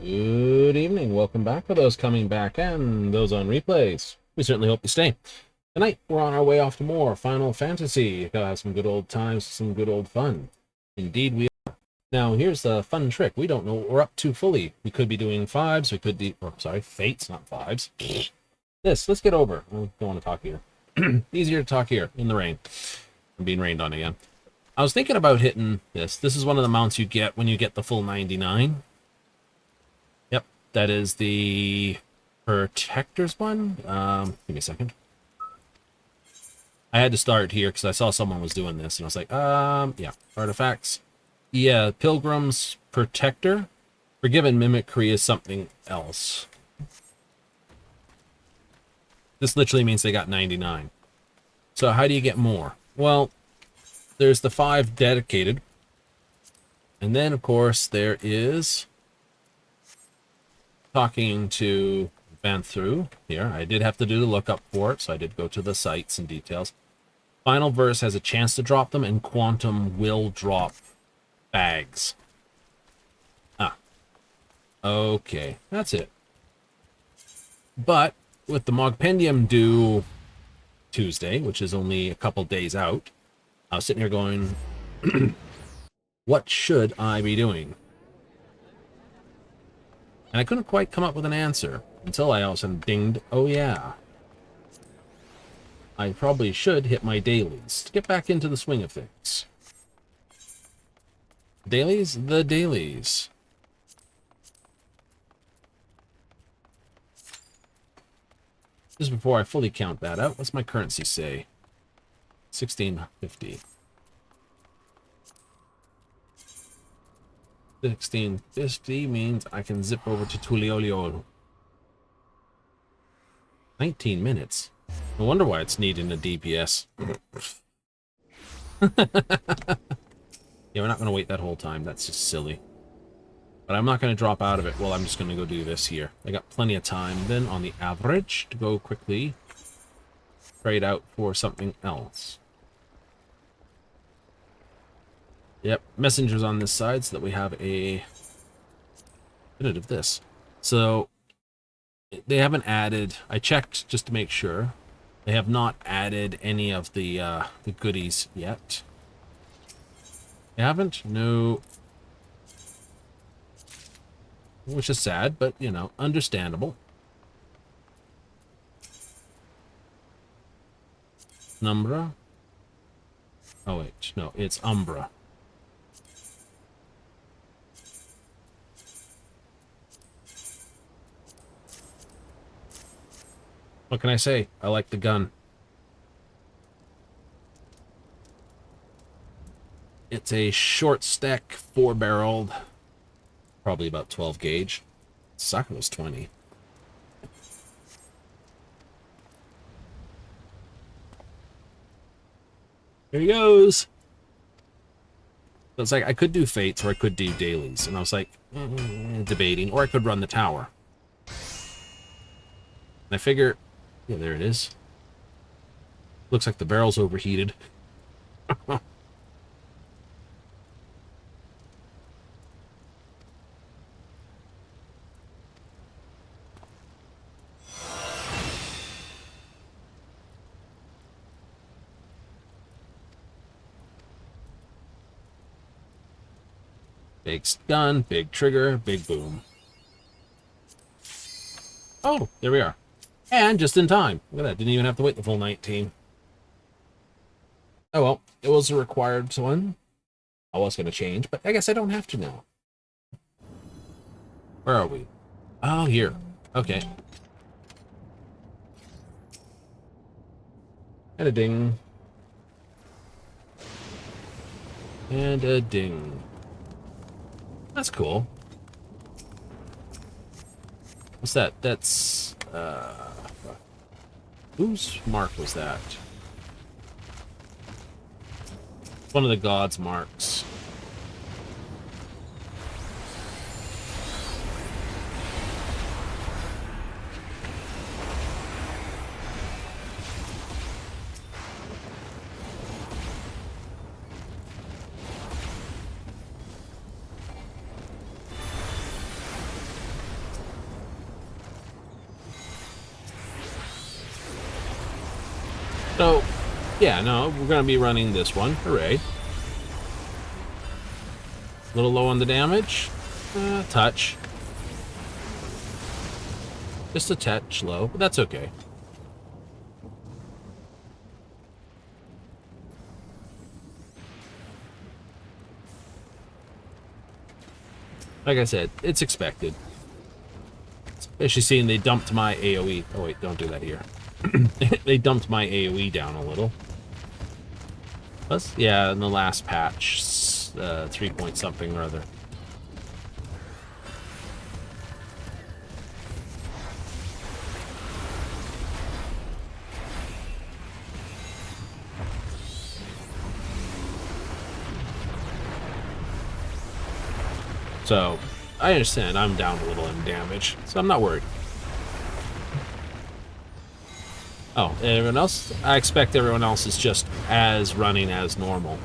Good evening. Welcome back for those coming back and those on replays. We certainly hope you stay. Tonight, we're on our way off to more Final Fantasy. Gotta have some good old times, some good old fun. Indeed, we are. Now, here's the fun trick. We don't know what we're up to fully. We could be doing fives. We could do, fates, not fives. Let's get over. I don't want to talk here. Easier to talk here in the rain. I'm being rained on again. I was thinking about hitting this. This is one of the mounts you get when you get the full 99. Yep, that is the Protector's one. Give me a second. I had to start here because I saw someone was doing this, and I was like, yeah, artifacts. Yeah, Pilgrim's Protector. Forgiven Mimicry is something else. This literally means they got 99. So how do you get more? Well, there's the 5 dedicated. And then, of course, there is talking to Mon-Thurs here. I did have to do the lookup for it, so I did go to the sites and details. Final Verse has a chance to drop them, and Quantum will drop bags. Okay, that's it. But with the Mogpendium due Tuesday, which is only a couple days out, I was sitting here going, what should I be doing? And I couldn't quite come up with an answer until I all of a sudden dinged, oh yeah, I probably should hit my dailies to get back into the swing of things. Dailies? The dailies. Just before I fully count that out, what's my currency say? 1650. 1650 means I can zip over to Tulioliol. 19 minutes. No wonder why it's needing a DPS. Yeah, we're not going to wait that whole time. That's just silly. But I'm not going to drop out of it. Well, I'm just going to go do this here. I got plenty of time then on the average to go quickly trade out for something else. Yep, messengers on this side so that we have a minute of this. So they haven't added, I checked just to make sure, they have not added any of the goodies yet. They haven't? No. Which is sad, but, you know, understandable. Numbra? Oh, wait, no, it's Umbra. What can I say? I like the gun. It's a short stack, 4-barreled, probably about 12 gauge. Sucker was 20. There he goes. So it's like I could do fates or I could do dailies, and I was like debating, or I could run the tower. And I figure, yeah, there it is. Looks like the barrel's overheated. Big gun, big trigger, big boom. Oh, there we are. And just in time. Look at that. Didn't even have to wait the full 19. Oh well, it was a required one. I was going to change, but I guess I don't have to now. Where are we? Oh, here. Okay. And a ding. And a ding. That's cool. What's that? That's, whose mark was that? One of the gods' marks. So, yeah, no, we're going to be running this one. Hooray. A little low on the damage. Touch. Just a touch low, but that's okay. Like I said, it's expected. Especially seeing they dumped my AoE. Oh wait, don't do that here. They dumped my AoE down a little. Plus, yeah, in the last patch, 3 point something or other. So, I understand I'm down a little in damage, so I'm not worried. Oh, and everyone else? I expect everyone else is just as running as normal.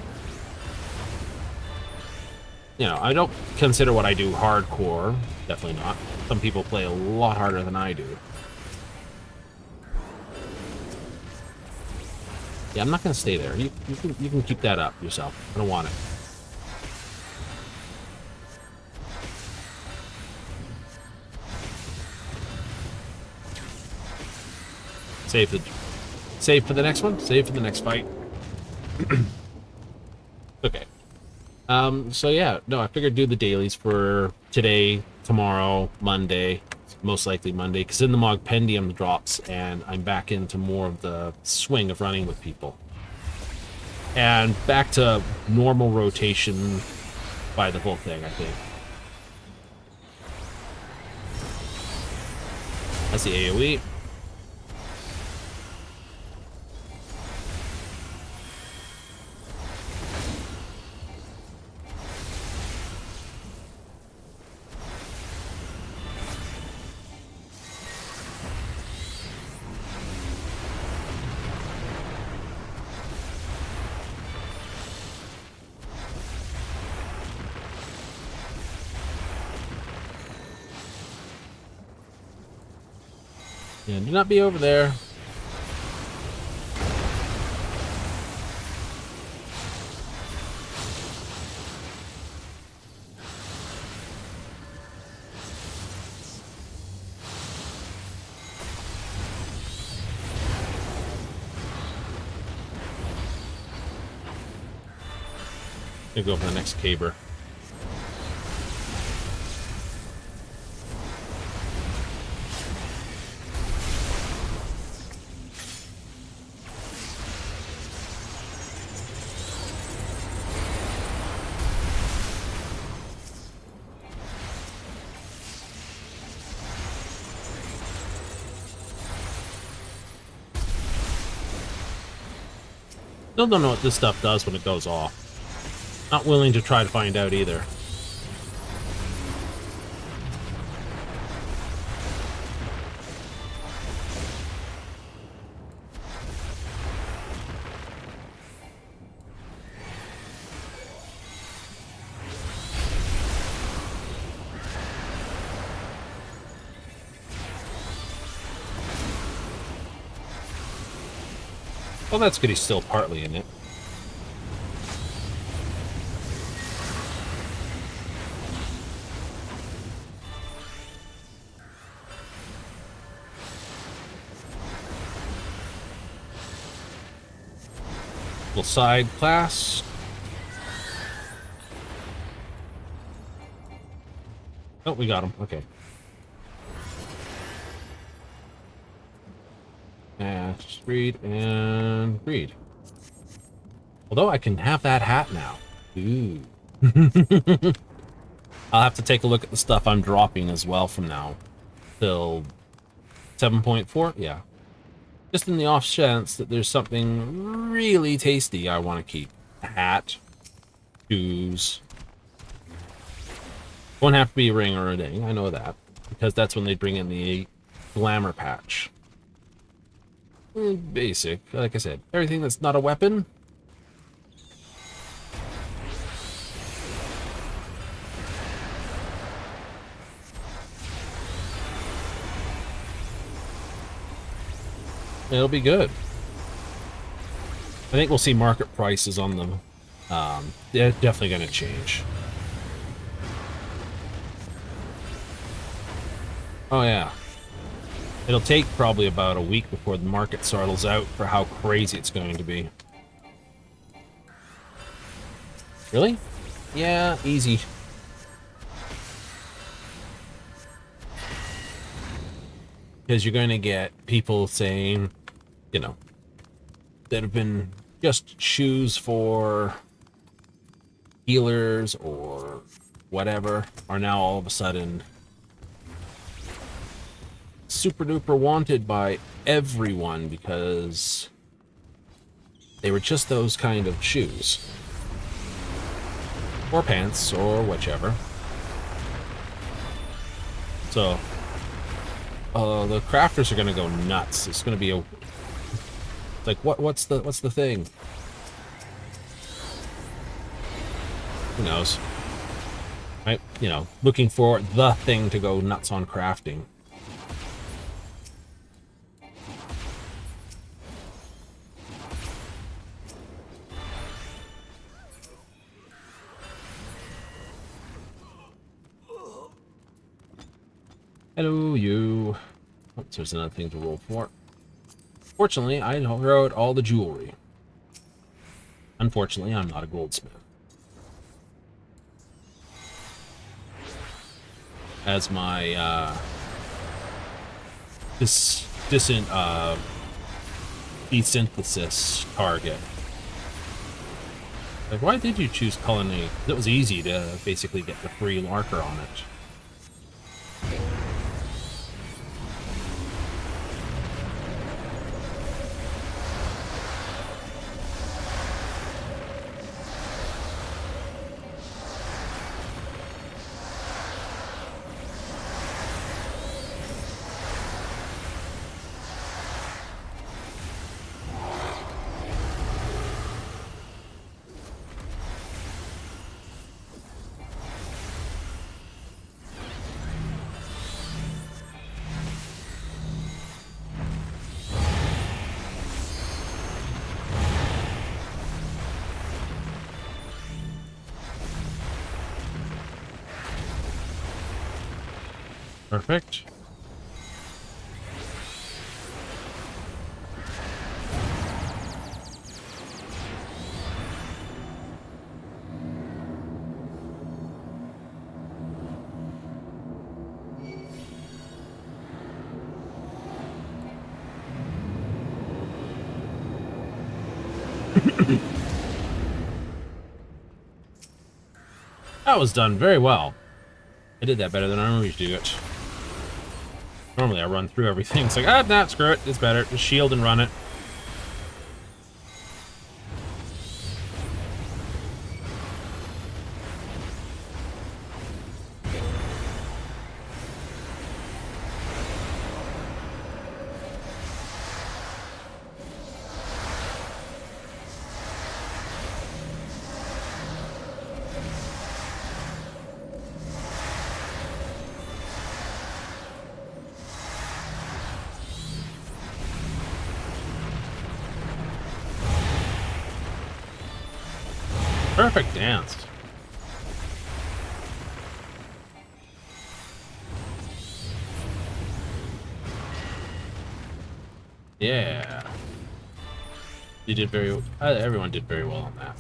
You know, I don't consider what I do hardcore. Definitely not. Some people play a lot harder than I do. Yeah, I'm not going to stay there. You can keep that up yourself. I don't want it. Save for the next one. Save for the next fight. Okay. So yeah, no, I figured do the dailies for today, tomorrow, Monday, most likely Monday, because then the Mogpendium drops, and I'm back into more of the swing of running with people. And back to normal rotation by the whole thing, I think. That's the AoE. Yeah, do not be over there. Gonna go for the next caber. Still don't know what this stuff does when it goes off. Not willing to try to find out either. Well, that's good. He's still partly in it. Little side class. Oh, we got him. Okay. Just read and read. Although I can have that hat now. Ooh. I'll have to take a look at the stuff I'm dropping as well from now till 7.4. Yeah. Just in the off chance that there's something really tasty I want to keep. A hat. Shoes. Won't have to be a ring or a ding. I know that. Because that's when they bring in the glamour patch. Basic. Like I said, everything that's not a weapon. It'll be good. think we'll see market prices on them. They're definitely going to change. Oh yeah. It'll take probably about a week before the market settles out for how crazy it's going to be. Really? Yeah, easy. Because you're going to get people saying, you know, that have been just shoes for healers or whatever are now all of a sudden super duper wanted by everyone because they were just those kind of shoes. Or pants, or whichever. So, the crafters are gonna go nuts. It's gonna be a... like, what's the thing? Who knows? Right? You know, looking for the thing to go nuts on crafting. Hello, you. Oh, so there's another thing to roll for. Fortunately, I wrote all the jewelry. Unfortunately, I'm not a goldsmith. As my, desynthesis target. Like, why did you choose Colony? It was easy to basically get the free marker on it. Perfect. That was done very well. I did that better than I normally do it. Normally I run through everything. It's like, ah, nah, screw it. It's better. Just shield and run it. Perfect dance. Yeah. You did very well. Everyone did very well on that.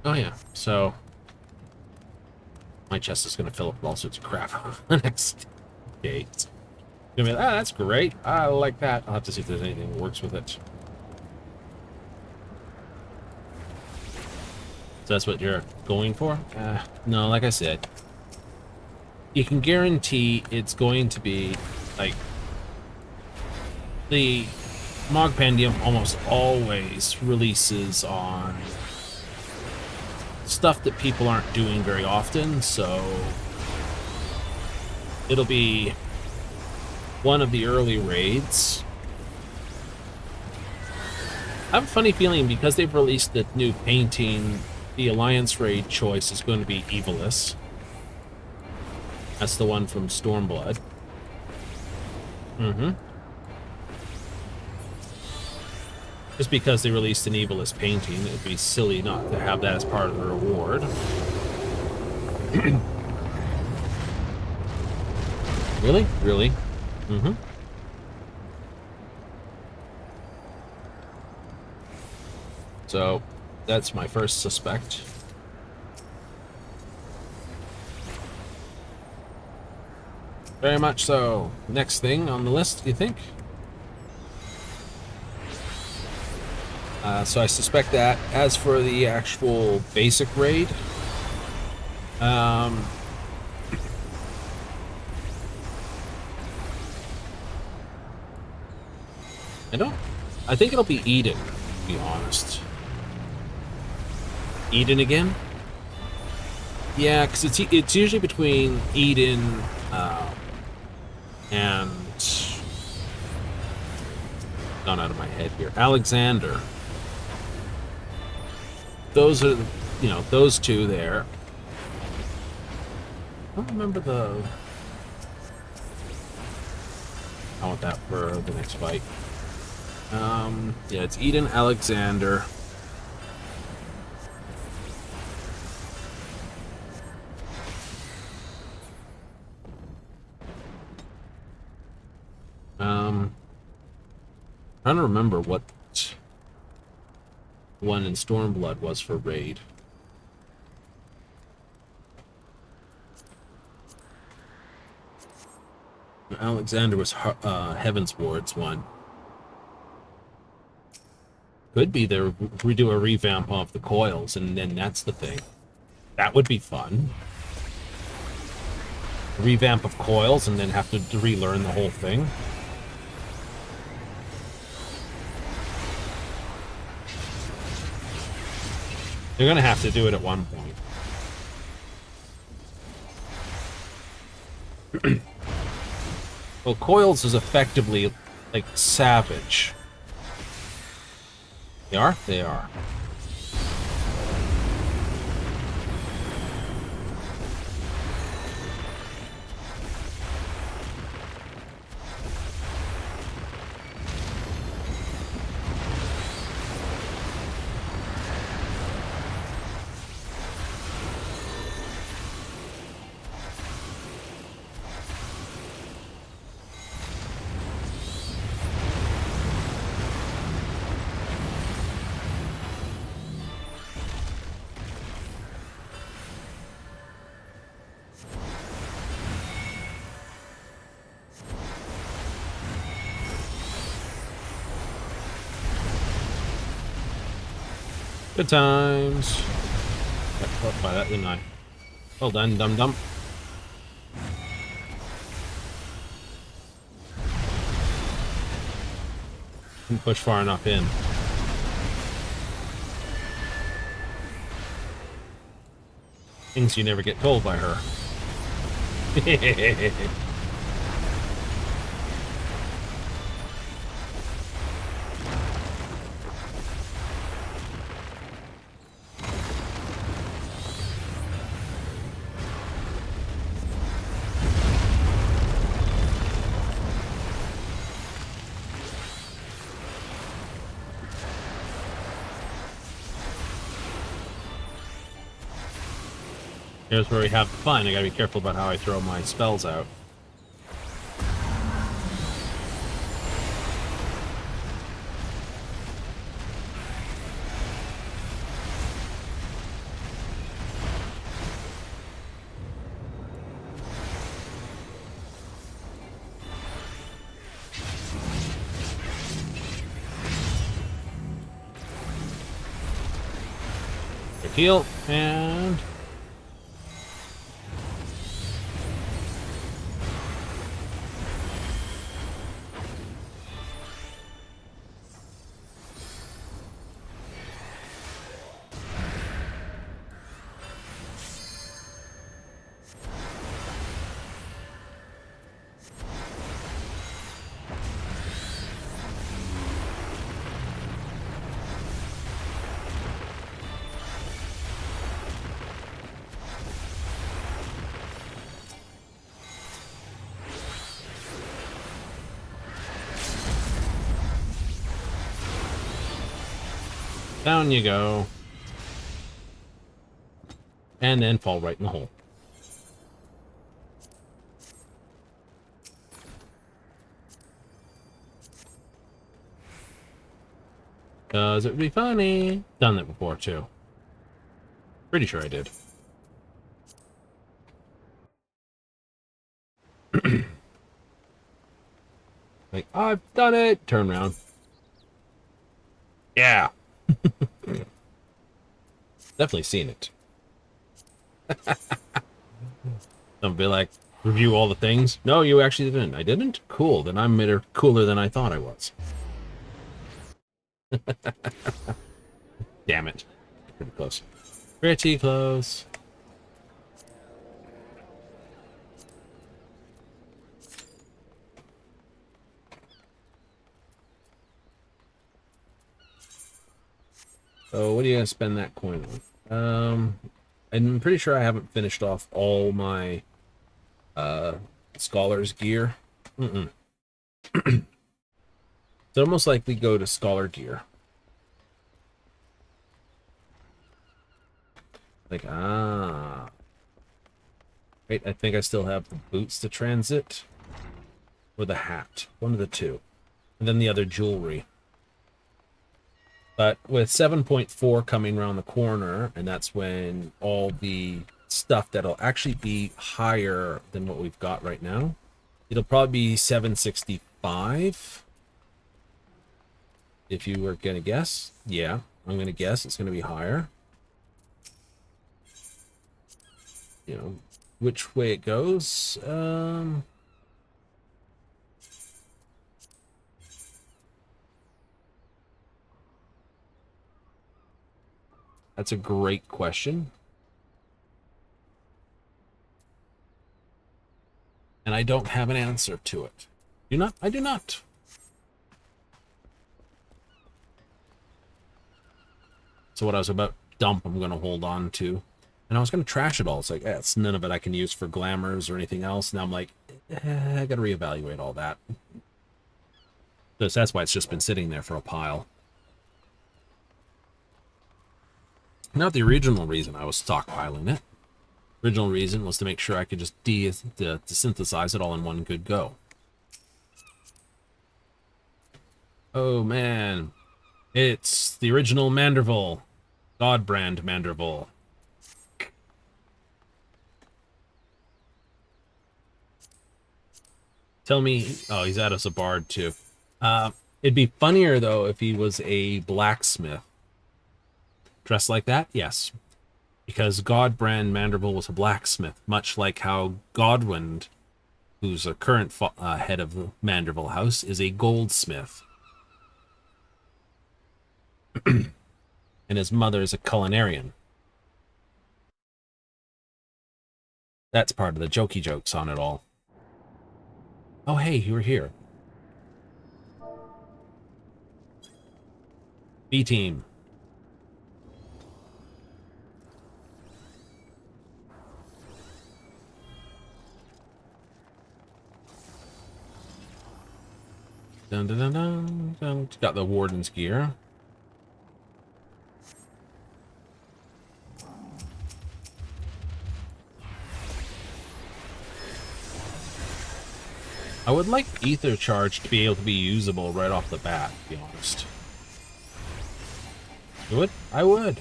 Oh yeah, so my chest is gonna fill up with all sorts of crap on the next day. It's gonna be like, ah, that's great. I like that. I'll have to see if there's anything that works with it. So that's what you're going for? No, like I said, you can guarantee it's going to be like the Mogpendium almost always releases on stuff that people aren't doing very often, so it'll be one of the early raids. I have a funny feeling because they've released the new painting, the Alliance raid choice is going to be Evilus. That's the one from Stormblood. Mm-hmm. Just because they released an Evilist painting, it'd be silly not to have that as part of the reward. Really? Really? Mm-hmm. So, that's my first suspect. Very much so. Next thing on the list, you think? So I suspect that. As for the actual basic raid, I think it'll be Eden, to be honest. Eden again? Yeah, because it's usually between Eden and... gone out of my head here. Alexander. Those are, you know, those two there. I don't remember the... I want that for the next fight. Yeah, it's Eden, Alexander. Trying to remember what one in Stormblood was for raid. Alexander was Heaven's Ward's one. Could be there we do a revamp of the coils, and then that's the thing. That would be fun. A revamp of coils, and then have to relearn the whole thing. They're gonna have to do it at one point. Well, coils is effectively like Savage. They are? They are. Good times. Got caught by that, didn't I? Well done, dum-dum. Didn't push far enough in. Things you never get told by her. Here's where we have fun. I gotta be careful about how I throw my spells out. Quick heal, and... Down you go. And then fall right in the hole. Cause it would be funny. Done that before too. Pretty sure I did. Like, I've done it. Turn around. Yeah. Definitely seen it. Don't be like, review all the things. No, you actually didn't. I didn't? Cool. Then I'm cooler than I thought I was. Damn it. Pretty close. Pretty close. So what are you gonna spend that coin on? I'm pretty sure I haven't finished off all my scholar's gear. So most likely go to scholar gear. Like, wait, I think I still have the boots to transit. Or the hat. One of the two. And then the other jewelry. But with 7.4 coming around the corner, and that's when all the stuff that'll actually be higher than what we've got right now. It'll probably be 765. If you were going to guess. Yeah, I'm going to guess it's going to be higher. You know, which way it goes. That's a great question. And I don't have an answer to it. Do not? I do not. So what I was about to dump, I'm going to hold on to. And I was going to trash it all. It's like, it's none of it I can use for glamours or anything else. Now I'm like, I got to reevaluate all that. That's why it's just been sitting there for a pile. Not the original reason I was stockpiling it. Original reason was to make sure I could just desynthesize it all in one good go. Oh man, it's the original Manderville, God brand Manderville. Tell me, oh, he's at us a bard too. It'd be funnier though if he was a blacksmith. Dressed like that? Yes. Because Godbrand Manderville was a blacksmith, much like how Godwin, who's a current head of the Manderville house, is a goldsmith. And his mother is a culinarian. That's part of the jokey jokes on it all. Oh, hey, you were here. B-team. Dun, dun, dun, dun, dun. Got the warden's gear. I would like Ether Charge to be able to be usable right off the bat, to be honest. You would? I would.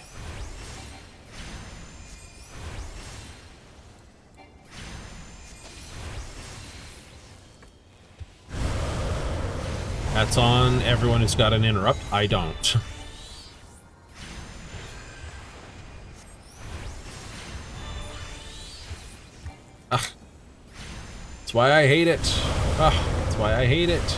That's on everyone who's got an interrupt. I don't. Ugh. That's why I hate it. Ugh. That's why I hate it.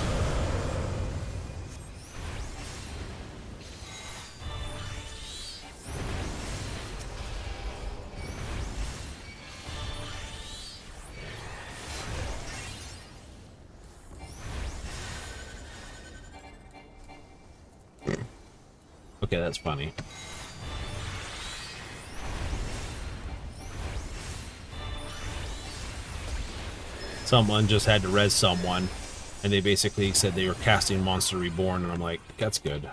Okay, that's funny. Someone just had to res someone, and they basically said they were casting Monster Reborn, and I'm like, that's good.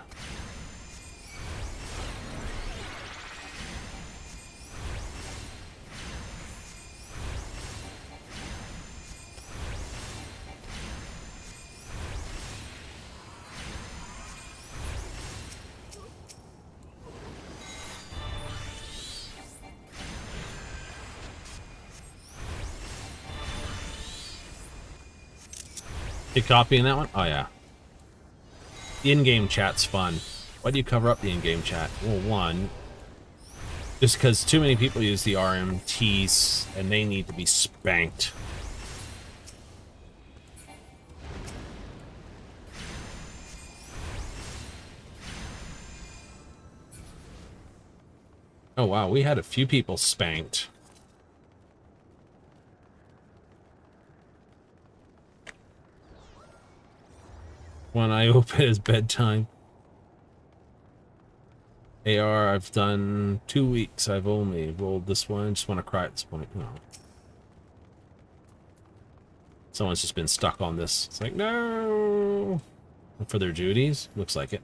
You copying that one? Oh, yeah. The in-game chat's fun. Why do you cover up the in-game chat? Well, one, just because too many people use the RMTs, and they need to be spanked. Oh, wow, we had a few people spanked. When I open his bedtime. AR, I've done 2 weeks. I've only rolled this one. Just want to cry at this point. No. Someone's just been stuck on this. It's like, no! For their duties? Looks like it.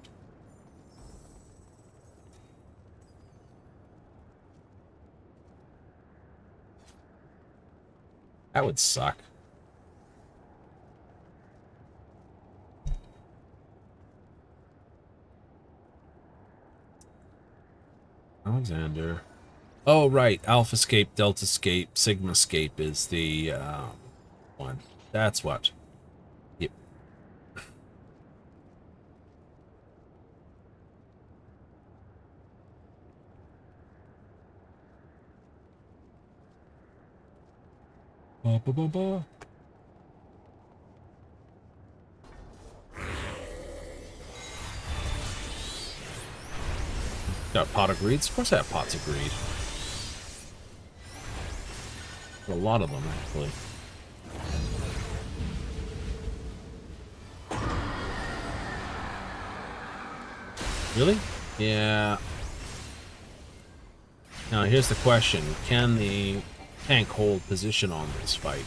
That would suck. Alexander. Oh, right. Alphascape, Deltascape, Sigmascape is the one. That's what. Yep. Ba, ba, ba, ba. Got pot of greeds? Of course I have pots of greed. A lot of them, actually. Really? Yeah. Now, here's the question. Can the tank hold position on this fight?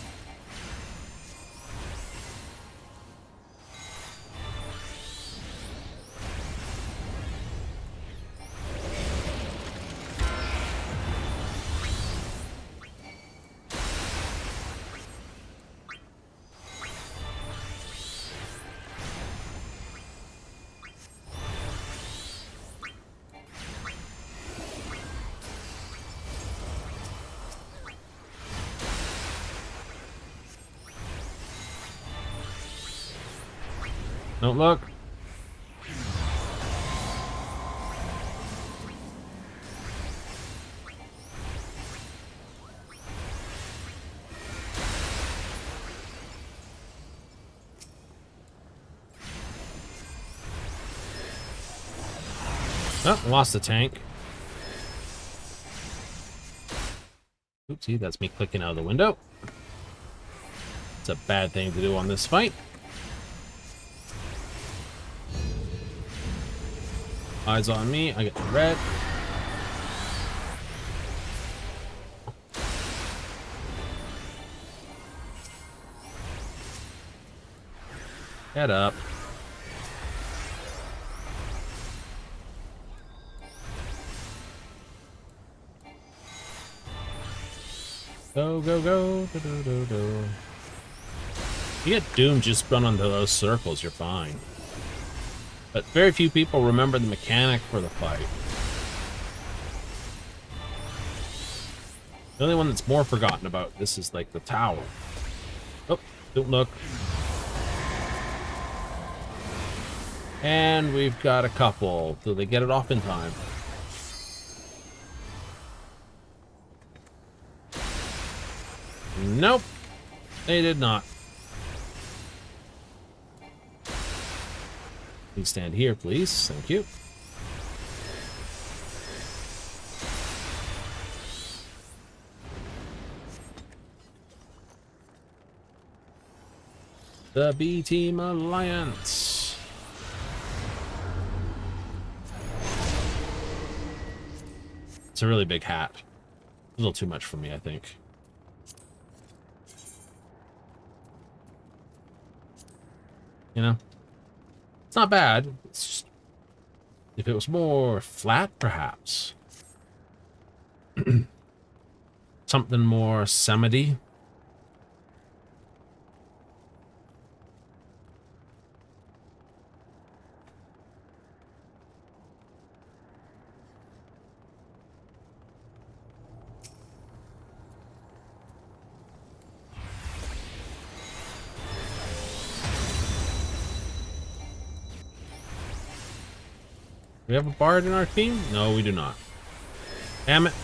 Don't look. Oh, lost the tank. Oopsie, that's me clicking out of the window. It's a bad thing to do on this fight. Eyes on me, I get the red. Head up. Go, go, go, do, do, do, do. You get doomed just run into those circles, you're fine. But very few people remember the mechanic for the fight. The only one that's more forgotten about this is like the tower. Oh, don't look. And we've got a couple. Do they get it off in time? Nope, they did not. Please stand here, please. Thank you. The B Team Alliance. It's a really big hat. A little too much for me, I think. You know? It's not bad. It's just, if it was more flat, perhaps. Something more Semity. we have a bard in our team? No, we do not. Damn it.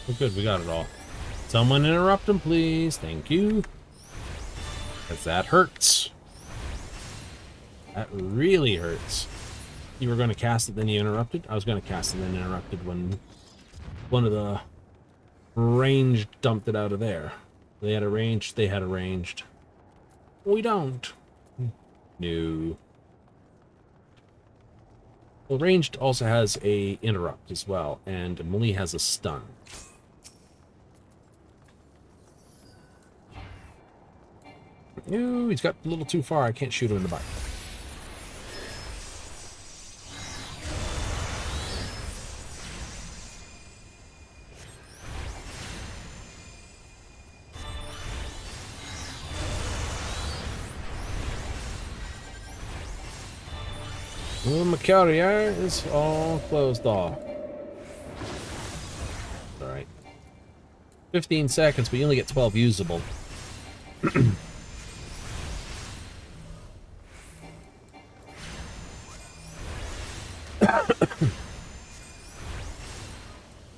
We're good, we got it all. Someone interrupt him, please. Thank you. Because that hurts. That really hurts. You were going to cast it, then you interrupted? I was going to cast it, then interrupted when one of the ranged dumped it out of there. They had arranged, they had arranged. We don't. No. Well, ranged also has a interrupt as well, and melee has a stun. Ooh, he's got a little too far. I can't shoot him in the butt. Well, my carrier is all closed off. Alright. 15 seconds, but you only get 12 usable.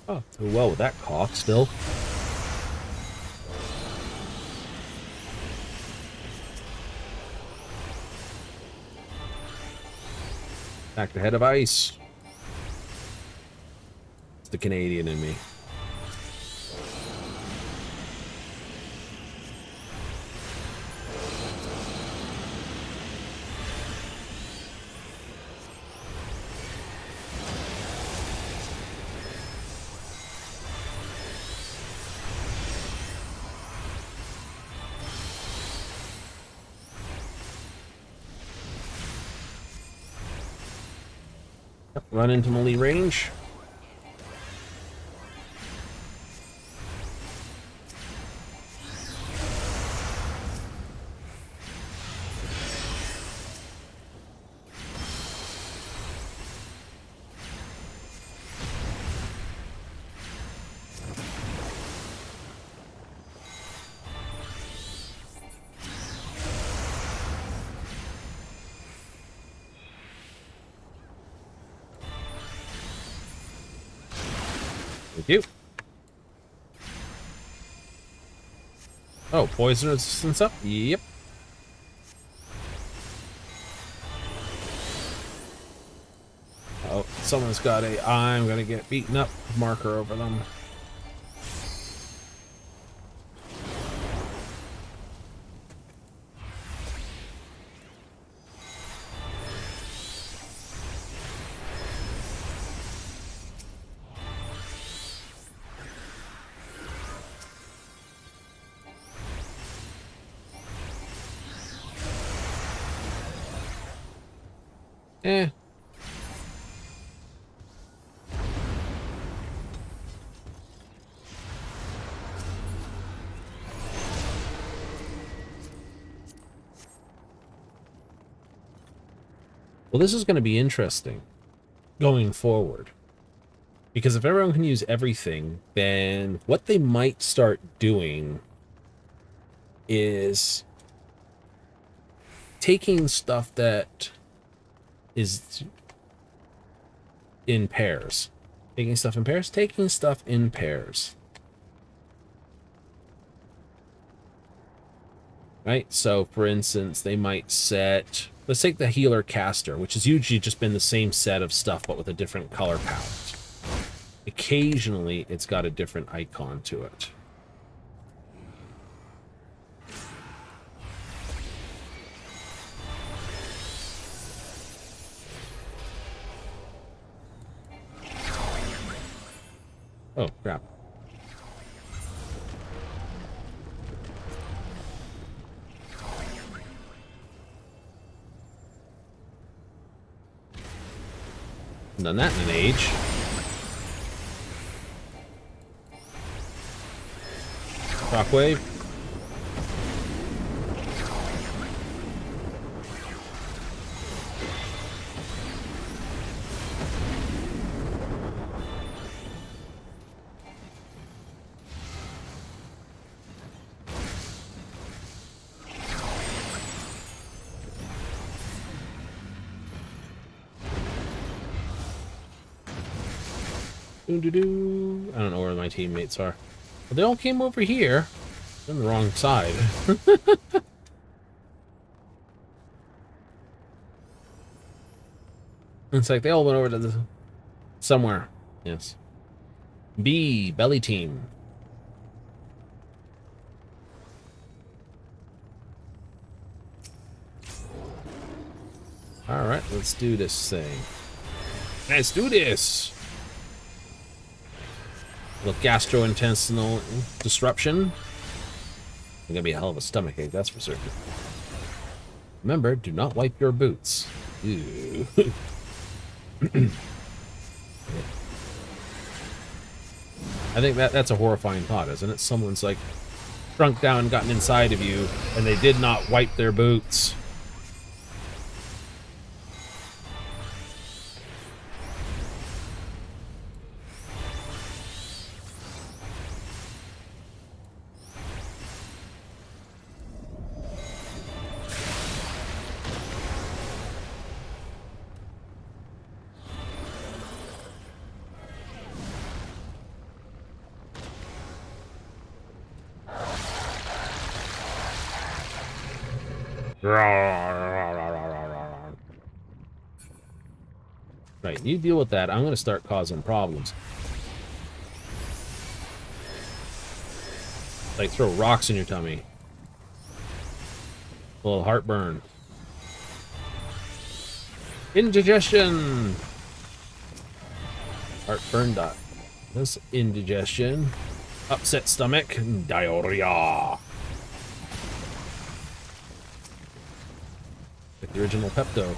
Oh, do well with that cough still. Back the head of ice. It's the Canadian in me. Run into melee range. Thank you. Oh, poison resistance up? Yep. Oh, someone's got a I'm gonna get beaten up marker over them. Eh. Well, this is going to be interesting going forward. Because if everyone can use everything, then what they might start doing is taking stuff that is in pairs. Taking stuff in pairs? Taking stuff in pairs. Right? So, for instance, they might set... Let's take the healer caster, which has usually just been the same set of stuff, but with a different color palette. Occasionally, it's got a different icon to it. Oh, crap. done that in an age. Shockwave. I don't know where my teammates are. But they all came over here. On the wrong side. It's like they all went over to the somewhere. Yes. B, belly team. Alright, let's do this thing. Let's do this! A little gastrointestinal disruption. It's gonna be a hell of a stomachache, that's for certain. Remember, do not wipe your boots. Ew. I think that's a horrifying thought, isn't it? Someone's like shrunk down and gotten inside of you, and they did not wipe their boots. Right, you deal with that. I'm going to start causing problems. Like throw rocks in your tummy. A little heartburn. Indigestion! Heartburn dot. This indigestion. Upset stomach. Diarrhea. Like the original Pepto.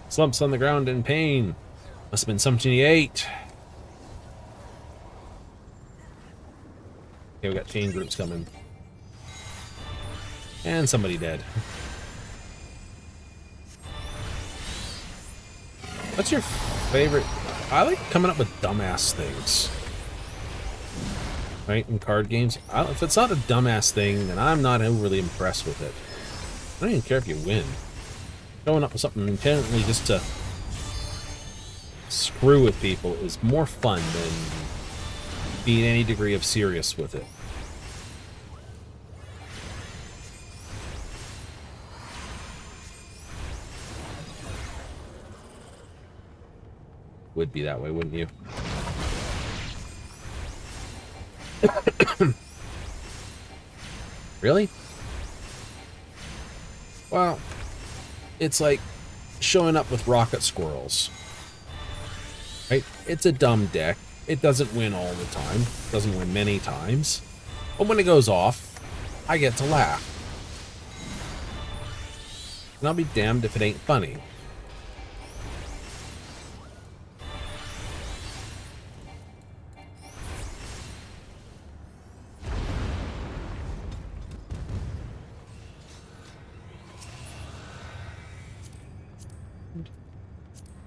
Slumps on the ground in pain. Must have been something he ate. Okay, we got chain groups coming. And somebody dead. What's your favorite? I like coming up with dumbass things. Right, in card games. If it's not a dumbass thing, then I'm not overly impressed with it. I don't even care if you win. Showing up with something intently just to screw with people is more fun than being any degree of serious with it. Would be that way, wouldn't you? Really? Well, it's like showing up with rocket squirrels. Right? It's a dumb deck. It doesn't win all the time. It doesn't win many times. But when it goes off, I get to laugh. And I'll be damned if it ain't funny.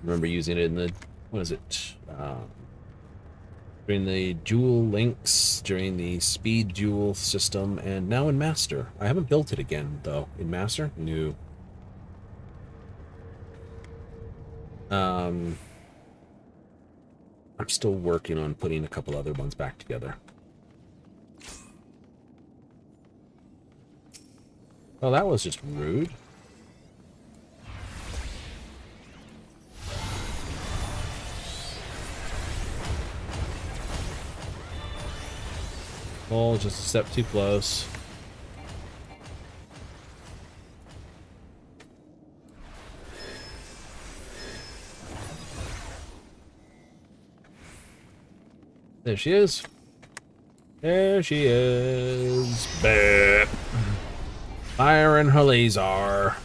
Remember using it in the, what is it, during the Duel Links, during the Speed Duel system, and now in Master. I haven't built it again, though. In Master? No. I'm still working on putting a couple other ones back together. Well, that was just rude. Oh, just a step too close. There she is. There she is. Bah. Fire in her laser.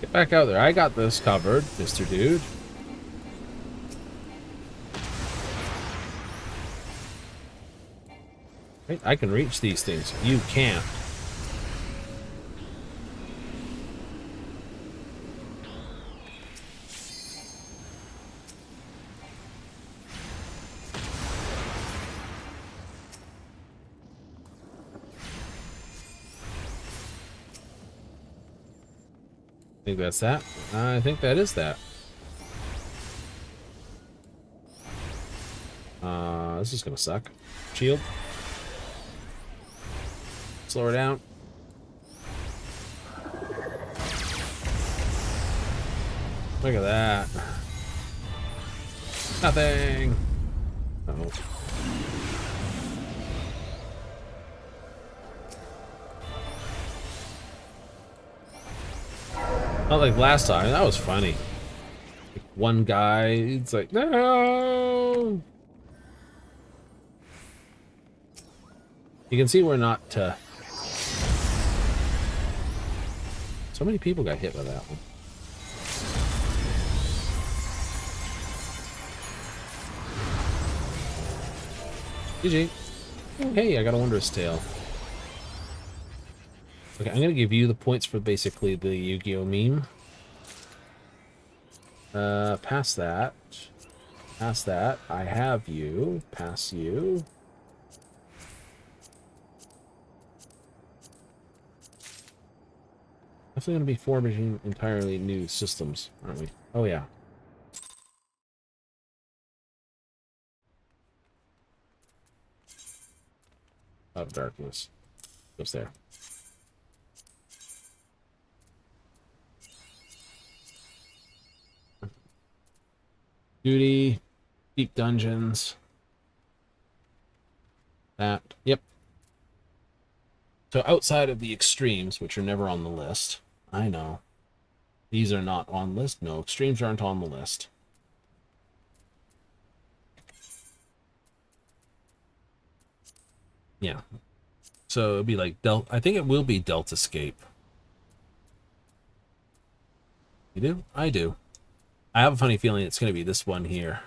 Get back out there. I got this covered, Mr. Dude. Right? I can reach these things. You can't. I think that's that. I think that is that. This is gonna suck. Shield. Slow her down. Look at that. Nothing. Uh-oh. Not like last time. That was funny. Like one guy, it's like, no. You can see we're not. So many people got hit with that one. GG. Hey, I got a Wondrous Tale. Okay, I'm gonna give you the points for basically the Yu-Gi-Oh meme. Past that. Past that. I have you. Pass you. Definitely gonna be forging entirely new systems, aren't we? Oh yeah. Out of darkness. Goes there. Duty, deep dungeons. That, yep. So outside of the extremes, which are never on the list, I know. These are not on the list. No, extremes aren't on the list. Yeah. So it'd be like Delta. I think it will be Delta Escape. You do? I do. I have a funny feeling it's going to be this one here.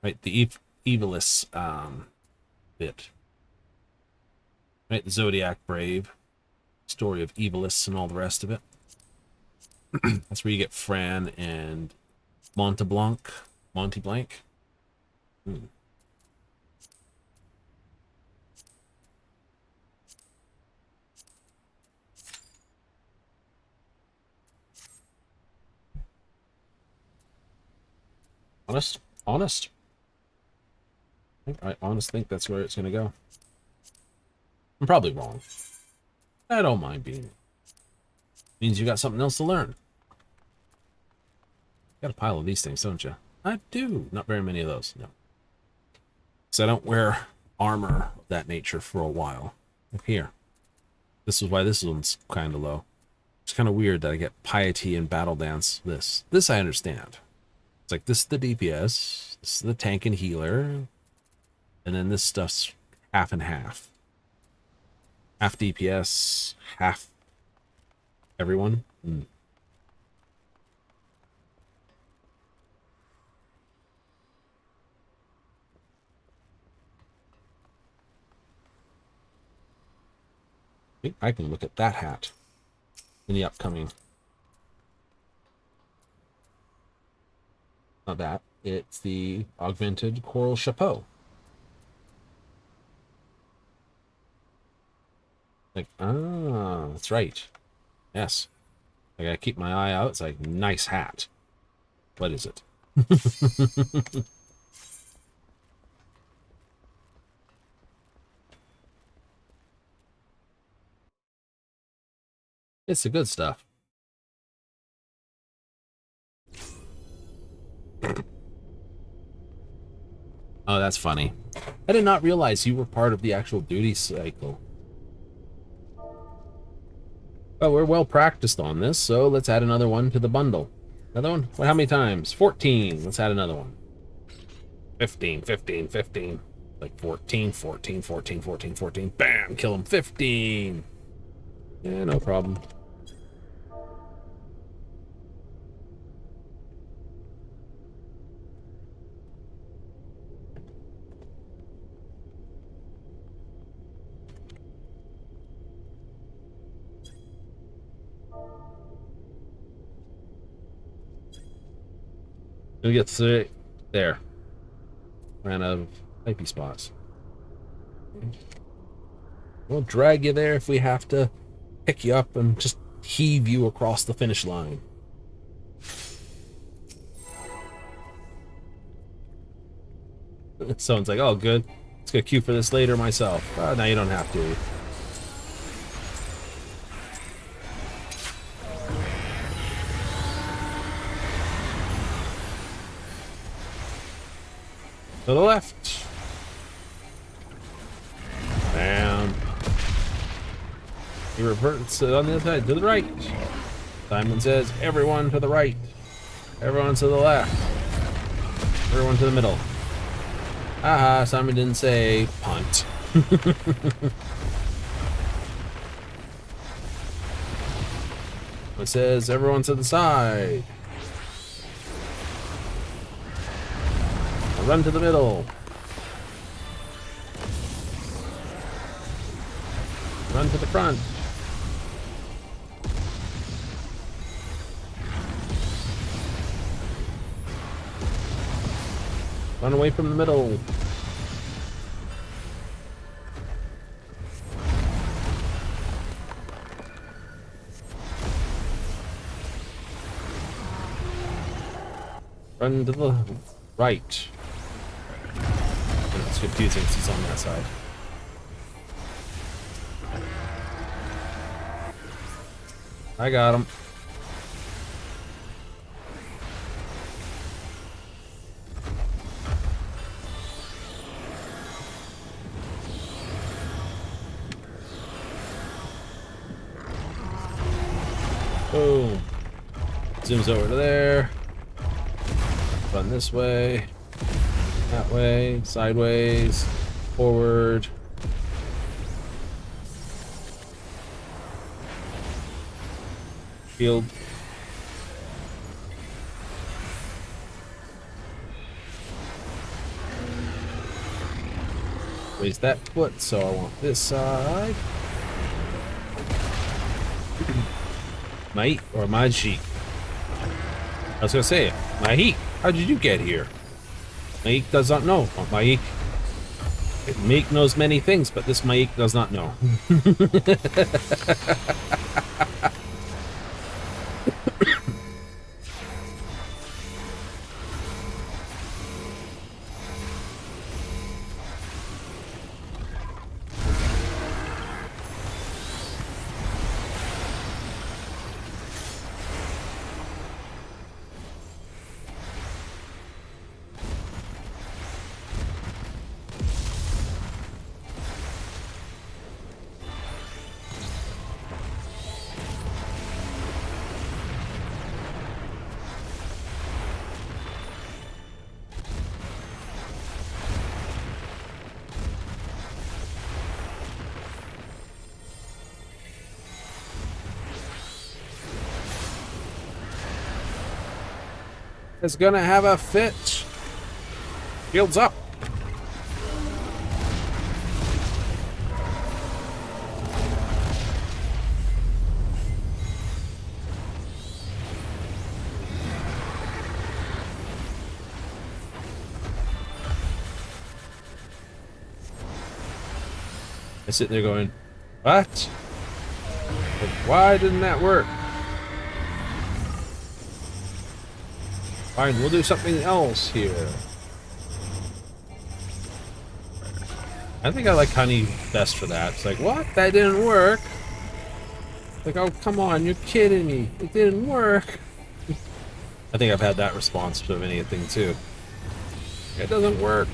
Right, the Evilus bit. Right, the Zodiac Brave. Story of Evilus and all the rest of it. That's where you get Fran and Monte Blanc. Monty Blanc. Honest. I honestly think that's where it's going to go. I'm probably wrong. I don't mind being. Means you got something else to learn. Got a pile of these things, don't you? I do. Not very many of those, no. Because I don't wear armor of that nature for a while. Look here. This is why this one's kind of low. It's kind of weird that I get Piety and Battle Dance. This I understand. It's like, this is the DPS, this is the tank and healer, and then this stuff's half and half. Half DPS, half everyone. I can look at that hat in the upcoming Not that. It's the augmented coral chapeau. Like, ah, that's right. Yes. I gotta keep my eye out. It's like, nice hat. What is it? It's the good stuff. Oh, that's funny. I did not realize you were part of the actual duty cycle. Well, we're well practiced on this, so let's add another one to the bundle. Another one? Well, how many times? 14. Let's add another one. 15, 15, 15. Like 14, 14, 14, 14, 14. Bam! Kill him. 15. Yeah, no problem. Gonna get to there. Ran out of pipey spots. We'll drag you there if we have to pick you up and just heave you across the finish line. Someone's like, oh, good. Let's get queue for this later myself. Now you don't have to. To the left. Down. He reverts on the other side, to the right. Simon says, everyone to the right. Everyone to the left. Everyone to the middle. Haha, Simon didn't say punt. It says, everyone to the side. Run to the middle. Run to the front. Run away from the middle. Run to the right. It's confusing because he's on that side. I got him. Boom. Zooms over to there. Run this way. That way. Sideways. Forward. Shield. Raise that foot, so I want this side. Mate or Majik? I was gonna say, Mahik, how did you get here? Mahik does not know. Oh, Mahik. Mahik knows many things, but this Mahik does not know. It's gonna have a fit. Shields up. I'm sitting there going, what? Like, why didn't that work? Fine, we'll do something else here. I think I like honey best for that. It's like, what? That didn't work? Like, oh, come on, you're kidding me. It didn't work. I think I've had that response to anything, too. It doesn't work.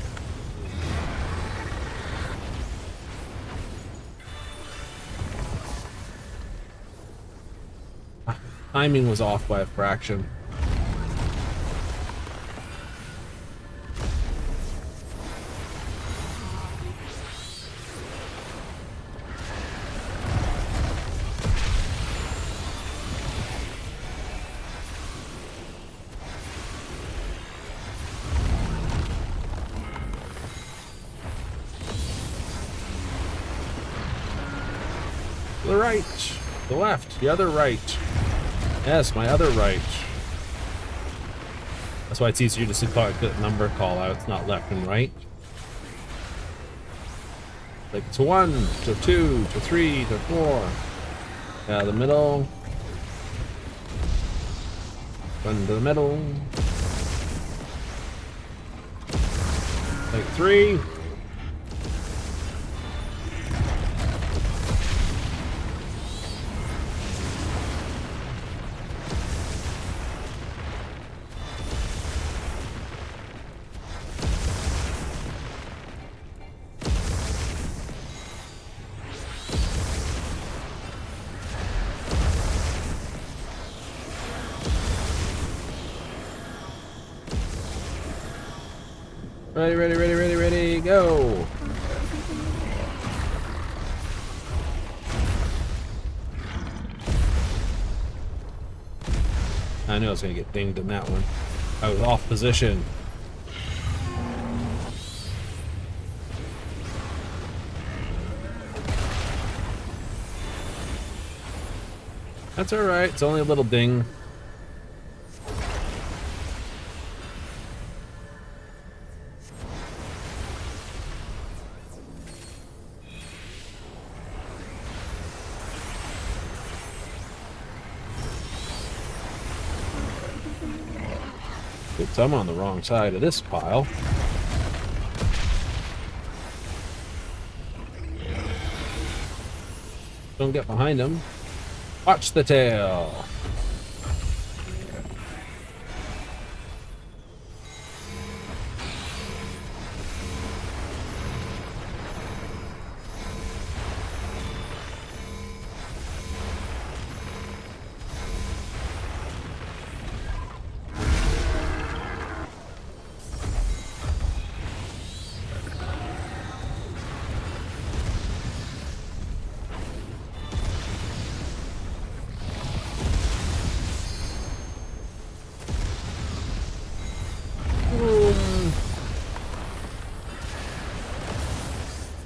Timing was off by a fraction. The right, the left, the other right. Yes, my other right. That's why it's easier to see the number call out. It's not left and right. Like to 1, to 2, to 3, to 4. Yeah, the middle. Run to the middle. Like 3. Ready, ready, ready, ready, ready, go! I knew I was gonna get dinged in that one. I was off position. That's alright, it's only a little ding. Oops, I'm on the wrong side of this pile. Don't get behind him. Watch the tail.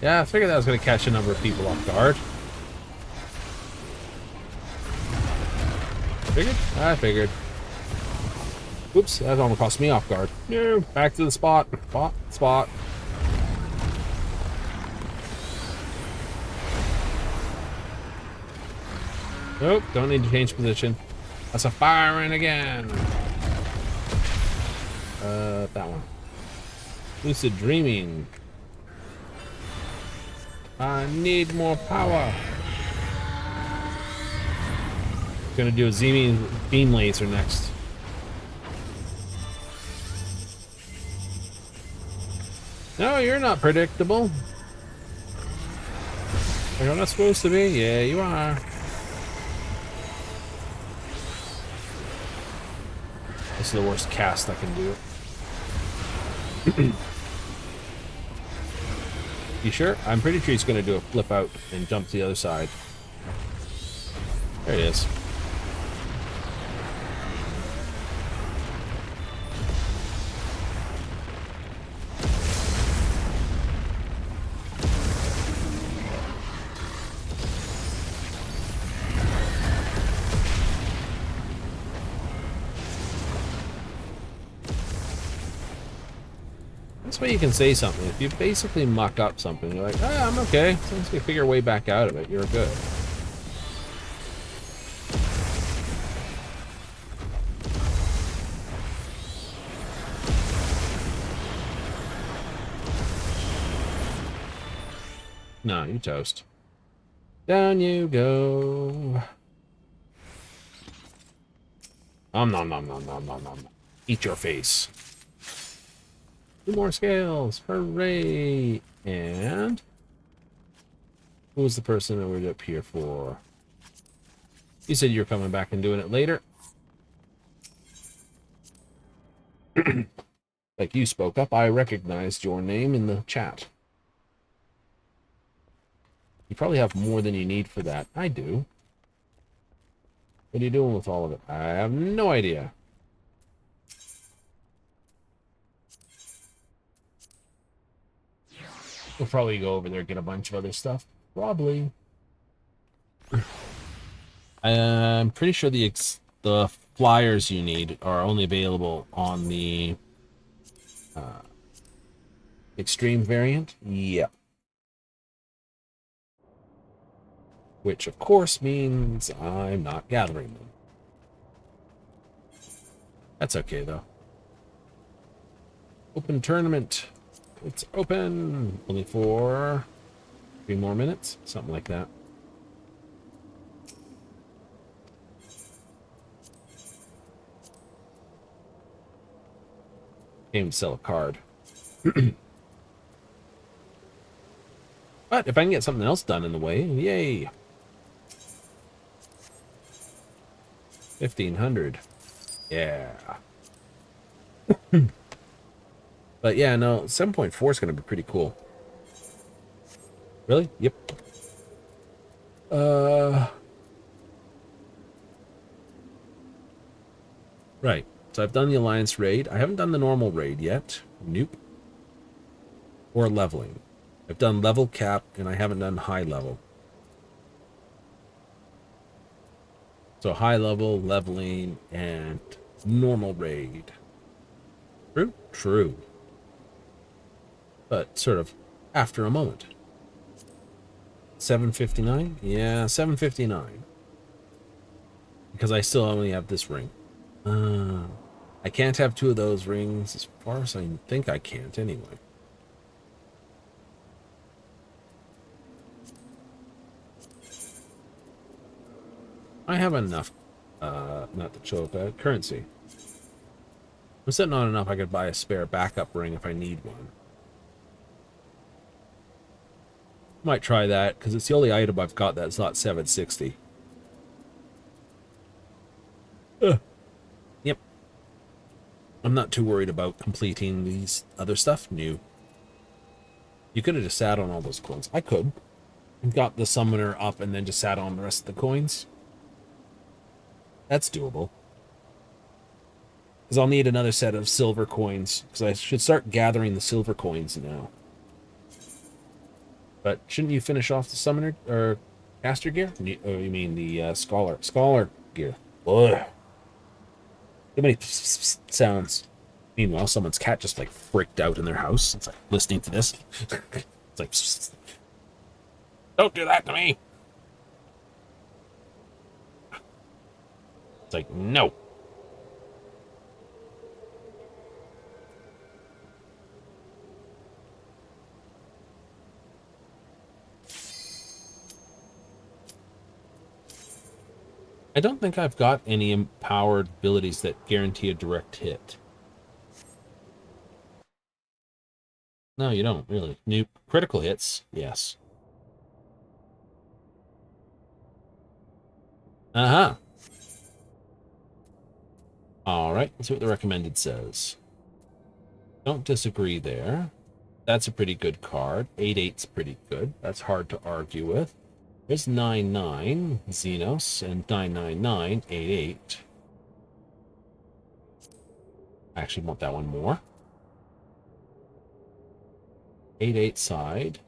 Yeah, I figured that was going to catch a number of people off guard. Figured? I figured. Oops, that almost cost me off guard. No, back to the spot. Spot. Nope, don't need to change position. That's a firing again. That one. Lucid dreaming. I need more power. Gonna do a Z beam laser next. No, you're not predictable. You're not supposed to be. Yeah, you are. This is the worst cast I can do. You sure? I'm pretty sure he's going to do a flip out and jump to the other side. There he is. This way you can say something. If you basically muck up something, you're like, ah, I'm okay. As long as you figure a way back out of it, you're good. No, you toast. Down you go. Nom nom nom nom nom nom nom. Eat your face. 2 more scales. Hooray! And who was the person that we're up here for? You said you were coming back and doing it later. Like you spoke up, I recognized your name in the chat. You probably have more than you need for that. I do. What are you doing with all of it? I have no idea. We'll probably go over there and get a bunch of other stuff. Probably. I'm pretty sure the flyers you need are only available on the extreme variant. Yep. Which, of course, means I'm not gathering them. That's okay, though. Open tournament. It's open. Only for 3 more minutes. Something like that. Can't even sell a card. But if I can get something else done in the way, yay. 1,500. Yeah. But yeah, no, 7.4 is going to be pretty cool. Really? Yep. Right. So I've done the Alliance raid. I haven't done the normal raid yet. Nope. Or leveling. I've done level cap, and I haven't done high level. So high level, leveling, and normal raid. True? True. But sort of after a moment. 759? Yeah, 759. Because I still only have this ring. I can't have 2 of those rings as far as I think I can't anyway. I have enough, not to show up currency. I'm sitting on enough I could buy a spare backup ring if I need one. Might try that, because it's the only item I've got that's not 760. Yep. I'm not too worried about completing these other stuff. New. You could have just sat on all those coins. I could. Got the summoner up and then just sat on the rest of the coins. That's doable. Because I'll need another set of silver coins. Because I should start gathering the silver coins now. But shouldn't you finish off the summoner or caster gear? Or you mean the scholar gear? Ugh. Too many sounds. Meanwhile, someone's cat just like freaked out in their house. It's like listening to this. It's like, don't do that to me. It's like, no. I don't think I've got any empowered abilities that guarantee a direct hit. No, you don't, really. New critical hits, yes. Uh-huh. Alright, let's see what the recommended says. Don't disagree there. That's a pretty good card. 8/8's pretty good. That's hard to argue with. There's 9/9, Xenos, and 9/9/9, 8/8. I actually want that one more. 8/8 side.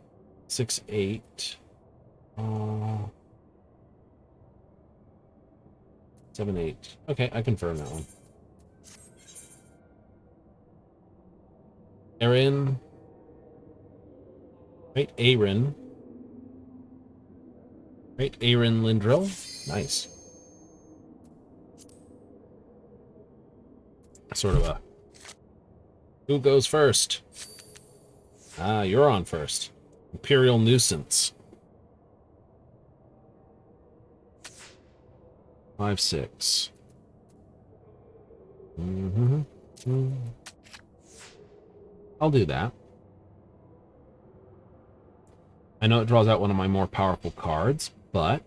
6/8. 7/8. Okay, I confirm that one. Erin. Right, Aaron. Right, Aaron Lindrill. Nice. Sort of a... Who goes first? Ah, you're on first. Imperial Nuisance. 5/6. I'll do that. I know it draws out one of my more powerful cards, but...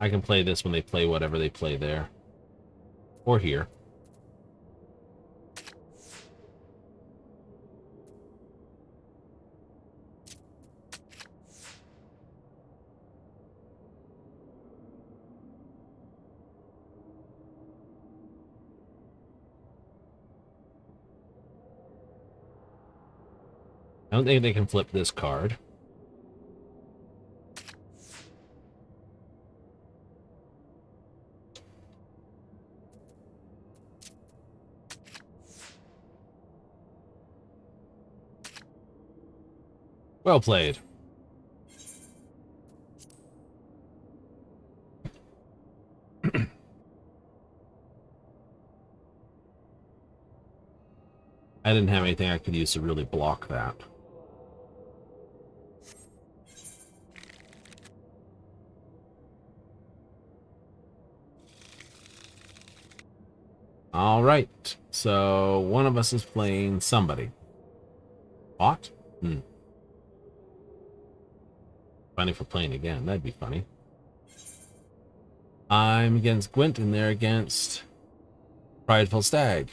I can play this when they play whatever they play there. Or here. I don't think they can flip this card. Well played. I didn't have anything I could use to really block that. All right. So one of us is playing somebody. What? Funny for playing again. That'd be funny. I'm against Gwent, and they're against Prideful Stag.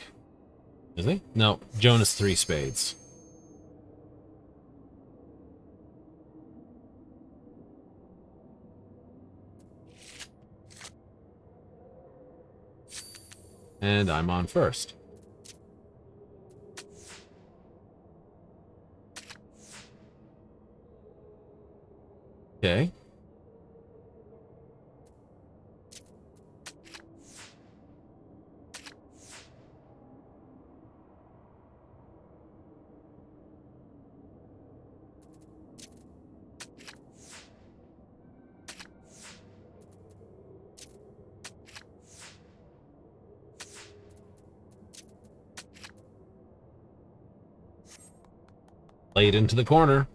Is he? No, Jonas 3 Spades. And I'm on first. Okay. Play it into the corner.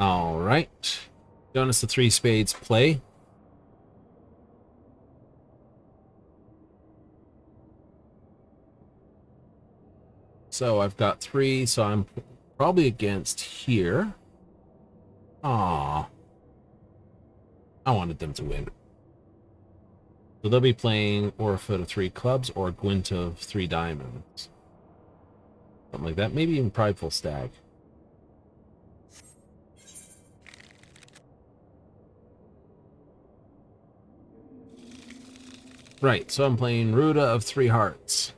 All right. Jonas the 3 Spades play. So I've got 3, so I'm probably against here. Aww. I wanted them to win. So they'll be playing Orphoot of 3 clubs or Gwent of 3 diamonds. Something like that. Maybe even Prideful Stag. Right, so I'm playing Ruda of 3 hearts.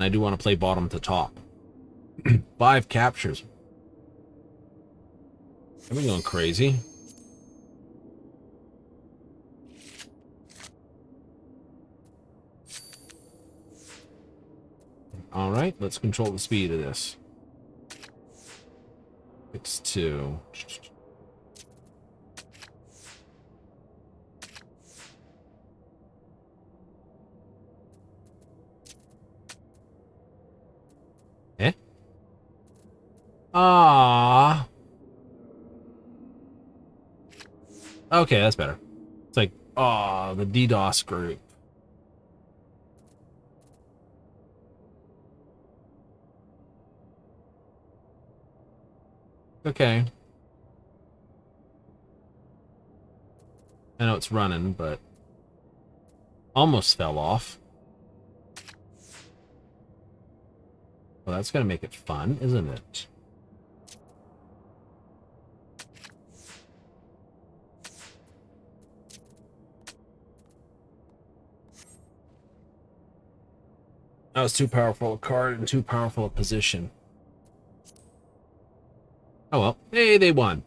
I do want to play bottom to top. 5 captures. I've been going crazy. All right, let's control the speed of this. X2. Eh? Ah. Okay, that's better. It's like, oh, the DDoS group. Okay. I know it's running, but almost fell off. Well, that's going to make it fun, isn't it? That was too powerful a card and too powerful a position. Oh well. Hey, they won.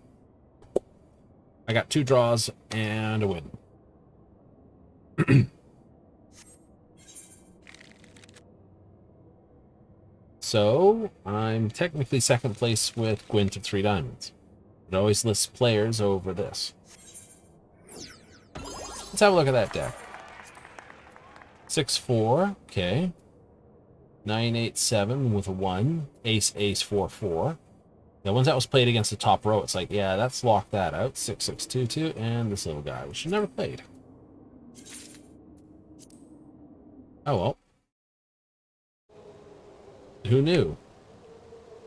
I got 2 draws and a win. So, I'm technically second place with Gwent of 3 diamonds. It always lists players over this. Let's have a look at that deck. 6-4, okay. 9-8-7 with a 1. Ace, ace, 4-4. The ones that was played against the top row, it's like, yeah, let's lock that out. 6-6-2-2, and this little guy, which you never played. Oh well. Who knew?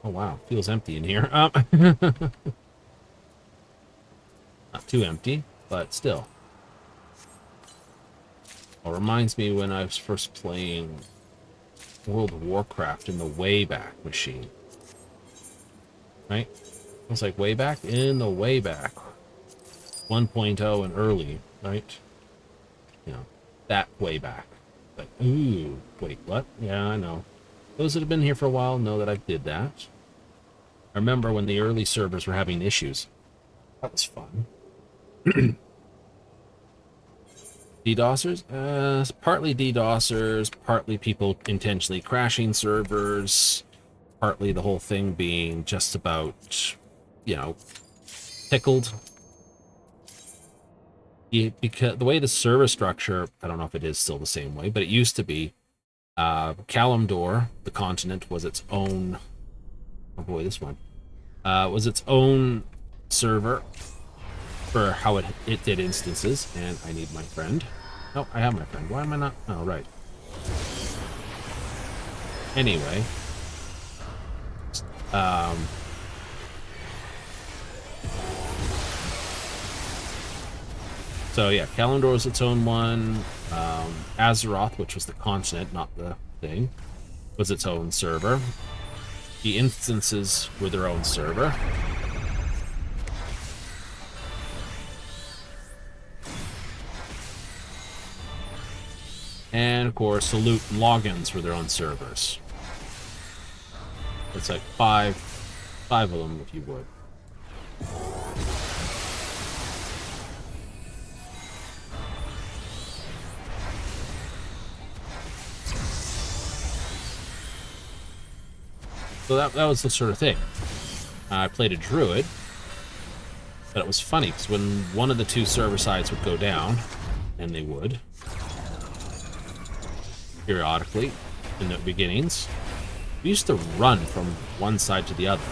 Oh wow, feels empty in here. Not too empty, but still. Well, reminds me when I was first playing World of Warcraft in the Wayback Machine. Right? It was like way back in the Wayback. 1.0 and early, right? You know, that way back. Like, ooh, wait, what? Yeah, I know. Those that have been here for a while know that I did that. I remember when the early servers were having issues. That was fun. DDoSers? Partly DDoSers, partly people intentionally crashing servers, partly the whole thing being just about, you know, tickled. Because the way the server structure, I don't know if it is still the same way, but it used to be, Kalimdor, the continent, was its own, oh boy, this one, was its own server for how it did instances, and I need my friend. No, I have my friend. Why am I not? Oh, right. Anyway. So yeah, Kalimdor was its own one. Azeroth, which was the continent, not the thing, was its own server. The instances were their own server. And of course, Salute and logins were their own servers. It's like five of them, if you would. So that was the sort of thing. I played a druid, but it was funny because when one of the 2 server sides would go down, and they would, periodically, in the beginnings, we used to run from one side to the other.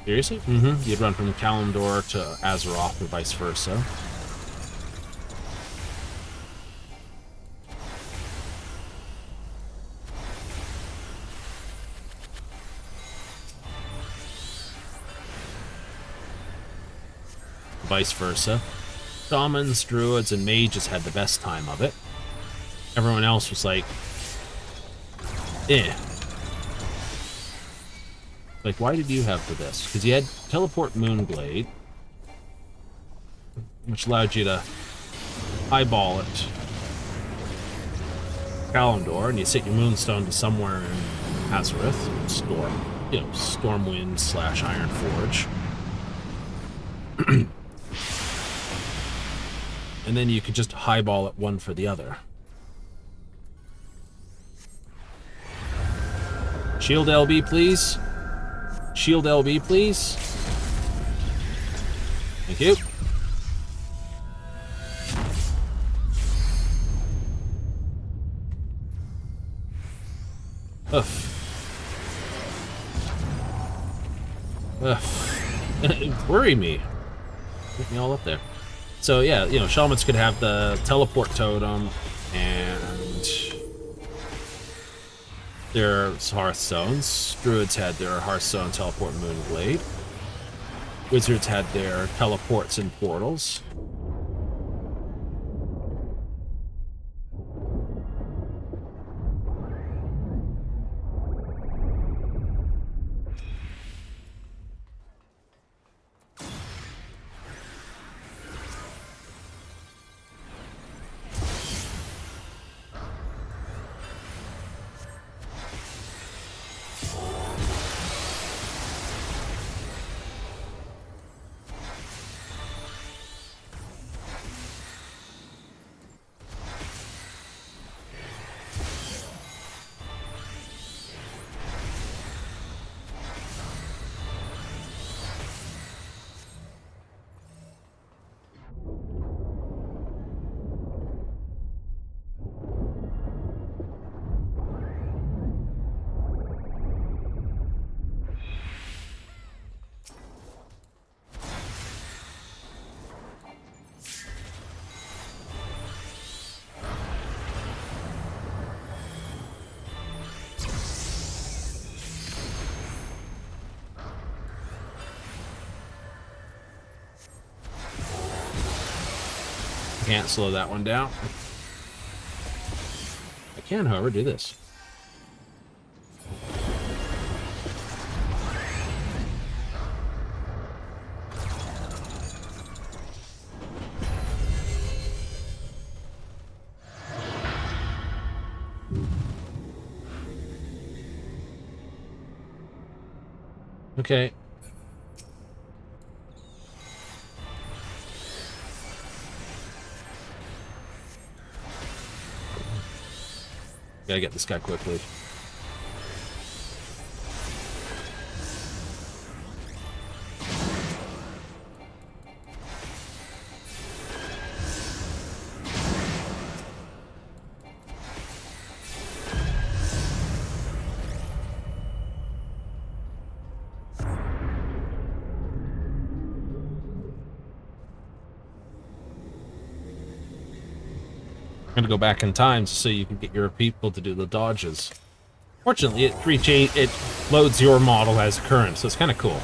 Seriously? Mm-hmm. You'd run from Kalimdor to Azeroth or vice versa. Vice versa. Shamans, druids, and mages had the best time of it. Everyone else was like, eh. Like, why did you have this? Because you had Teleport Moonblade, which allowed you to eyeball it. Kalimdor, and you set your Moonstone to somewhere in Azeroth, Stormwind / Ironforge. And then you could just highball it one for the other. Shield LB, please. Shield LB, please. Thank you. Ugh. Ugh. Worry me. Get me all up there. So yeah, you know, shamans could have the teleport totem and their Hearthstones. Druids had their Hearthstone teleport Moonblade. Wizards had their teleports and portals. Can't slow that one down. I can, however, do this. Okay. Gotta get this guy quickly. I'm gonna go back in time so you can get your people to do the dodges. Fortunately, it loads your model as current, so it's kind of cool.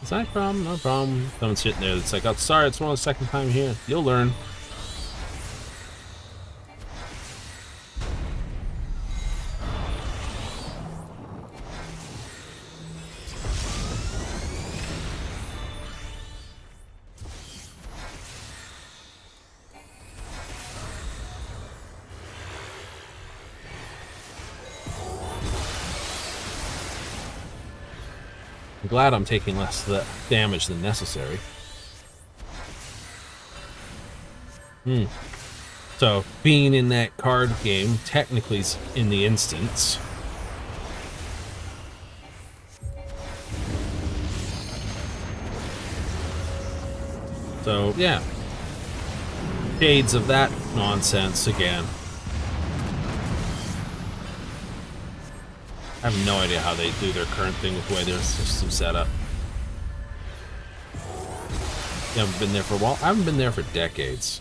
Is that a problem? No problem. Someone's sitting there. It's like, oh, sorry, it's only the second time here. You'll learn. I'm glad I'm taking less damage than necessary. So, being in that card game technically is in the instance. So, yeah. Shades of that nonsense again. I have no idea how they do their current thing with the way their system set up. You haven't been there for a while? I haven't been there for decades.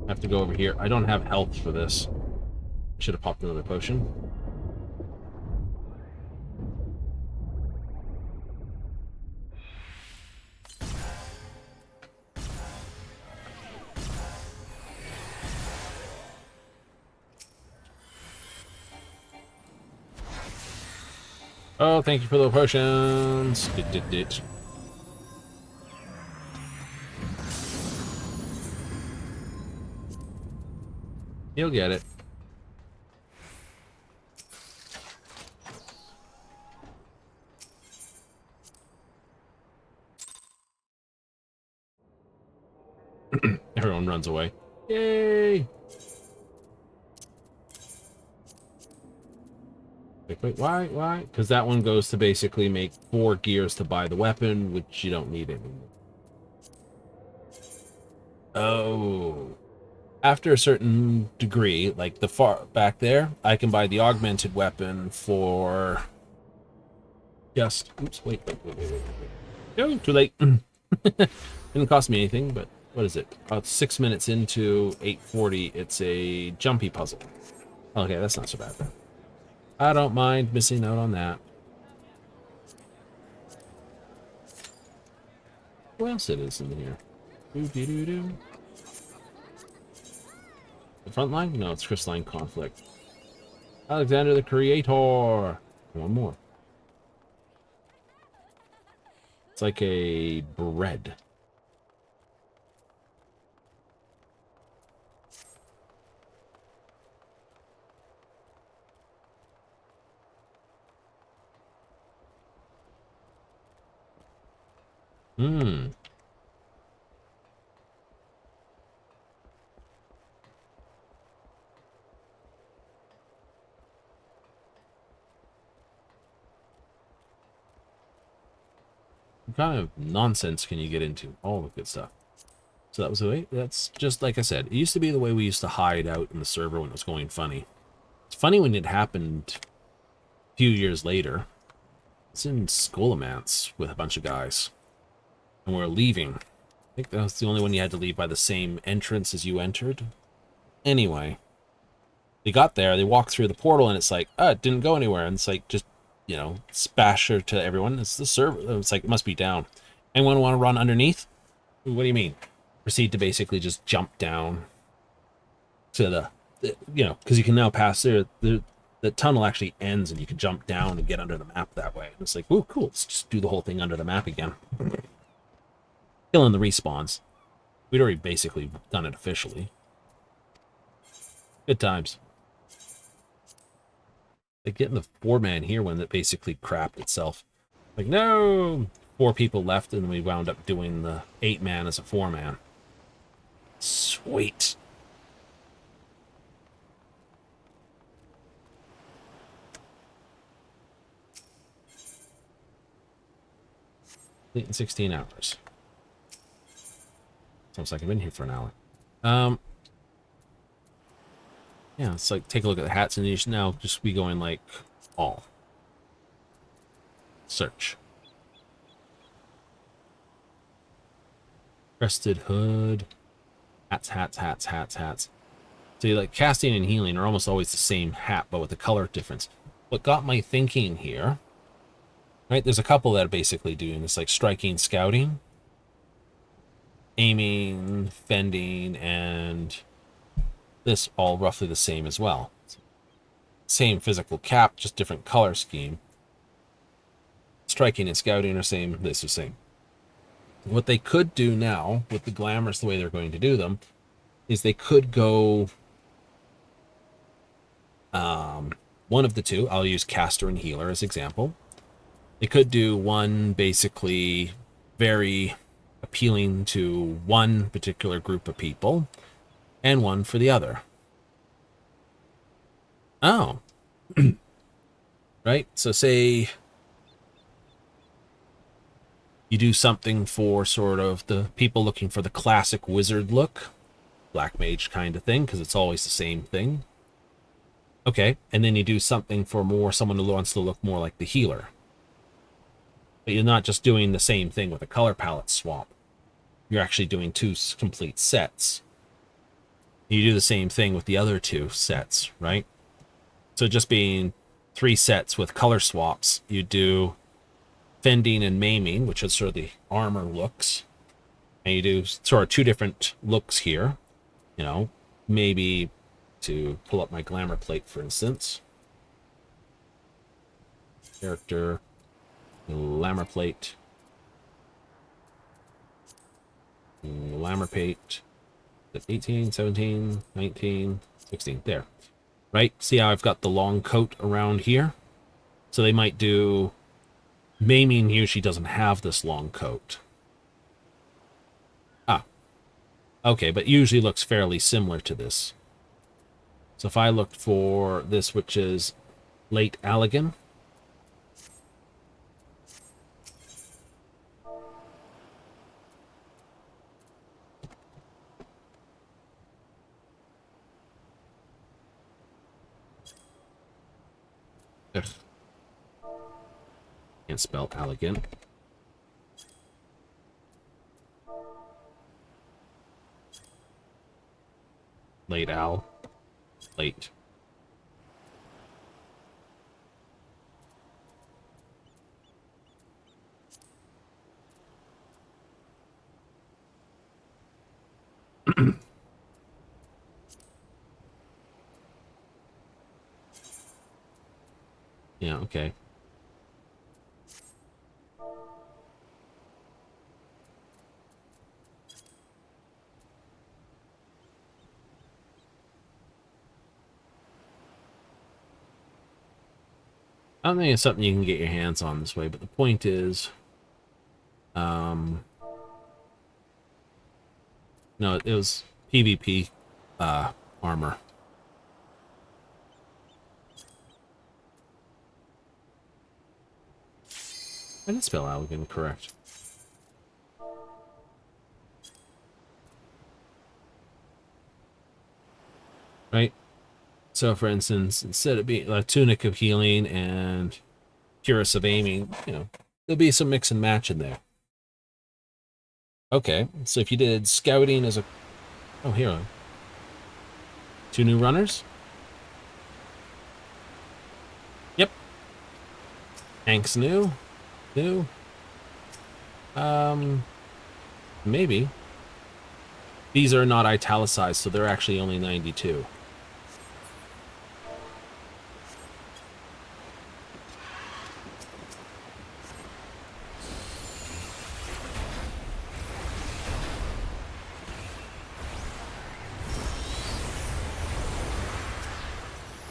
I have to go over here. I don't have health for this. I should have popped another potion. Oh, thank you for the potions. You'll get it. Everyone runs away. Yay! Wait, why? Because that one goes to basically make 4 gears to buy the weapon, which you don't need anymore. Oh. After a certain degree, like the far back there, I can buy the augmented weapon for just... Oops, wait. No, too late. Didn't cost me anything, but what is it? About 6 minutes into 8:40, it's a jumpy puzzle. Okay, that's not so bad then. I don't mind missing out on that. What else it is in here? Doo-doo-doo-doo. The front line? No, it's crystalline conflict. Alexander the Creator. One more. It's like a bread. Hmm. What kind of nonsense can you get into? All the good stuff. So that was the way. That's just like I said. It used to be the way we used to hide out in the server when it was going funny. It's funny when it happened a few years later. It's in Scholomance with a bunch of guys. And we're leaving. I think that was the only one you had to leave by the same entrance as you entered. Anyway. They got there, they walked through the portal, and it's like, oh, it didn't go anywhere. And it's like, just, you know, spasher to everyone. It's the server. It's like, it must be down. Anyone want to run underneath? What do you mean? Proceed to basically just jump down to the you know, because you can now pass there. The tunnel actually ends, and you can jump down and get under the map that way. And it's like, oh, cool. Let's just do the whole thing under the map again. Killing the respawns. We'd already basically done it officially. Good times. Like getting the 4-man here when it basically crapped itself. Like, no! 4 people left, and we wound up doing the 8-man as a 4-man. Sweet. In 16 hours. Sounds like I've been here for an hour. Yeah, it's like, take a look at the hats, and you should now just be going like, all. Search. Crested hood. Hats. So like casting and healing are almost always the same hat, but with a color difference. What got my thinking here, right? There's a couple that are basically doing this, like striking, scouting, aiming, fending, and this all roughly the same as well. Same physical cap, just different color scheme. Striking and scouting are same, this is same. What they could do now, with the glamours the way they're going to do them, is they could go one of the two. I'll use caster and healer as example. They could do one basically very appealing to one particular group of people, and one for the other. Oh. Right? So say you do something for sort of the people looking for the classic wizard look, black mage kind of thing, because it's always the same thing. Okay, and then you do something for more someone who wants to look more like the healer. But you're not just doing the same thing with a color palette swap. You're actually doing 2 complete sets. You do the same thing with the other 2 sets, right? So just being 3 sets with color swaps, you do fending and maiming, which is sort of the armor looks. And you do sort of 2 different looks here. You know, maybe to pull up my glamour plate, for instance. Character, glamour plate, glamour plate. 18, 17, 19, 16. There. Right? See how I've got the long coat around here? So they might do... Maiming usually doesn't have this long coat. Ah. Okay, but usually looks fairly similar to this. So if I looked for this, which is Late Allegan. Can't spell elegant. Late owl. Late. Yeah, okay. I don't think it's something you can get your hands on this way, but the point is, no, it was PvP armor. I didn't spell elegant correct. Right? So, for instance, instead of being a tunic of healing and cuirass of aiming, you know, there'll be some mix and match in there. Okay, so if you did scouting as a... Oh, here. 2 new runners? Yep. Hank's new. New. Maybe. These are not italicized, so they're actually only 92.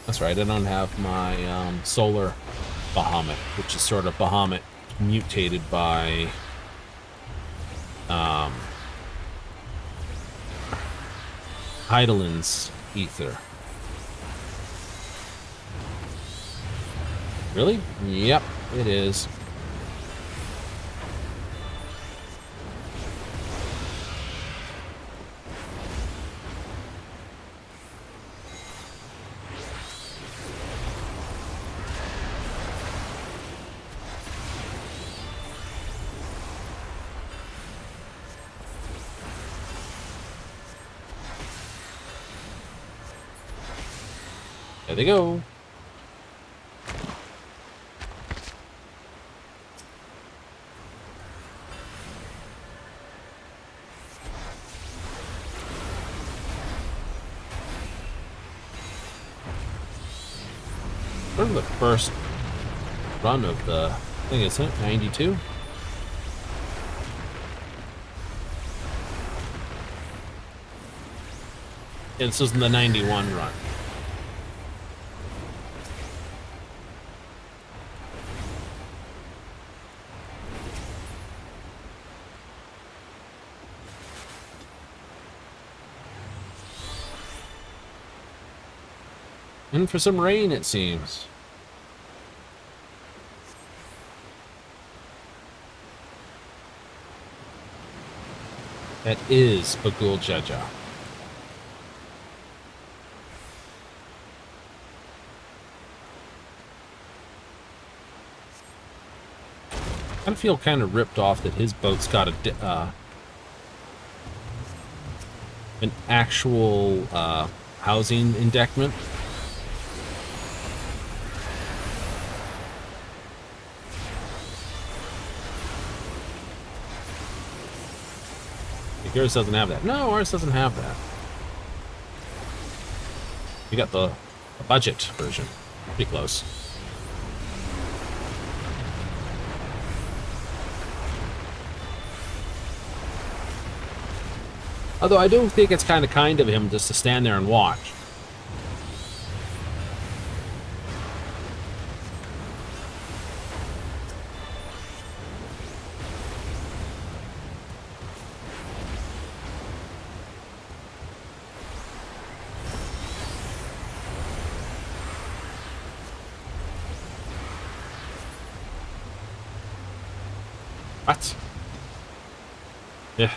That's right, I don't have my solar Bahamut, which is sort of Bahamut mutated by Heidelin's ether. Really? Yep, it is. There they go. Sort of the first run of the thing, isn't it? 92? Yeah, this was in the 91 run. And for some rain, it seems. That is Bagul Jaja. I feel kind of ripped off that his boat's got a an actual housing indectment. Yours doesn't have that. No, ours doesn't have that. We got the budget version. Pretty close. Although I do think it's kind of him just to stand there and watch. What? Yeah.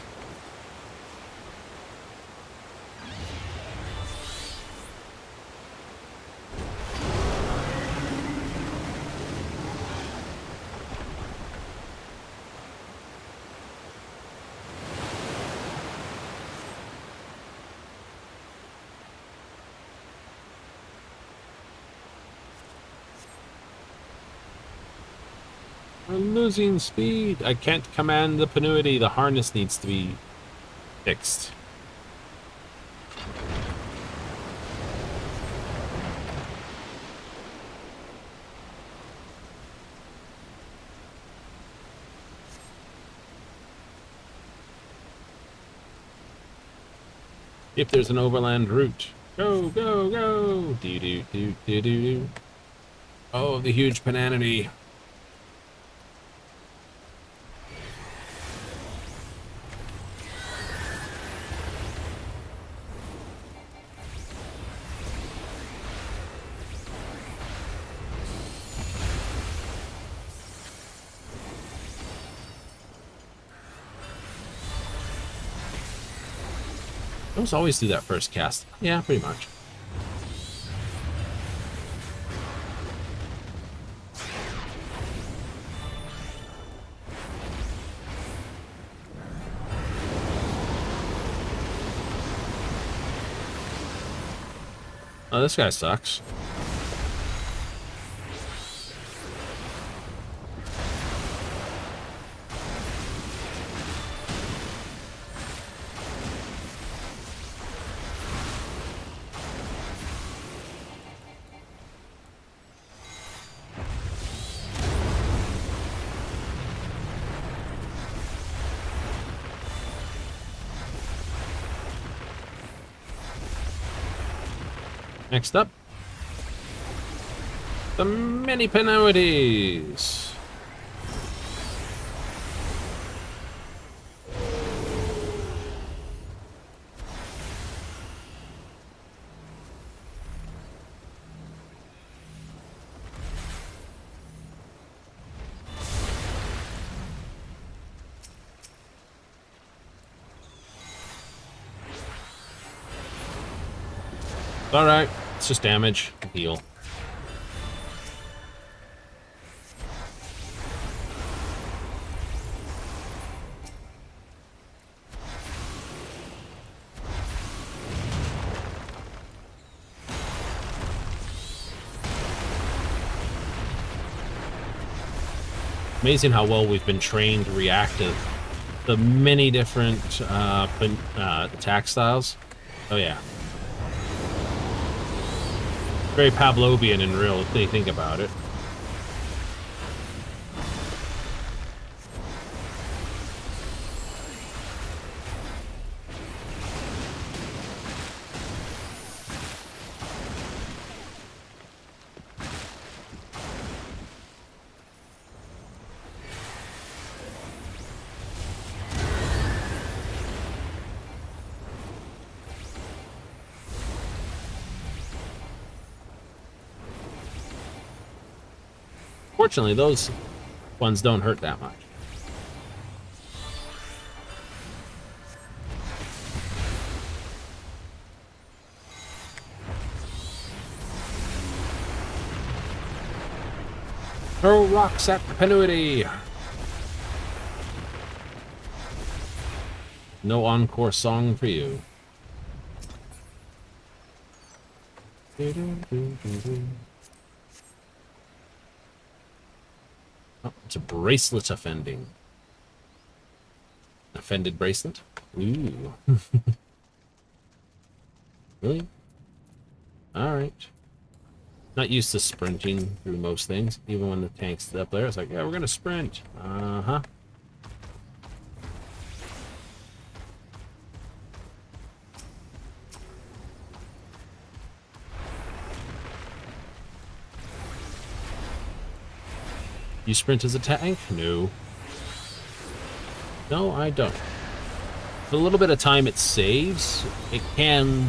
I'm losing speed. I can't command the penuity. The harness needs to be fixed. If there's an overland route. Go, go, go! Do do do do do. Oh, the huge penanity. Those always do that first cast. Yeah, pretty much. Oh, this guy sucks. Next up, the mini penalties. All right, it's just damage. Heal. Amazing how well we've been trained to react to the many different attack styles. Oh yeah. Very Pavlovian in real, if they think about it. Fortunately, those ones don't hurt that much. Throw rocks at the penuity. No encore song for you. Oh, it's a bracelet offending. Offended bracelet? Ooh. Really? Alright. Not used to sprinting through most things. Even when the tank's up there, it's like, yeah, we're gonna sprint. Uh-huh. You sprint as a tank? No. No, I don't. For the little bit of time it saves, it can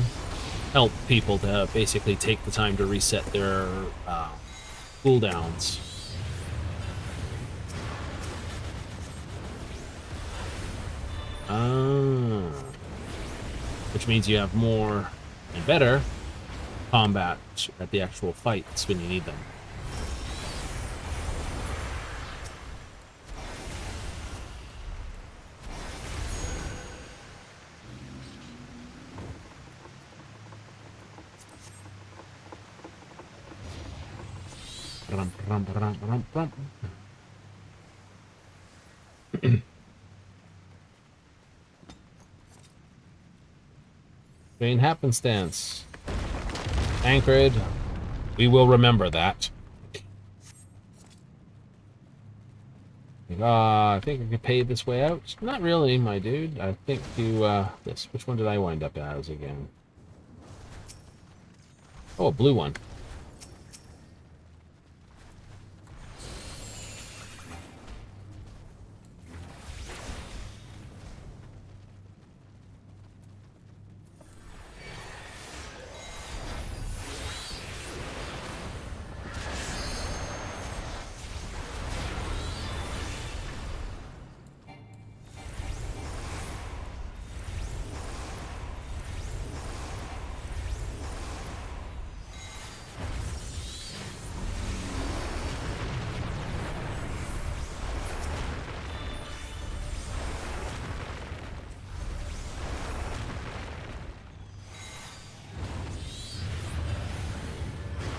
help people to basically take the time to reset their cooldowns. Which means you have more and better combat at the actual fights when you need them. Vain happenstance. Anchored. We will remember that. I think I could pay this way out. Not really, my dude. I think you, this. Which one did I wind up as again? Oh, a blue one.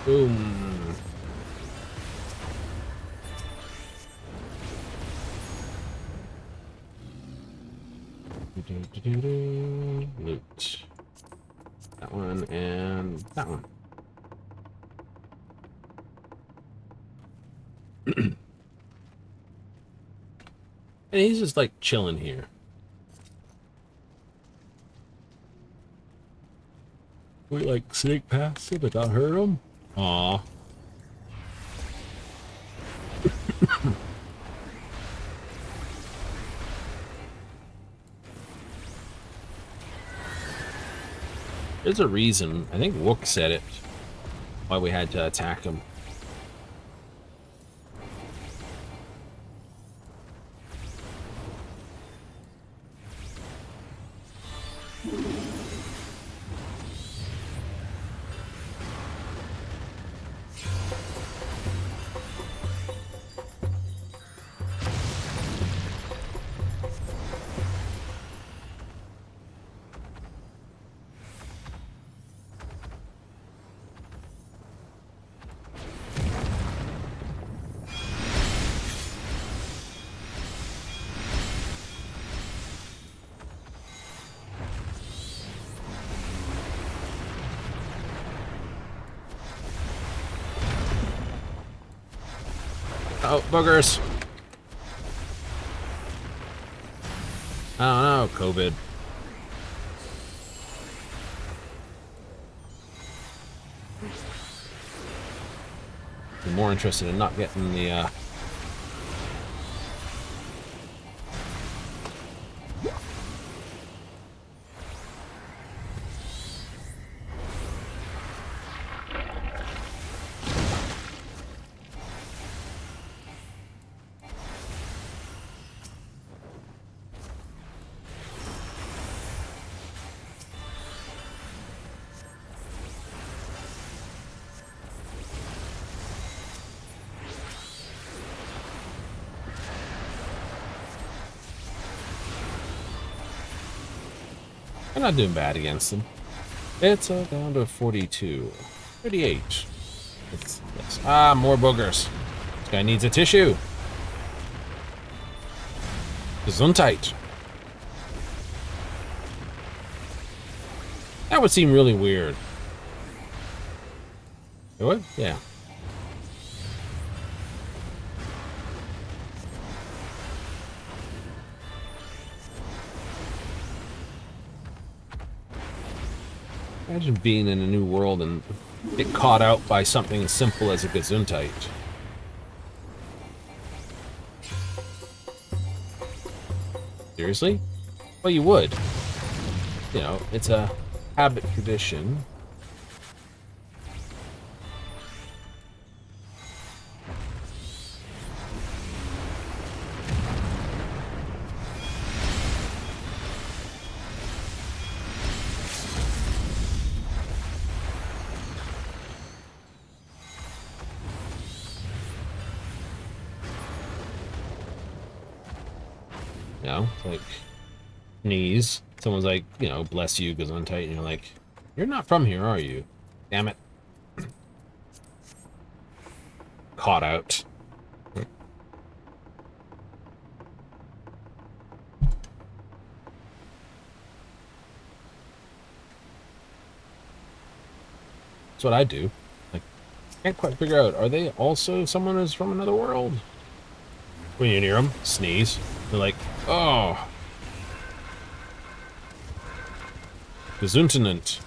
Boom. Loot. That one and that one. And he's just like chilling here. We like sneak past him without hurt him. Aw. There's a reason. I think Wook said it. Why we had to attack him. Oh, boogers. I don't know, COVID. I'm more interested in not getting the, I'm not doing bad against them. It's down to 42. 38. Yes. Ah, more boogers. This guy needs a tissue. Gesundheit. That would seem really weird. It would? Yeah. Imagine being in a new world and get caught out by something as simple as a Gesundheit. Seriously? Well, you would. You know, it's a habit tradition. You know, it's like knees. Someone's like, you know, bless you, Gesundheit, and you're like, you're not from here, are you? Damn it. Caught out. That's what I do. Like, can't quite figure out, are they also someone who's from another world? When you're near them, sneeze. They're like, oh. Gesundheit.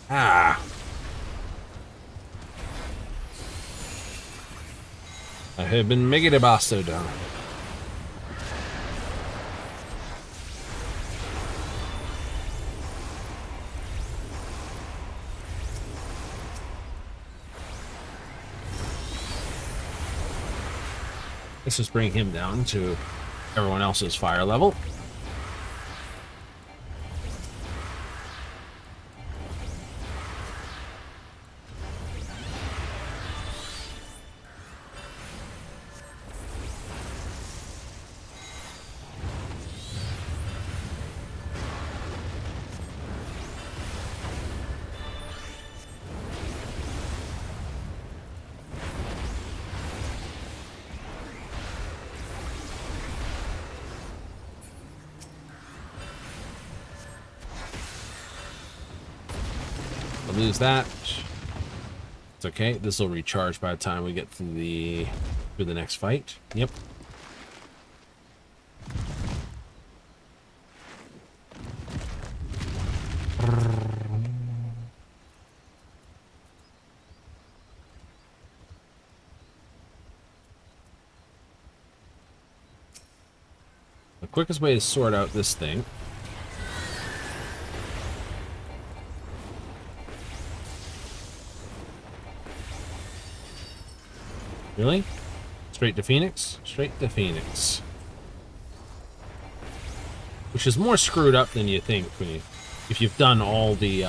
Ah. I have been megadebasto down. Let's just bring him down to everyone else's fire level. I'll lose that. It's okay. This will recharge by the time we get to the next fight. Yep. The quickest way to sort out this thing really? Straight to Phoenix? Straight to Phoenix. Which is more screwed up than you think when if you've done all the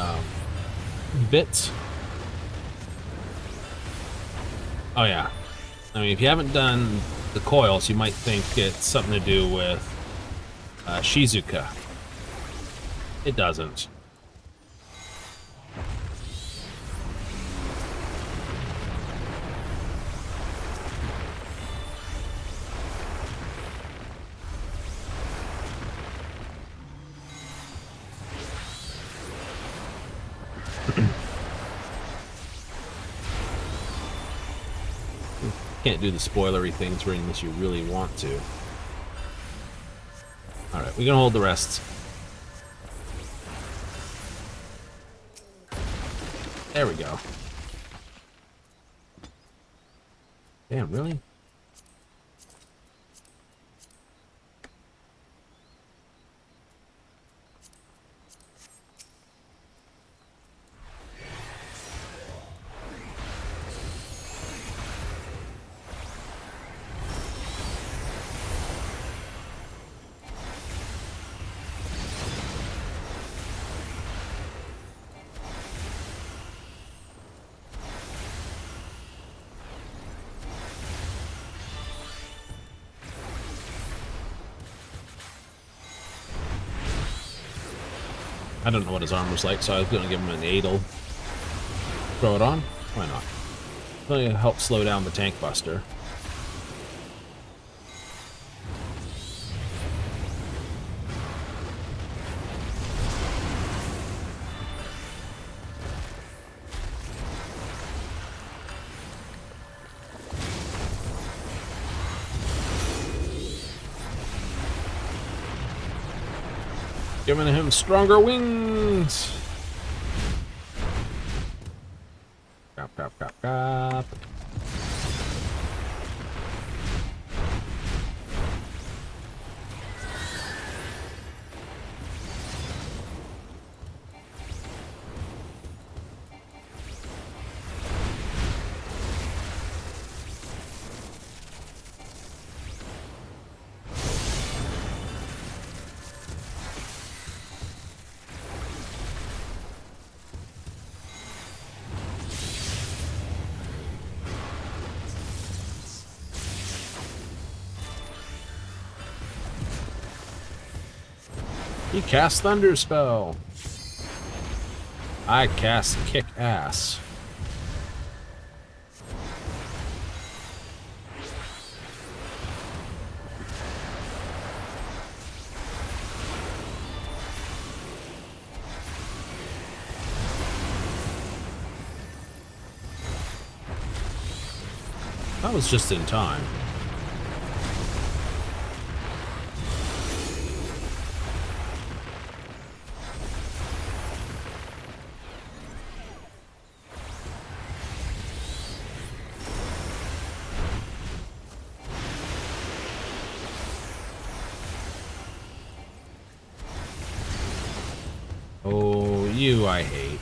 bits. Oh yeah. I mean, if you haven't done the coils, you might think it's something to do with Shizuka. It doesn't. Can't do the spoilery things unless you really want to. Alright, we can hold the rest. There we go. Damn, really? I don't know what his armor's like, so I was going to give him an Adel. Throw it on? Why not? It's going to help slow down the tank buster. Giving him stronger wings. Crap, crap, crap, crap. He cast Thunder Spell. I cast Kick Ass. That was just in time. Oh, you I hate.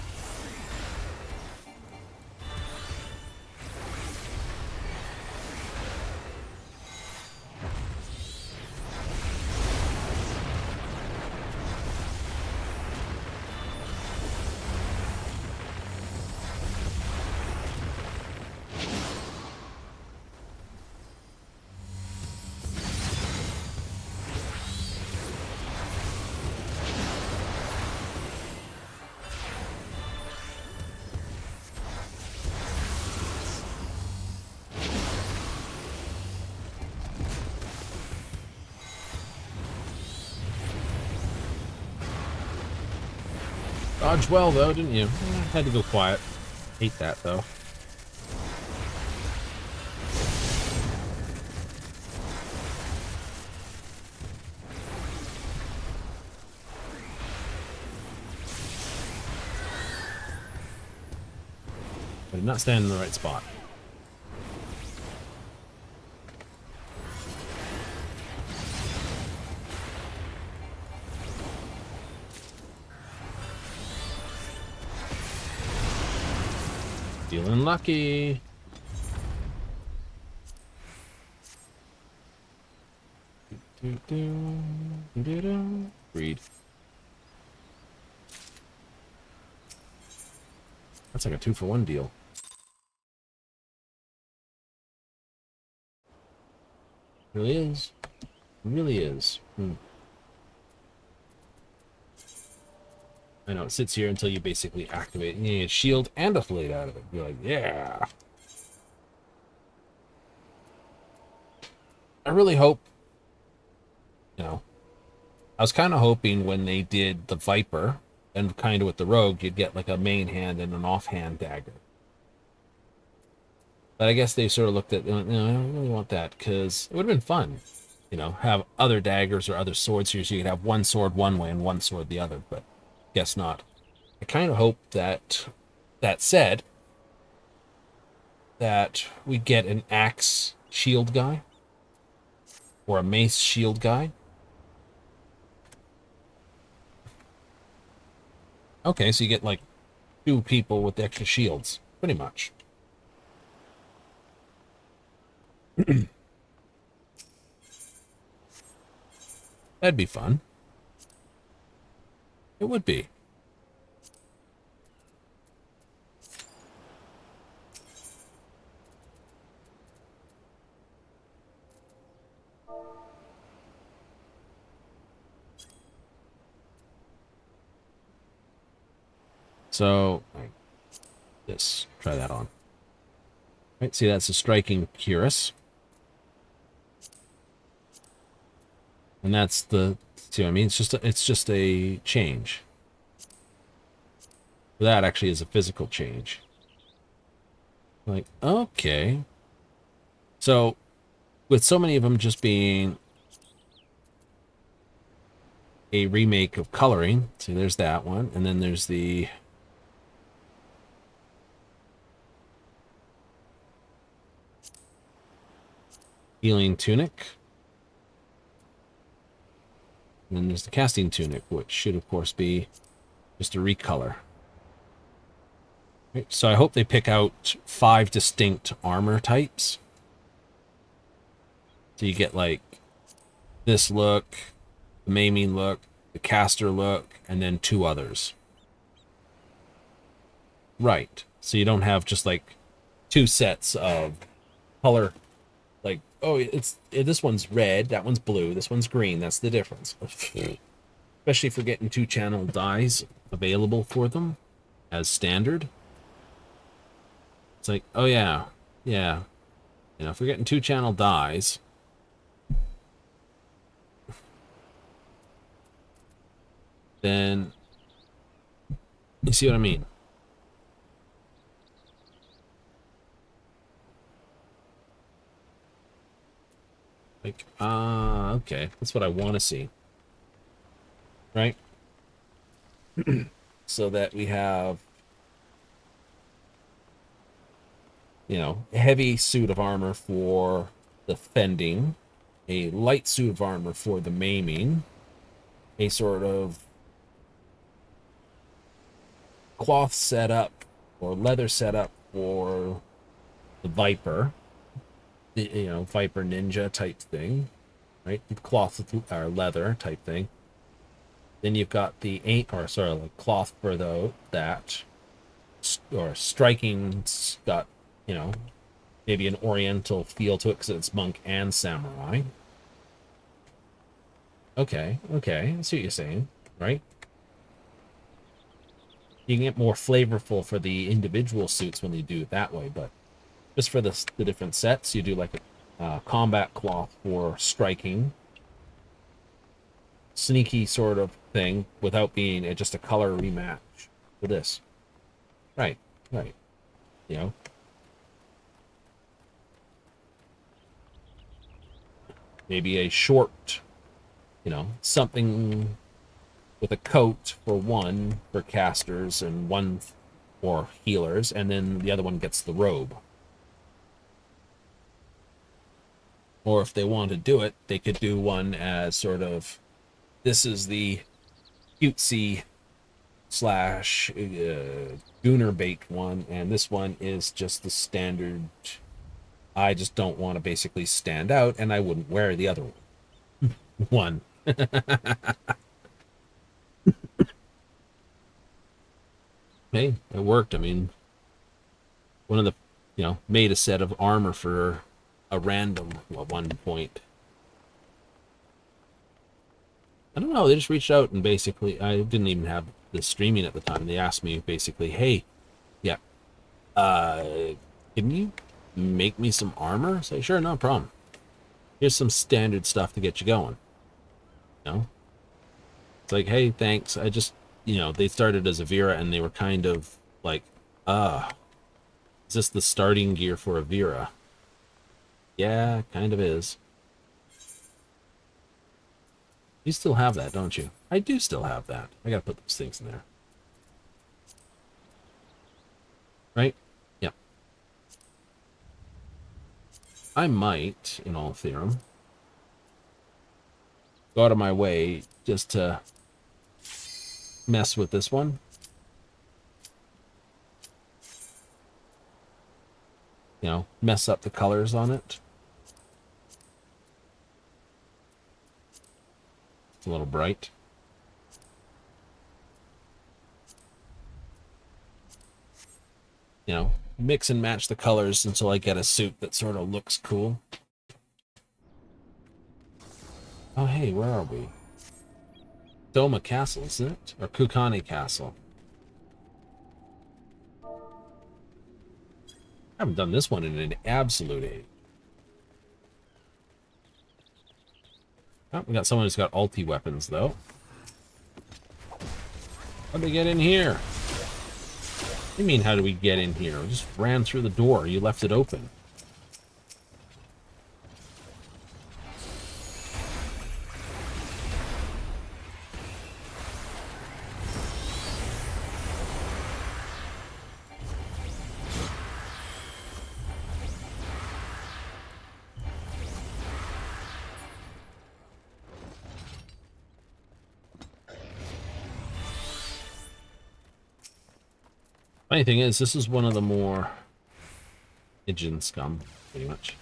Dodged well, though, didn't you? Had to go quiet. Hate that, though. I did not stand in the right spot. Feeling lucky. Breed. That's like a 2-for-1 deal. Really is. It really is. I know, it sits here until you basically activate it. You need a shield and a blade out of it. You're like, yeah. I really hope, you know, I was kind of hoping when they did the Viper and kind of with the Rogue, you'd get like a main hand and an offhand dagger. But I guess they sort of looked at, no, I don't really want that because it would have been fun, you know, have other daggers or other swords here so you could have one sword one way and one sword the other, but guess not. I kind of hope that, that said, that we get an axe shield guy or a mace shield guy. Okay, so you get like 2 people with extra shields, pretty much. That'd be fun. It would be. So, like this. Try that on. Right, see, that's a striking cuirass. And that's the, see what I mean? It's just a change. That actually is a physical change. Like, okay. So, with so many of them just being a remake of coloring, see, there's that one, and then there's the healing tunic. And then there's the casting tunic, which should, of course, be just a recolor. Right, so I hope they pick out 5 distinct armor types. So you get, like, this look, the maiming look, the caster look, and then 2 others. Right. So you don't have just, like, 2 sets of color. Like, oh, this one's red, that one's blue, this one's green. That's the difference. Especially if we're getting 2-channel dyes available for them as standard. It's like, oh yeah, yeah. You know, if we're getting 2-channel dyes, then you see what I mean? Like, okay. That's what I want to see. Right? So that we have, you know, a heavy suit of armor for the fending, a light suit of armor for the maiming, a sort of cloth setup or leather setup for the Viper, you know, Viper Ninja type thing, right? Cloth or leather type thing. Then you've got the like cloth for that, or striking's got, you know, maybe an oriental feel to it because it's monk and samurai. Okay, I see what you're saying, right? You can get more flavorful for the individual suits when you do it that way, but just for the different sets, you do like a combat cloth for striking, sneaky sort of thing without being just a color rematch for this. Right. You know, maybe a short, you know, something with a coat for one for casters and one for healers, and then the other one gets the robe. Or if they want to do it, they could do one as sort of, this is the cutesy slash gooner bait one, and this one is just the standard. I just don't want to basically stand out, and I wouldn't wear the other one. Hey, it worked. I mean, one of the, you know, made a set of armor for a random at one point. I don't know, they just reached out and basically, I didn't even have the streaming at the time. They asked me basically, hey, yeah, can you make me some armor? I say, sure, no problem. Here's some standard stuff to get you going. You know? It's like, hey, thanks. I just, you know, they started as a Vera and they were kind of like, is this the starting gear for a Vera? Yeah, kind of is. You still have that, don't you? I do still have that. I gotta put those things in there. Right? Yep. I might, in all theorem, go out of my way just to mess with this one. You know, mess up the colors on it. It's a little bright. You know, mix and match the colors until I get a suit that sort of looks cool. Oh, hey, where are we? Doma Castle, isn't it? Or Kukane Castle. I haven't done this one in an absolute age. Oh, we got someone who's got ulti weapons, though. How'd they get in here? What do you mean, how do we get in here? We just ran through the door. You left it open. Funny thing is, this is one of the more Ijin scum, pretty much.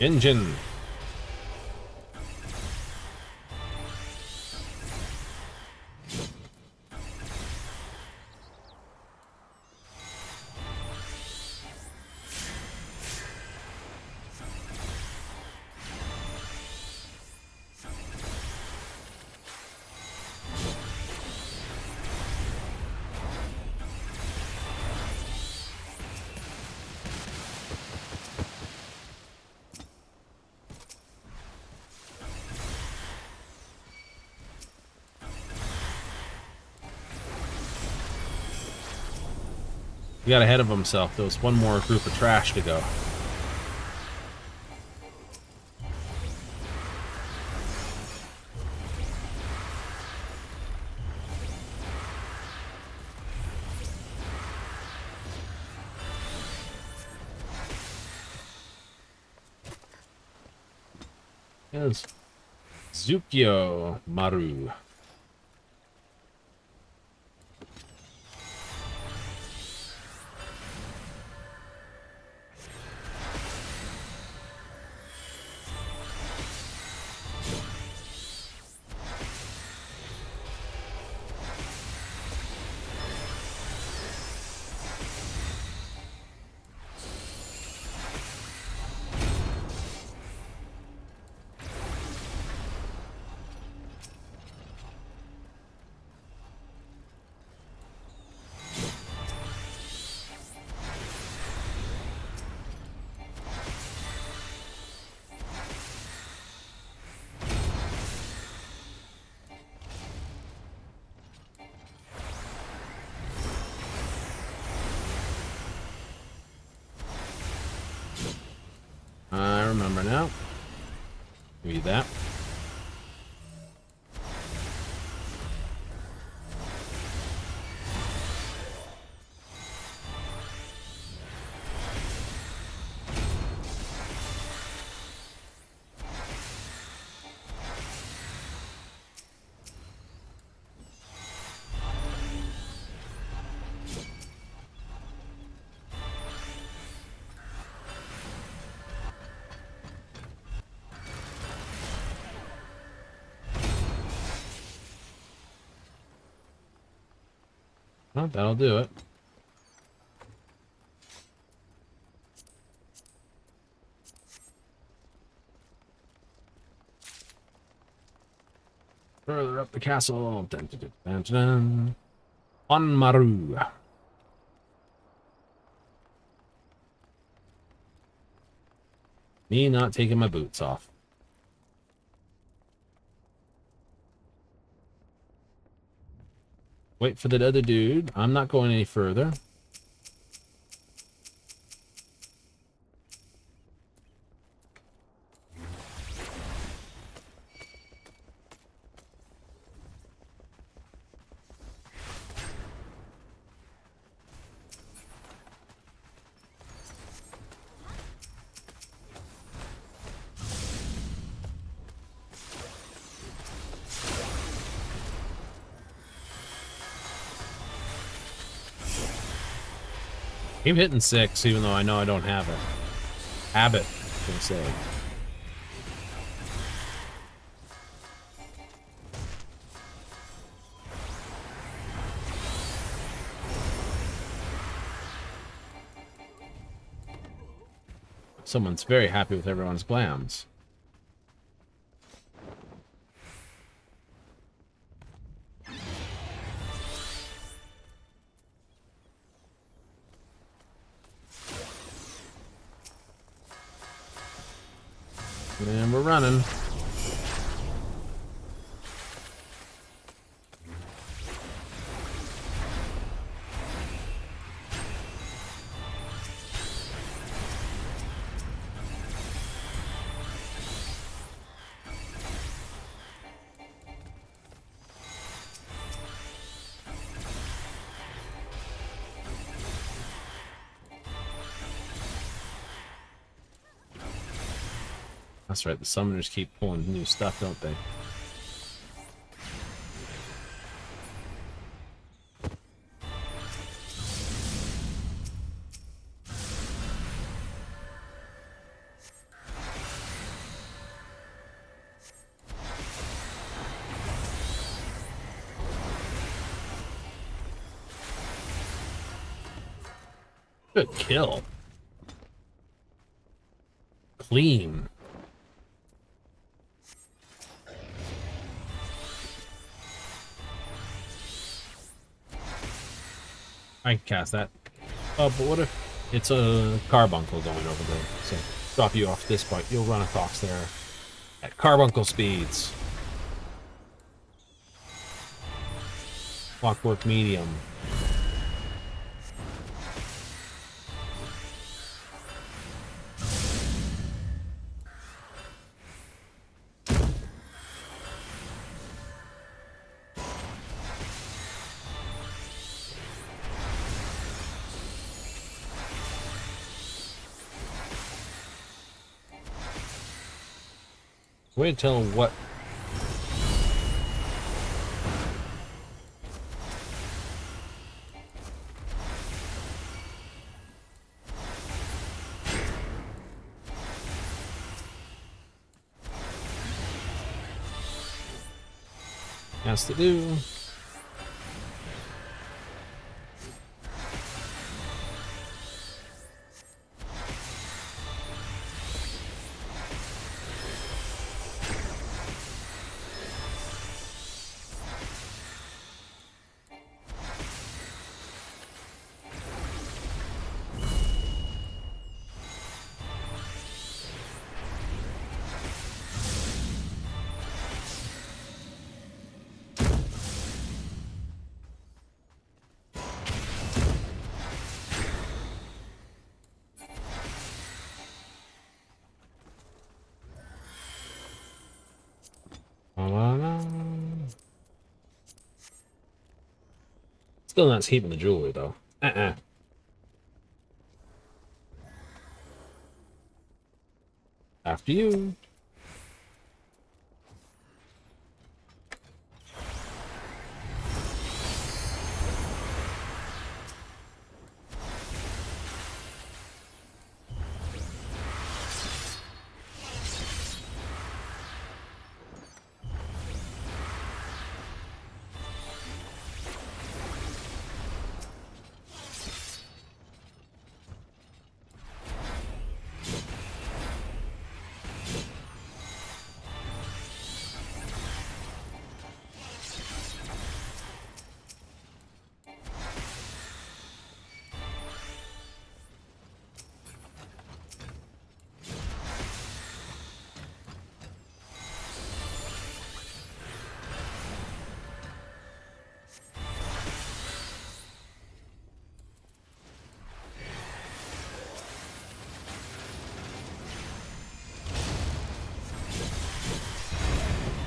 Engine. He got ahead of himself. There was one more group of trash to go. Yes. Zukyo Maru. I remember now. Read that. Well, that'll do it. Further up the castle. Dun, dun, dun, dun, dun. On Maru. Me not taking my boots off. Wait for that other dude. I'm not going any further. Keep hitting 6, even though I know I don't have it. Habit, I can say. Someone's very happy with everyone's glams. And we're running. That's right, the summoners keep pulling new stuff, don't they? Good kill. Clean. I can cast that. Oh, but what if it's a carbuncle going over there? So drop you off this point. You'll run across there at carbuncle speeds. Clockwork medium. Wait till what? Has to do. Still not keeping the jewelry though. After you.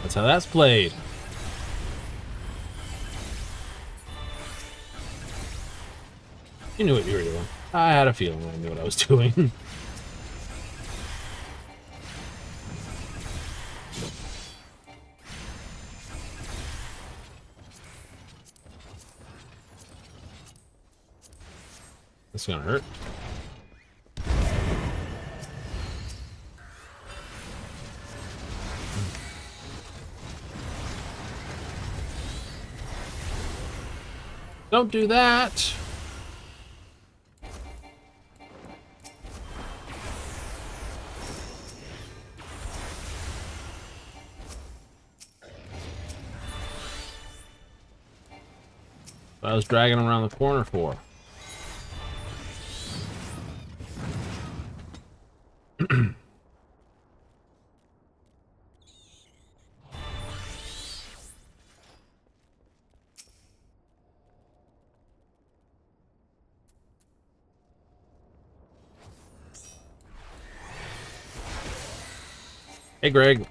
That's how that's played. You knew what you were doing. I had a feeling I knew what I was doing. This is gonna hurt. Don't do that. What I was dragging him around the corner for. Hey, Greg.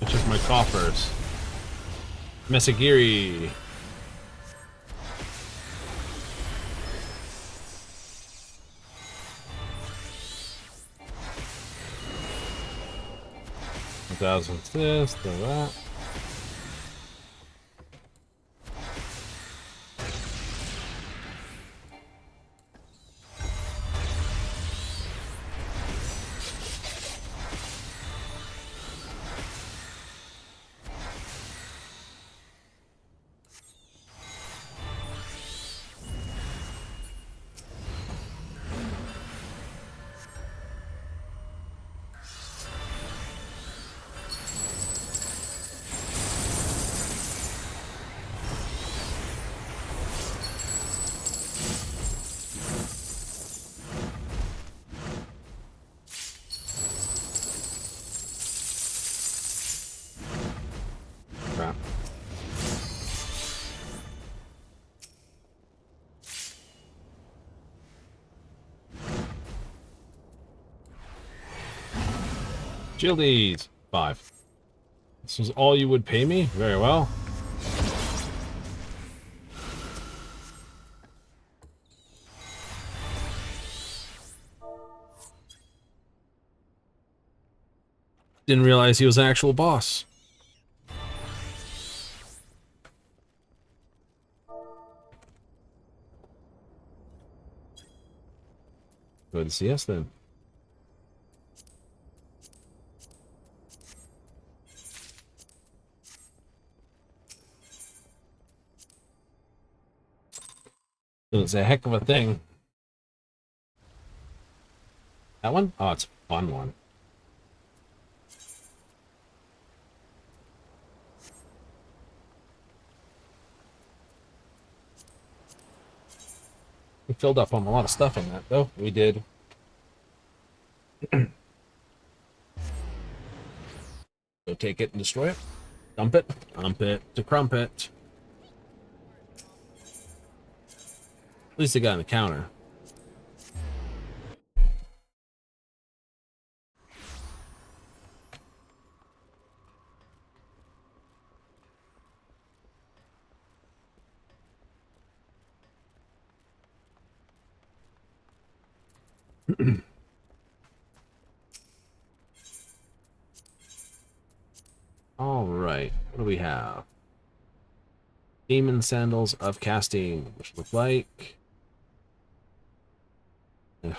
It's just my coffers. Mesagiri. $1,000 this, that. Chilies. 5. This was all you would pay me? Very well. Didn't realize he was an actual boss. Go ahead and see us then. It's a heck of a thing. That one? Oh, it's a fun one. We filled up on a lot of stuff in that, though. We did. Go take it and destroy it. Dump it to crumpet. At least they got on the counter. All right, what do we have? Demon Sandals of Casting, which look like... Ugh.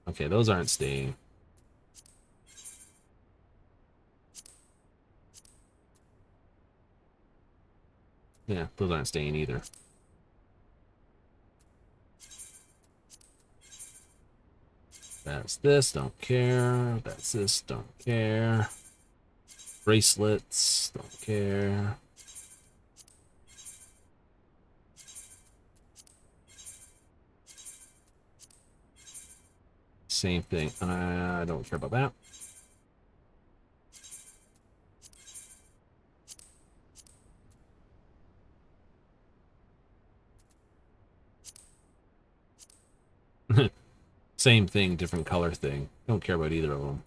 Okay, those aren't staying. Yeah, those aren't staying either. That's this, don't care. That's this, don't care. Bracelets, don't care. Same thing. I don't care about that. Same thing, different color thing. Don't care about either of them.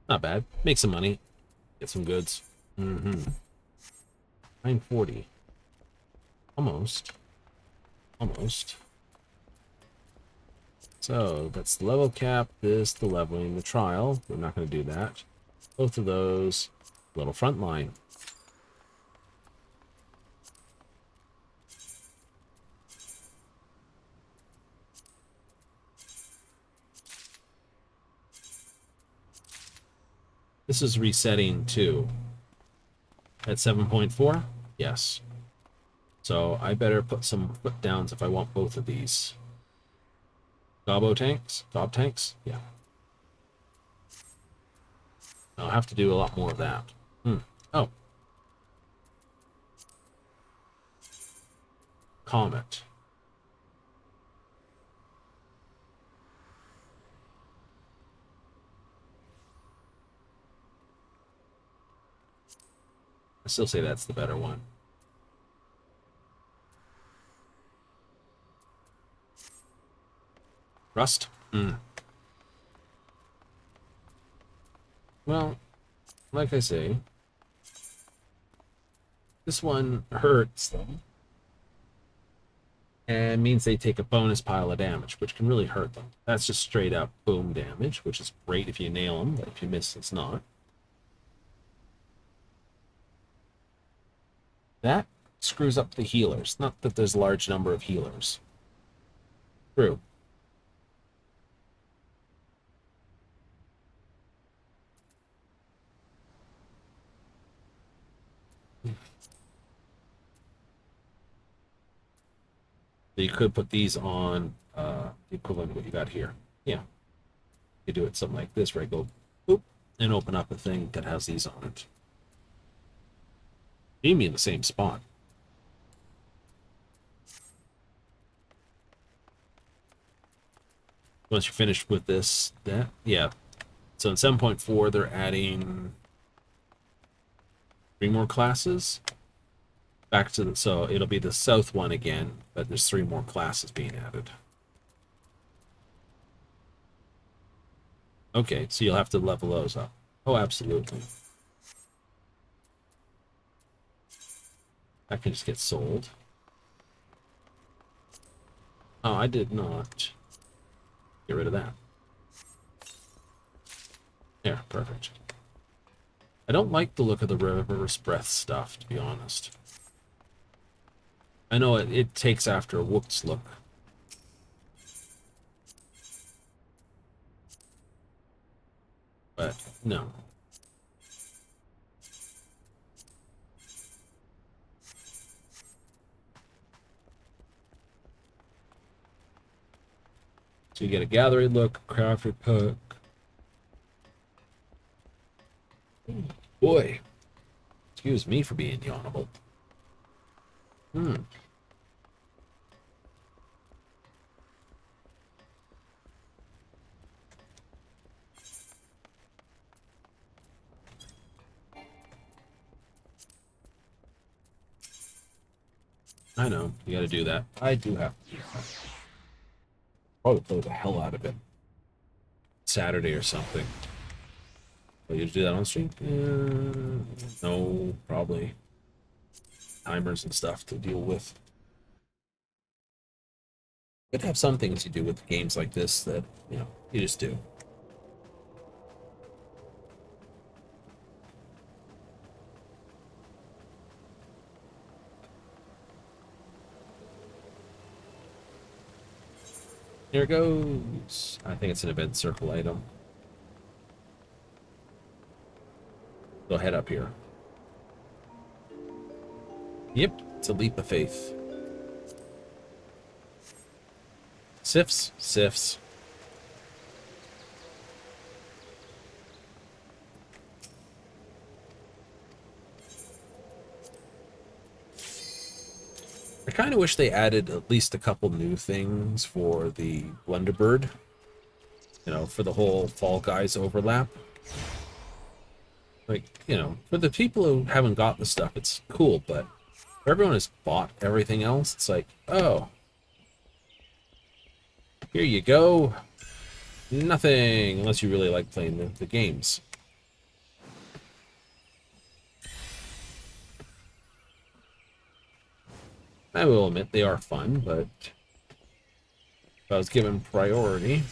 Not bad. Make some money. Get some goods. 940. Almost. Almost. So that's the level cap, this, the leveling, the trial. We're not going to do that. Both of those, little front line. This is resetting too. At 7.4? Yes. So I better put some foot downs if I want both of these. Gob tanks? Yeah. I'll have to do a lot more of that. Oh. Comet. I still say that's the better one. Rust? Well, like I say, this one hurts them. And means they take a bonus pile of damage, which can really hurt them. That's just straight up boom damage, which is great if you nail them, but if you miss, it's not. That screws up the healers. Not that there's a large number of healers. True. So you could put these on the equivalent of what you got here. Yeah. You do it something like this, right? Go boop and open up a thing that has these on it. You mean the same spot. Once you're finished with this, yeah. So in 7.4, they're adding 3 more classes. Back to the, so it'll be the south one again, but there's 3 more classes being added. Okay, so you'll have to level those up. Oh, absolutely. That can just get sold. Oh, I did not get rid of that. Yeah, perfect. I don't like the look of the River's Breath stuff, to be honest. I know it takes after Wook's look. But, no. So you get a gathering look, crafted cook. Boy. Excuse me for being yawnable. I know, you gotta do that. I do have to do that. Probably play the hell out of it. Saturday or something. Will you do that on stream? No, probably. Timers and stuff to deal with. You could have some things you do with games like this that, you know, you just do. Here it goes. I think it's an event circle item. Go head up here. Yep, it's a leap of faith. Sifts, sifts. I kind of wish they added at least a couple new things for the Blunderbird. You know, for the whole Fall Guys overlap. Like, you know, for the people who haven't got the stuff, it's cool, but for everyone who's bought everything else, it's like, oh, here you go. Nothing, unless you really like playing the games. I will admit they are fun, but if I was given priority...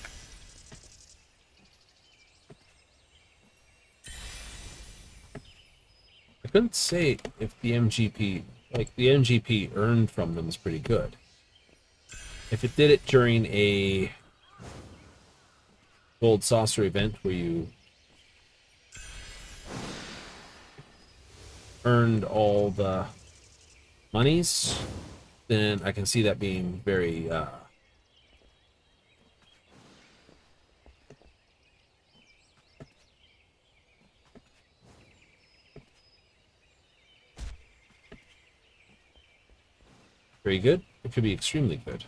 I couldn't say if the MGP, like the MGP earned from them is pretty good. If it did it during a gold saucer event where you earned all the monies, then I can see that being very very good. It could be extremely good.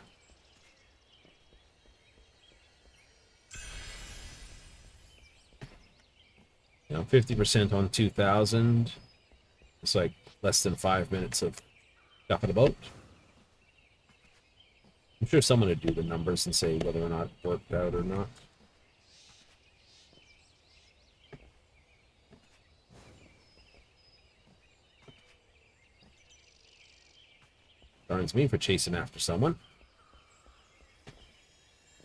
You know, 50% on 2,000. It's like less than 5 minutes of stuff about. I'm sure someone would do the numbers and say whether or not it worked out or not. Darns me for chasing after someone.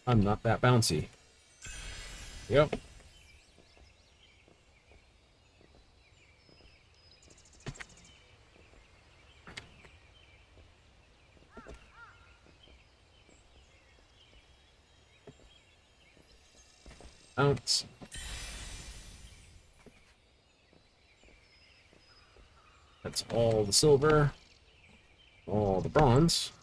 I'm not that bouncy. Yep. Bounce. That's all the silver. All the bronze.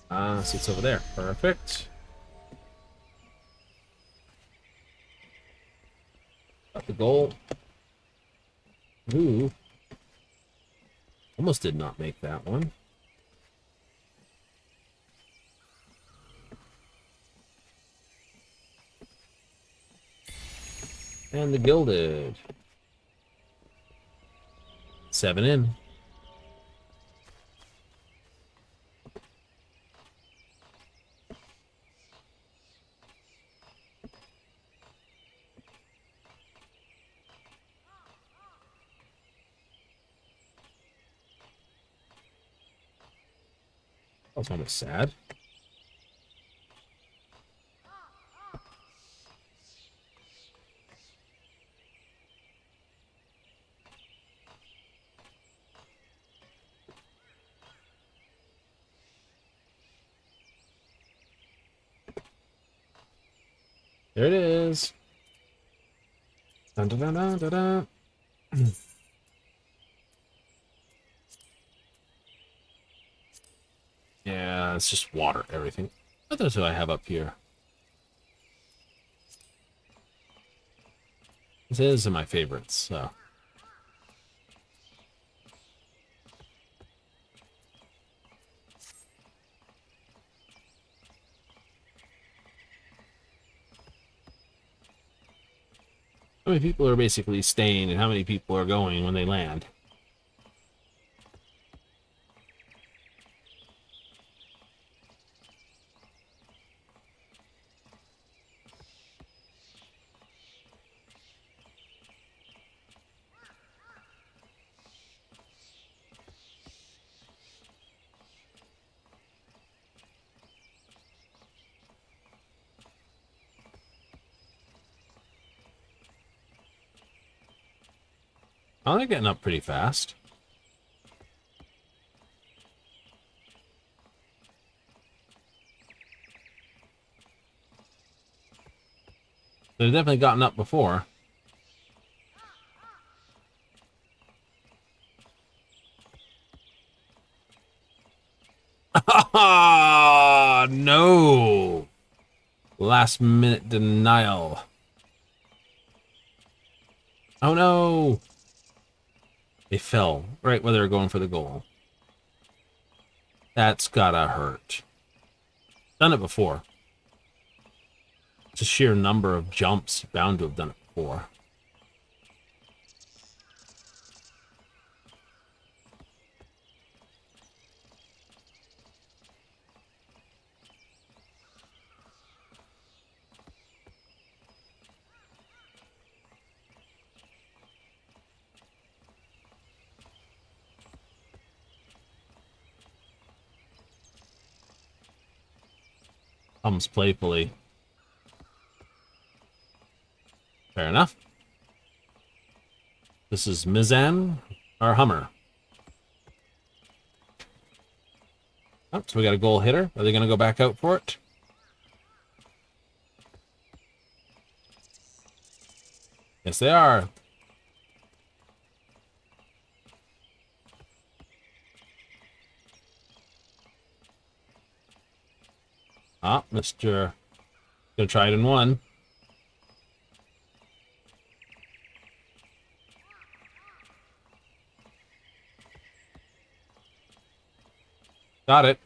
So it's over there. Perfect. Got the goal. Ooh. Almost did not make that one. And the Gilded. 7 in. That's almost sad. There it is. Dun, dun, dun, dun, dun, dun. Yeah, it's just water, everything. What else do I have up here? These are my favorites, so. How many people are basically staying and how many people are going when they land? Oh, they're getting up pretty fast. They've definitely gotten up before. No! Last minute denial. Oh no! They fell right where they were going for the goal. That's gotta hurt. Done it before. It's a sheer number of jumps. Bound to have done it before. Comes playfully. Fair enough. This is Mizan, our Hummer. Oh, so we got a goal hitter. Are they going to go back out for it? Yes, they are. Ah, Mr. Gonna try it in one. Got it.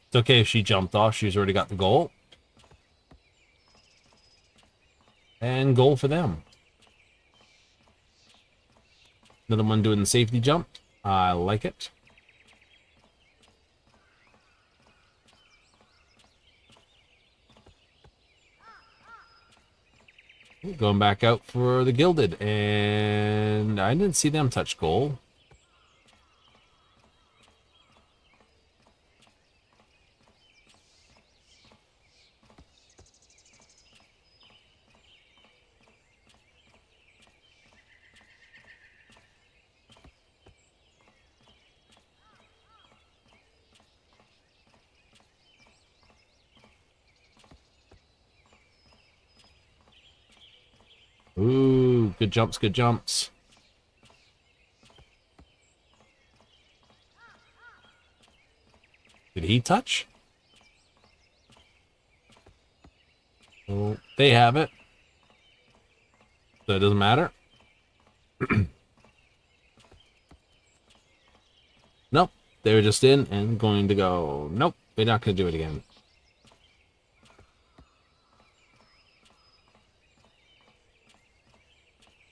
It's okay if she jumped off. She's already got the goal. And goal for them. Another one doing the safety jump. I like it. Going back out for the Gilded. And I didn't see them touch goal. Ooh, good jumps, good jumps. Did he touch? Oh, they have it. So it doesn't matter. Nope. They were just in and going to go. Nope. They're not going to do it again.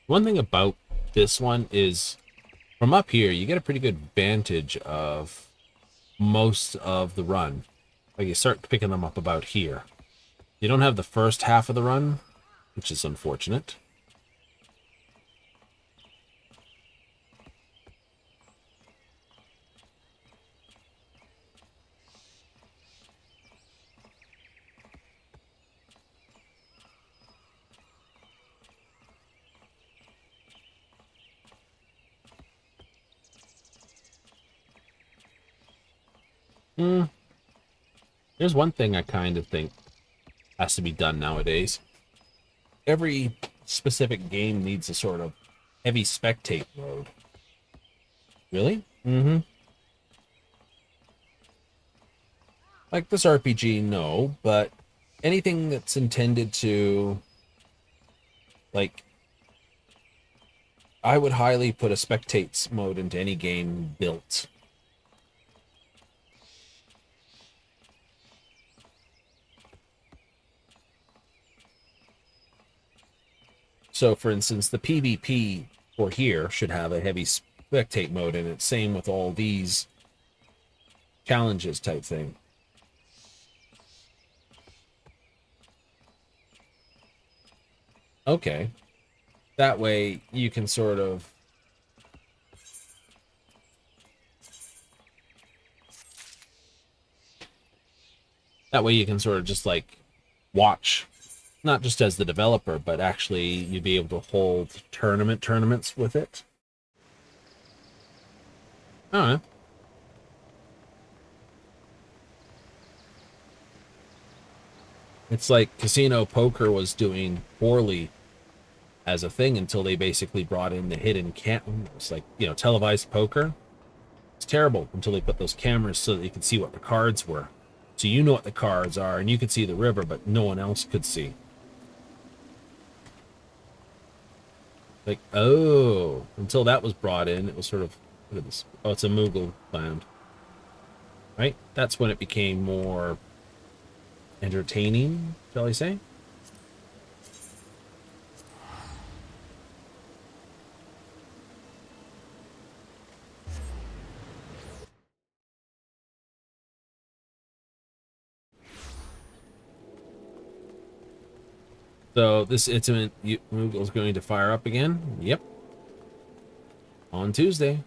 One thing about this one is from up here, you get a pretty good vantage of most of the run. Like you start picking them up about here. You don't have the first half of the run, which is unfortunate. There's one thing I kind of think has to be done nowadays. Every specific game needs a sort of heavy spectate mode. Really? Mm-hmm. Like this RPG, no, but anything that's intended to, like, I would highly put a spectates mode into any game built. So, for instance, the PvP for here should have a heavy spectate mode in it. Same with all these challenges type thing. Okay. That way you can sort of just like watch, not just as the developer, but actually you'd be able to hold tournaments with it. I don't know. It's like casino poker was doing poorly as a thing until they basically brought in the hidden it's like, you know, televised poker. It's terrible until they put those cameras so that you could see what the cards were. So you know what the cards are, and you could see the river, but no one else could see. Like, oh, until that was brought in, it was sort of, look at this. Oh, it's a Moogle land. Right? That's when it became more entertaining, shall I say? So this intimate Moogle is going to fire up again. Yep. On Tuesday.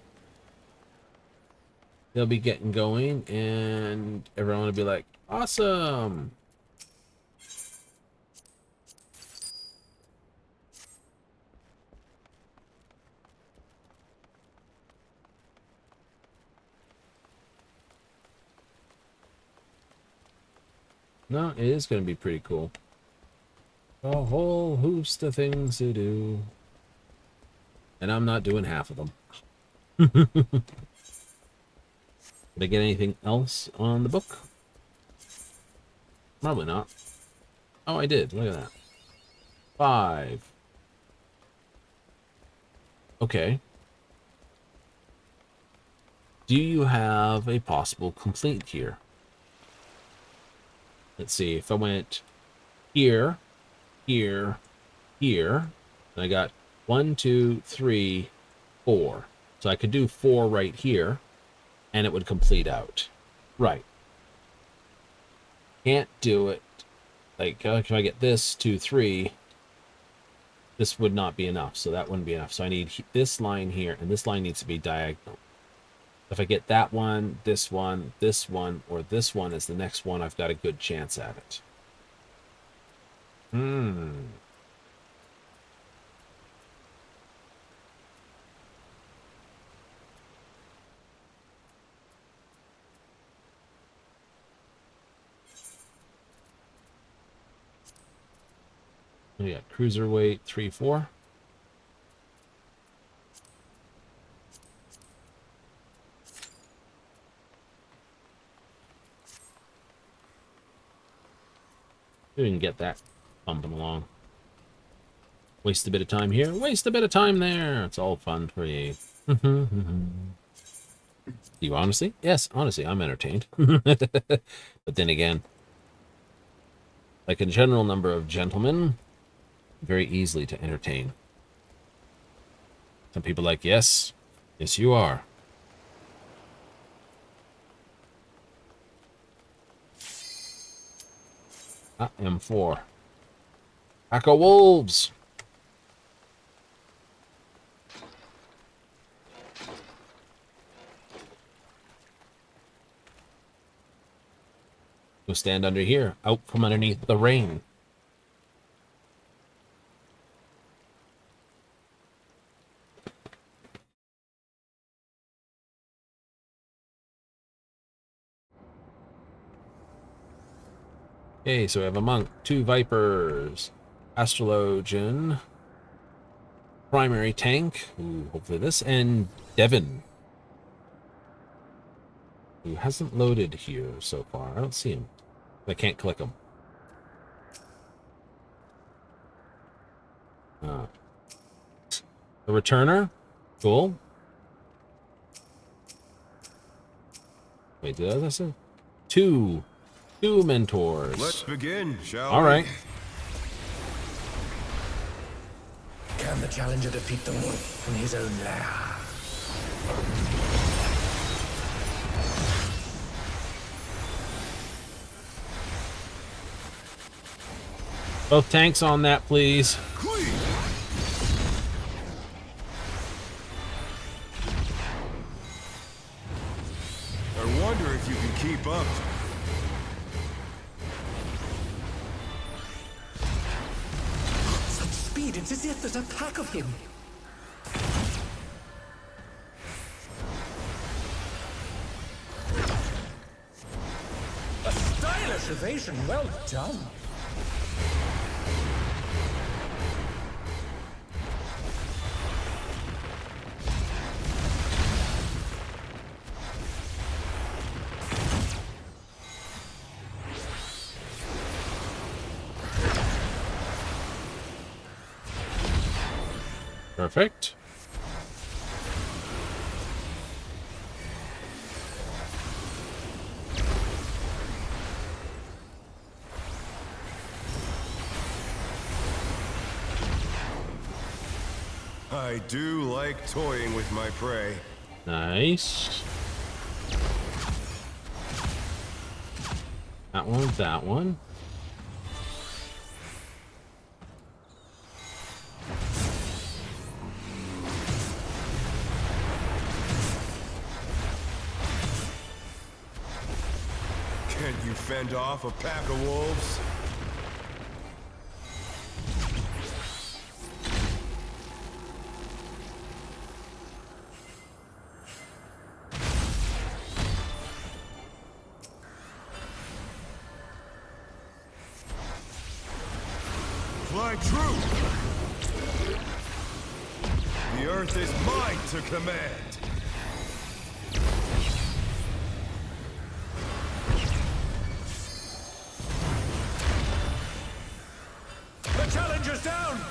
They'll be getting going, and everyone will be like, awesome. No, it is going to be pretty cool. A whole host of things to do. And I'm not doing half of them. Did I get anything else on the book? Probably not. Oh, I did. Look at that. 5. Okay. Do you have a possible complete here? Let's see. If I went here, here, here, and I got 1, 2, 3, 4. So I could do 4 right here, and it would complete out. Right. Can't do it. Like, if I get this, 2, 3, this would not be enough, so that wouldn't be enough. So I need this line here, and this line needs to be diagonal. If I get that one, this one, or this one as the next one, I've got a good chance at it. We got cruiserweight 3, 4. We can get that bumping along. Waste a bit of time here, waste a bit of time there. It's all fun for you. You honestly? Yes, honestly, I'm entertained. But then again, like a general number of gentlemen, very easily to entertain. Some people like, yes. Yes, you are. M4. Pack of wolves. Go stand under here, out from underneath the rain. Okay, so we have a monk, 2 vipers, astrologian, primary tank, ooh, hopefully this, and Devin, who hasn't loaded here so far. I don't see him. I can't click him. A returner, cool. Wait, did I say? Two mentors. Let's begin, shall we? All right. Can the challenger defeat the wolf in his own lair? Both tanks on that, please. I wonder if you can keep up. Such speed, it's as if there's a pack of him. A stylish evasion, well done. Perfect. I do like toying with my prey. Nice. That one, that one. Can you fend off a pack of wolves? Fly true! The earth is mine to command! The challenger's down!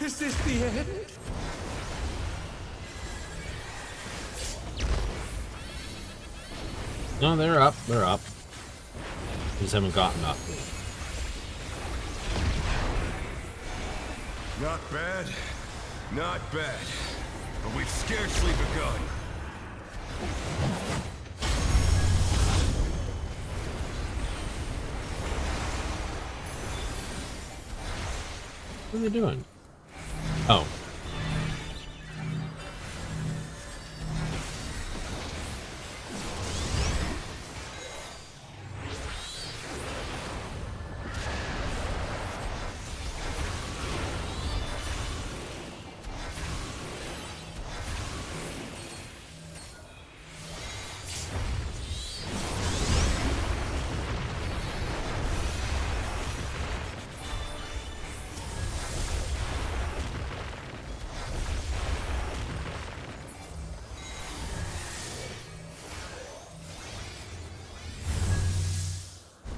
Is this the end? No, they're up. They're up. Just haven't gotten up. Not bad, not bad. But we've scarcely begun. What are they doing? Oh.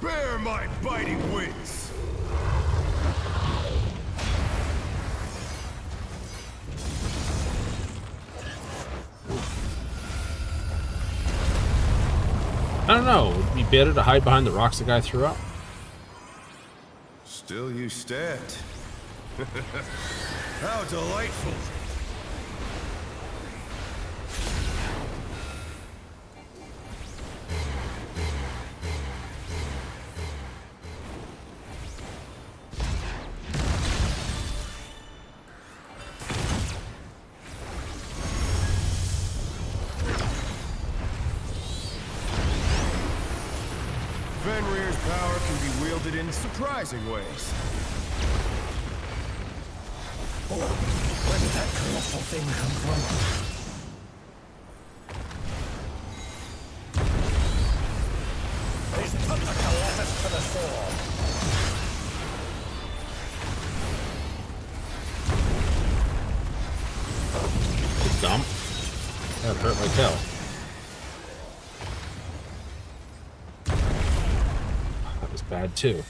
Bear my biting wings! I don't know. Would it be better to hide behind the rocks the guy threw up? Still you stand. How delightful! Fenrir's power can be wielded in surprising ways. Oh, where did that colossal thing come from? He's put the Colossus to the sword. Good dump. That hurt like hell. That was bad too.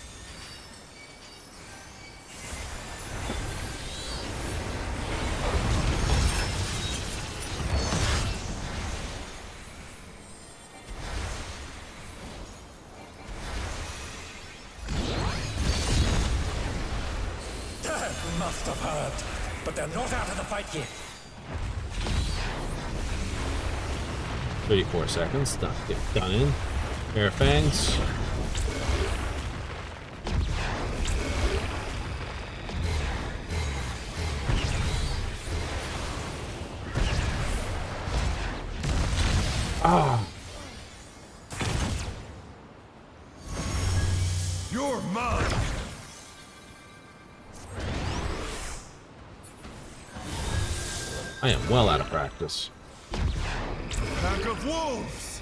Must have hurt, but they're not out of the fight yet. 34 seconds. Done in. Pair of fangs. Ah. You're mine! I am well out of practice. Pack of wolves!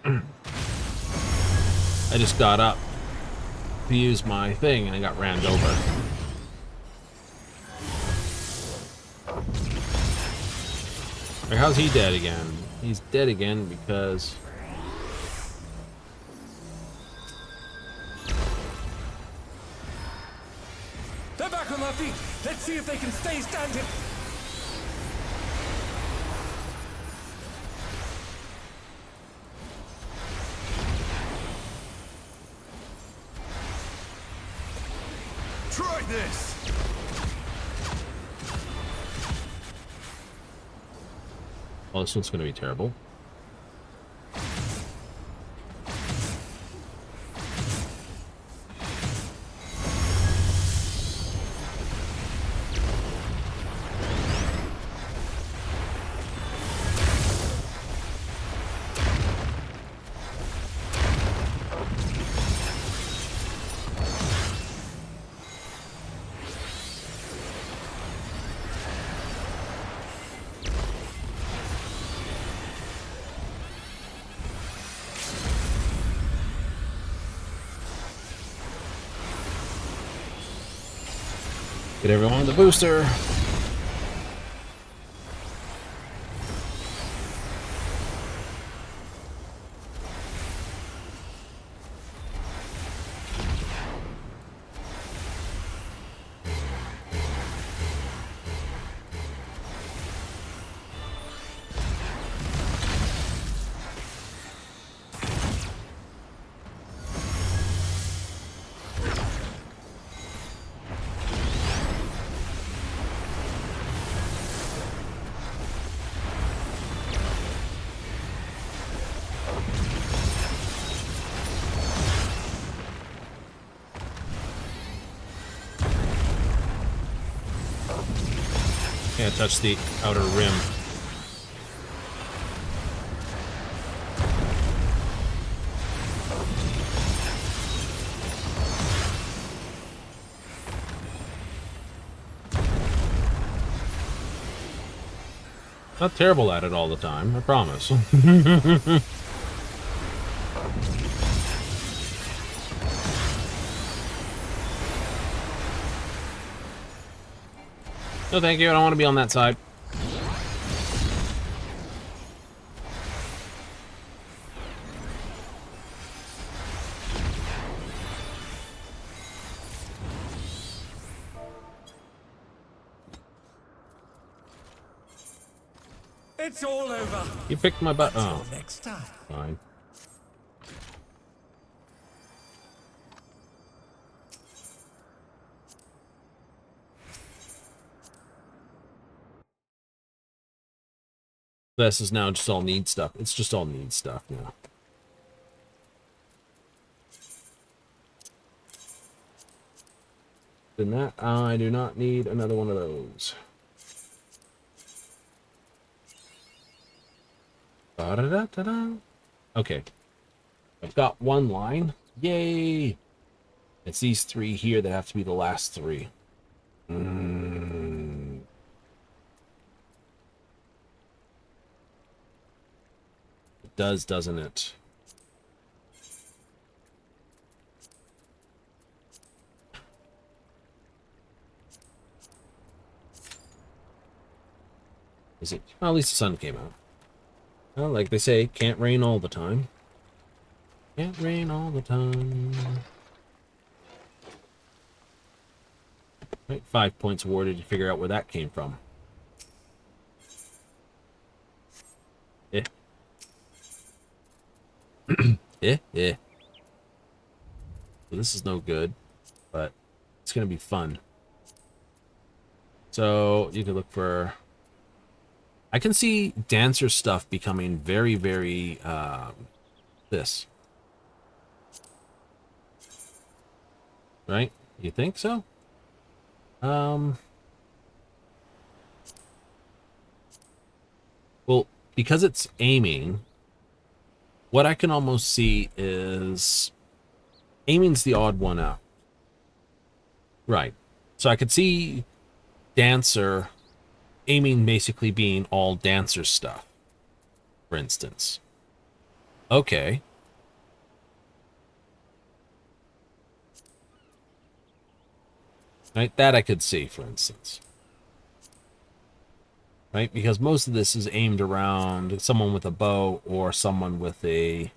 I just got up to use my thing and I got rammed over. Or how's he dead again? He's dead again because... They're back on their feet. Let's see if they can stay standing. Try this! Well, this one's going to be terrible. Get everyone on the booster. Can't touch the outer rim. Not terrible at it all the time, I promise. No, thank you. I don't want to be on that side. It's all over. You picked my butt. Oh, Until next time. fine. This is now just all need stuff. It's just all need stuff now. Then that, I do not need another one of those. Ba-da-da-da-da. Okay. I've got one line. Yay! It's these three here that have to be the last three. It does, doesn't it? Is it? Well, at least the sun came out. Well, like they say, can't rain all the time. Can't rain all the time. Right, 5 points awarded to figure out where that came from. Eh. Eh. Well, this is no good, but it's going to be fun. So you can look for... I can see dancer stuff becoming very, very, this. Right? You think so? Well, because it's aiming, what I can almost see is aiming's the odd one out. Right. So I could see dancer aiming basically being all dancer stuff, for instance. Okay. Right, that I could see, for instance. Right, because most of this is aimed around someone with a bow or someone with a...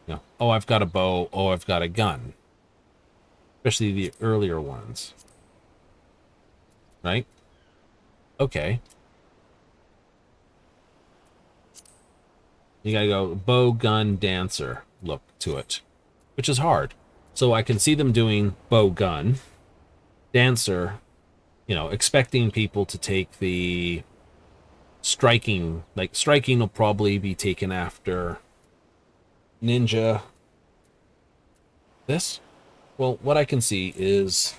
You know, oh, I've got a bow, oh, I've got a gun. Especially the earlier ones. Right? Okay. You gotta go bow, gun, dancer look to it, which is hard. So I can see them doing bow, gun, dancer, you know, expecting people to take the striking. Like, striking will probably be taken after ninja. This? Well, what I can see is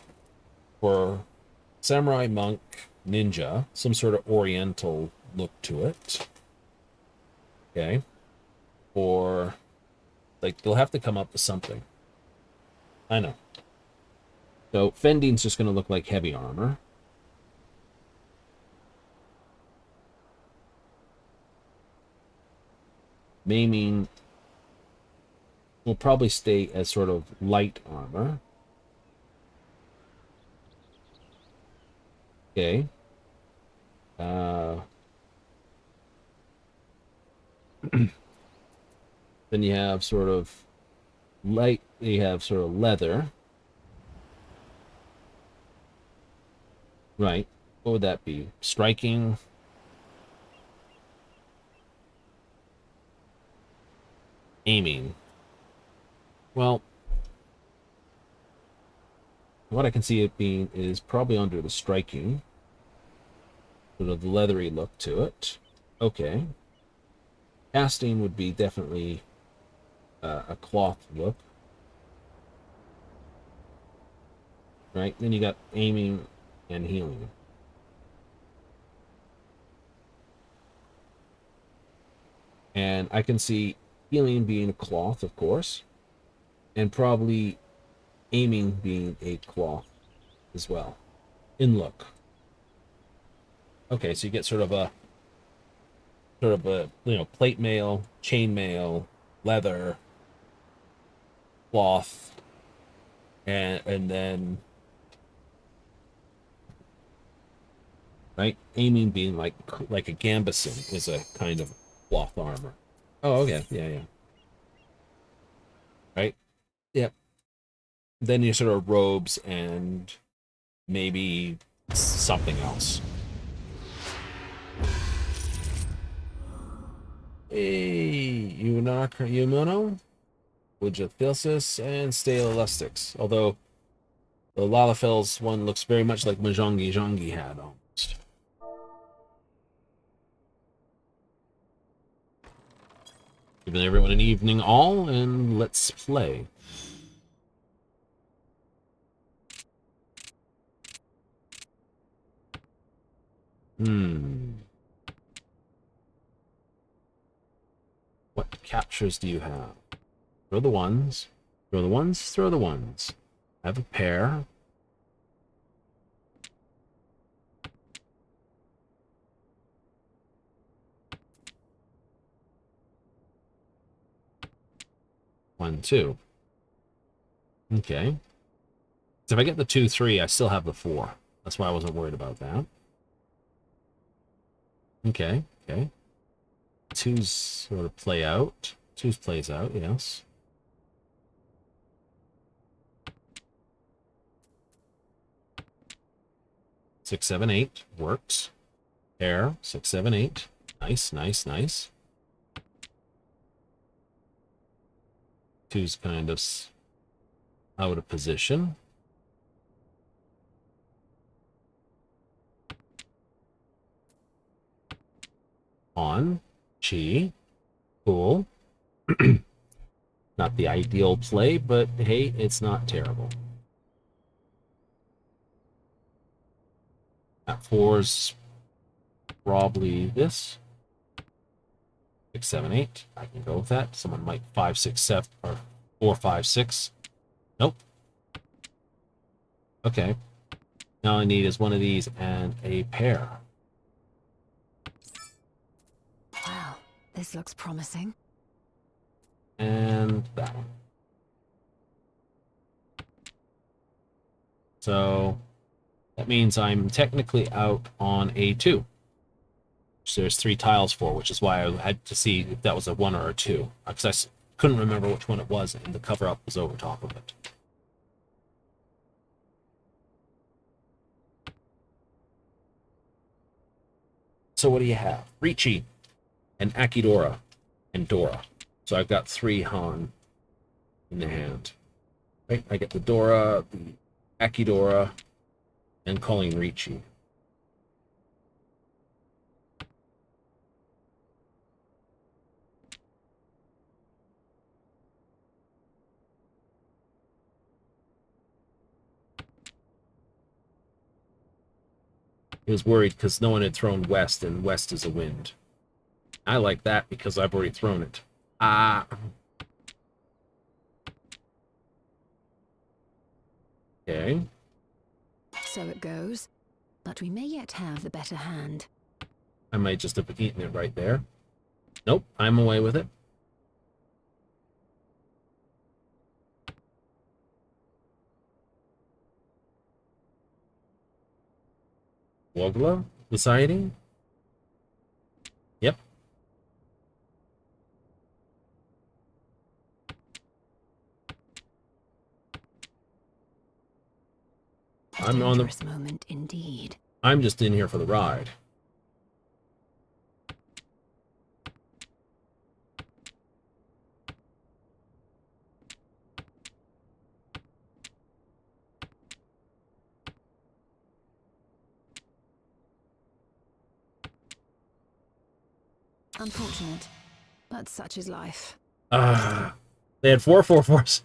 for samurai, monk, ninja, some sort of oriental look to it. Okay. Or, like, they'll have to come up with something. I know. So, fending's just going to look like heavy armor. Maiming will probably stay as sort of light armor. Okay. Then you have sort of light, you have sort of leather. Right. What would that be? Striking. Aiming. Well, what I can see it being is probably under the striking. Sort of the leathery look to it. Okay. Casting would be definitely a cloth look. Right? Then you got aiming and healing. And I can see healing being a cloth, of course. And probably aiming being a cloth as well. In look. Okay, so you get sort of a you know, plate mail, chain mail, leather, cloth, and then right, aiming being like a gambeson is a kind of cloth armor. Oh, okay, yeah. Right, yep. Then you sort of robes and maybe something else. Hey, Yumono, Woodjathilsis, and Stale Elastics. Although the Lalafell's one looks very much like Mahjongi Zhongi had almost. Giving everyone an evening all, and let's play. captures do you have? Throw the ones. Throw the ones. Throw the ones. I have a pair. One, two. Okay. So if I get the 2, 3, I still have the 4. That's why I wasn't worried about that. Okay, okay. 2's sort of play out. 2's plays out, yes. Six, seven, eight works. Pair, 6, 7, 8. Nice, nice, nice. 2's kind of out of position. On. Chi. Cool. Not the ideal play, but hey, it's not terrible. At 4's probably this. 6, 7, 8. I can go with that. Someone might 5, 6, 7, or 4, 5, 6. Nope. Okay. Now all I need is one of these and a pair. Wow, this looks promising. And that one. So that means I'm technically out on A2. Which there's 3 tiles for, which is why I had to see if that was a 1 or a 2. Because I couldn't remember which one it was, and the cover-up was over top of it. So what do you have? Ricci and Akidora and Dora. So I've got 3 Han in the hand. Right? I get the Dora, the Akidora, and Colleen Ricci. He was worried because no one had thrown West, and West is a wind. I like that because I've already thrown it. Okay. So it goes, but we may yet have the better hand. I might just have eaten it right there. Nope, I'm away with it. Wogla deciding? Yep. I'm on the dangerous moment indeed. I'm just in here for the ride. Unfortunate, but such is life. They had 4 4/4s.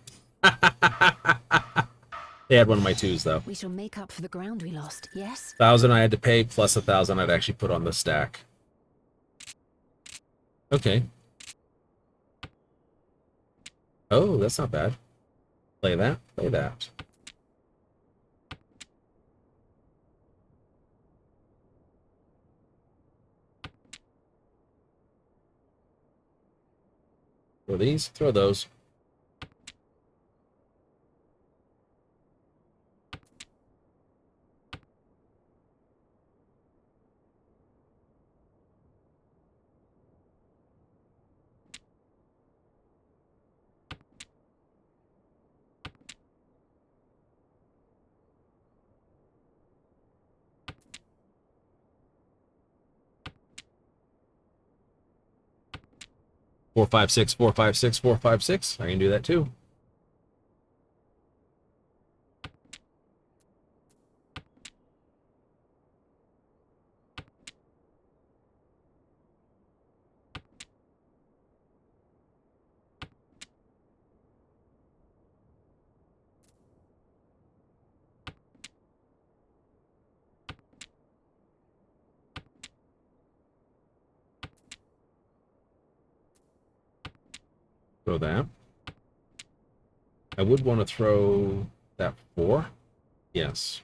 They had one of my 2s though. We shall make up for the ground we lost, yes? 1,000 I had to pay plus 1,000 I'd actually put on the stack. Okay. Oh, that's not bad. Play that. Play that. Throw these. Throw those. Four, 5, 6, 4, 5, 6, 4, 5, 6. I can do that too. Throw that. I would want to throw that 4. Yes.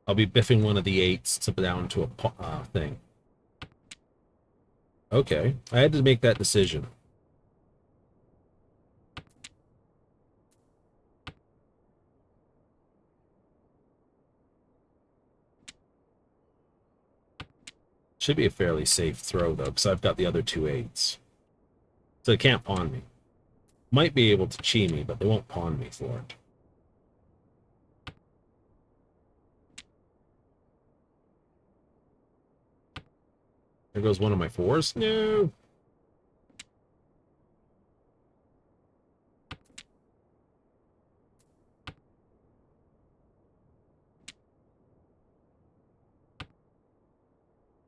I'll be biffing one of the 8s to down to a thing. Okay, I had to make that decision. Should be a fairly safe throw, though, because I've got the other 2 8s. So they can't pawn me. Might be able to chi me, but they won't pawn me for it. There goes one of my 4s. No!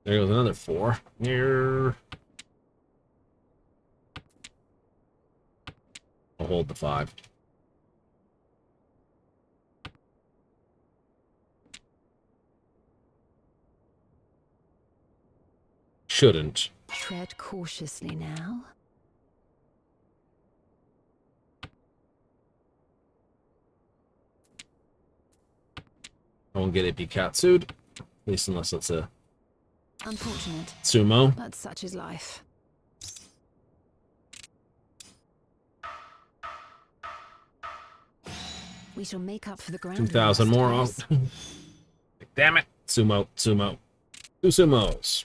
There goes another 4. Here. I'll hold the 5. Shouldn't. Tread cautiously now. I won't get it Pikatsu'd. At least unless it's a Unfortunate, sumo. but such is life. We shall make up for the ground. 2,000 more on. Damn it. Sumo, sumo. 2 sumos.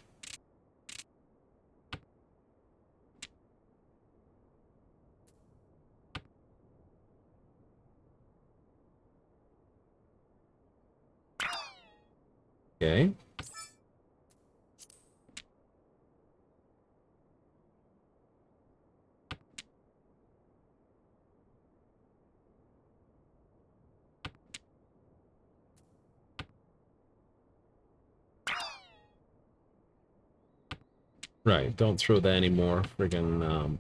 Okay. Right, don't throw that anymore. Friggin',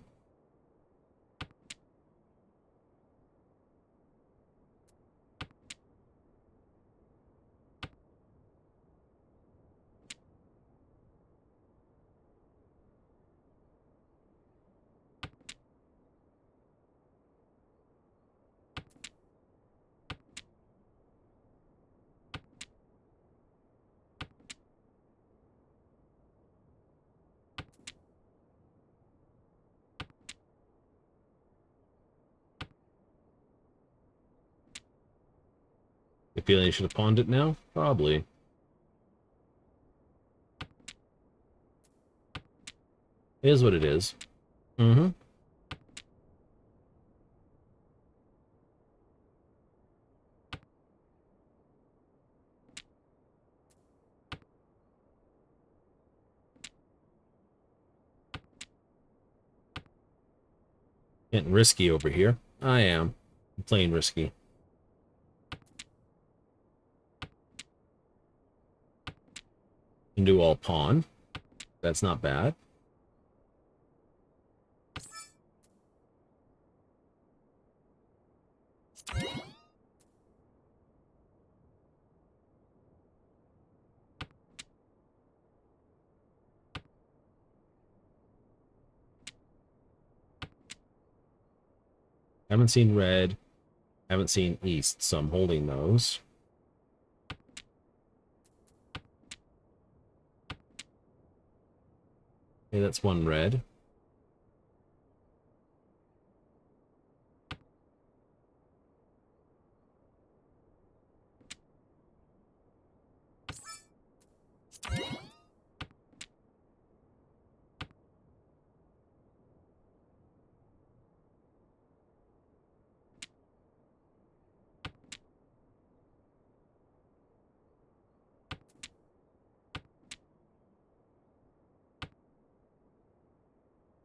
you feeling you should have pawned it now? Probably. It is what it is. Mm-hmm. Getting risky over here. I am. I'm playing risky. Can do all pawn. That's not bad. Haven't seen red. Haven't seen east, so I'm holding those. Okay, that's one red.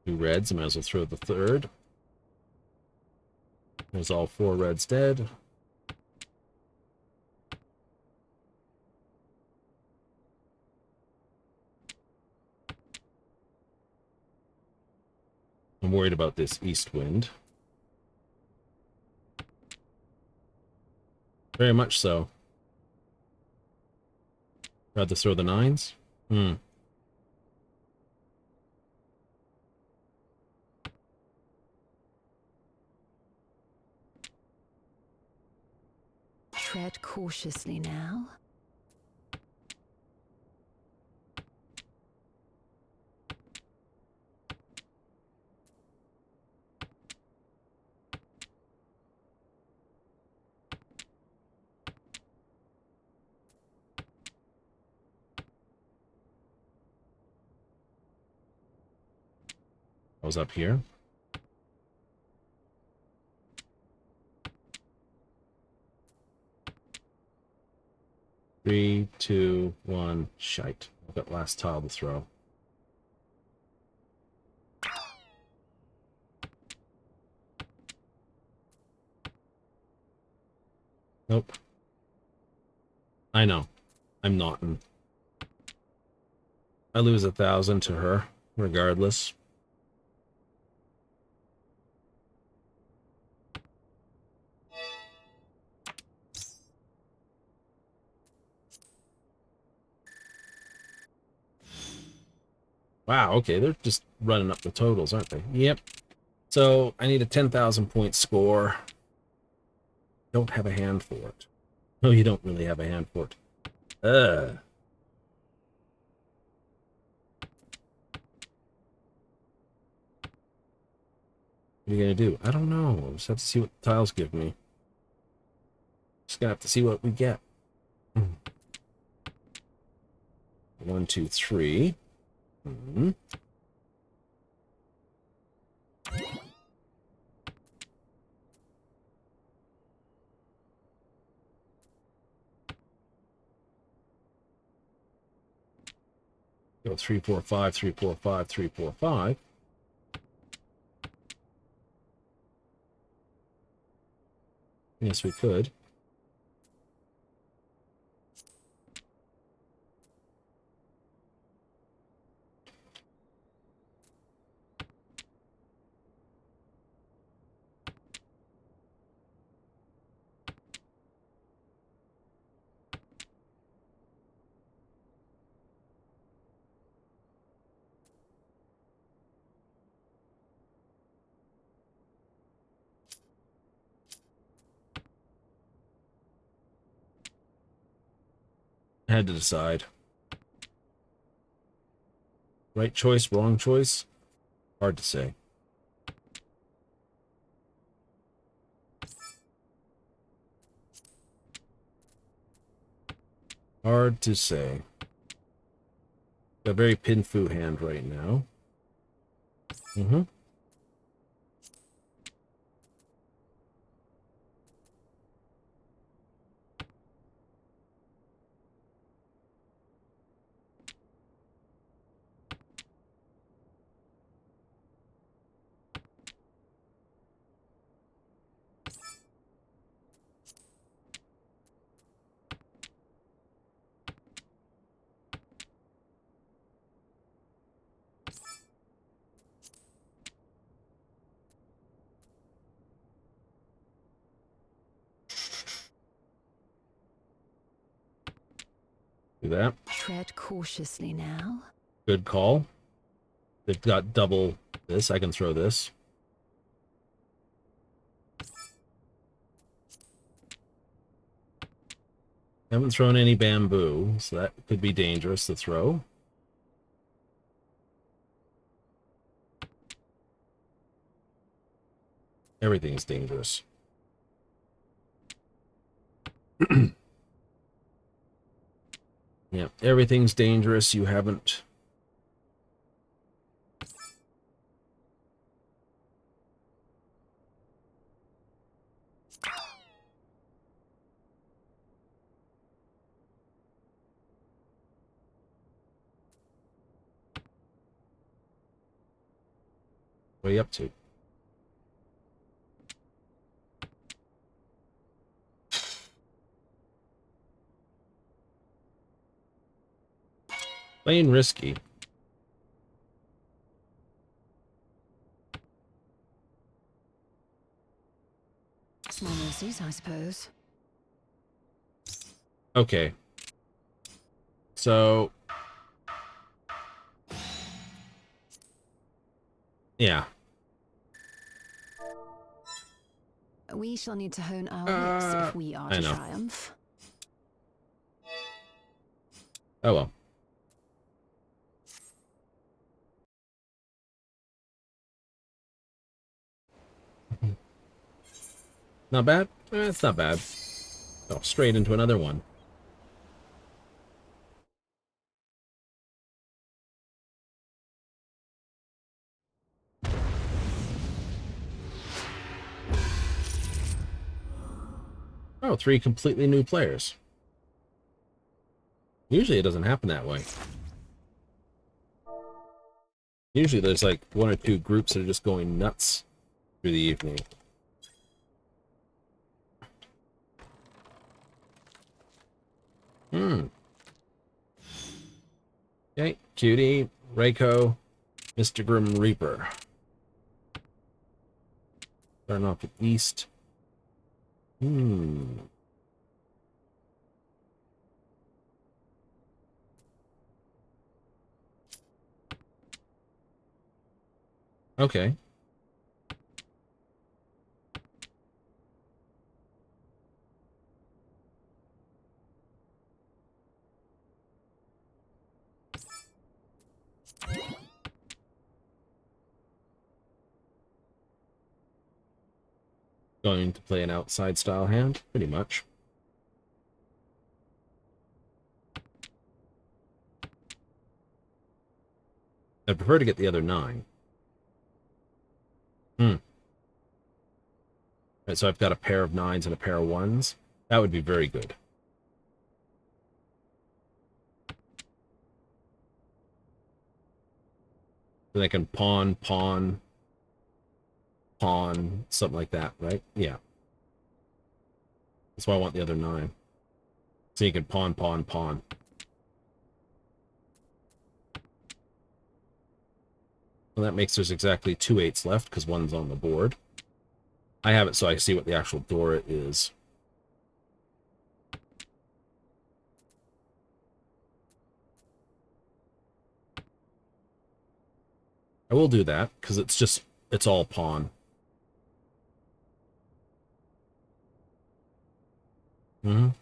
Two reds, I might as well throw the 3rd. There's all 4 reds dead. I'm worried about this east wind. Very much so. Rather throw the 9s? Hmm. Tread cautiously now. I was up here. Three, two, one, shite. I've got last tile to throw. Nope. I know. I'm not. I lose 1,000 to her, regardless. Wow, okay, they're just running up the totals, aren't they? Yep. So, I need a 10,000 point score. Don't have a hand for it. No, you don't really have a hand for it. What are you gonna do? I don't know. I'll just have to see what the tiles give me. Just gonna have to see what we get. 1, 2, 3. Mm-hmm. Go 3, 4, 5, 3, 4, 5, 3, 4, 5. Yes, we could. I had to decide. Right choice, wrong choice? Hard to say. Hard to say. Got a very pin-fu hand right now. Mm-hmm. Do that. Tread cautiously now. Good call. They've got double this. I can throw this. Haven't thrown any bamboo, so that could be dangerous to throw. Everything's dangerous. Yeah, everything's dangerous. You haven't... What are you up to? Playing risky. Small mercies, I suppose. Okay. So... yeah. We shall need to hone our wits if we are I to know. triumph. Oh well. Not bad? It's not bad. Oh, straight into another one. Oh, 3 completely new players. Usually it doesn't happen that way. Usually there's like 1 or 2 groups that are just going nuts through the evening. Okay, Cutie, Reiko, Mr. Grim Reaper. Starting off with East. Okay. Going to play an outside style hand, pretty much. I'd prefer to get the other 9. Right, so I've got a pair of 9s and a pair of 1s. That would be very good. Then I can pawn, pawn, pawn, something like that, right? Yeah. That's why I want the other 9. So you can pawn, pawn, pawn. Well, that makes there's exactly 2 8s left, because 1's on the board. I have it so I see what the actual door is. I will do that, because it's all pawn. If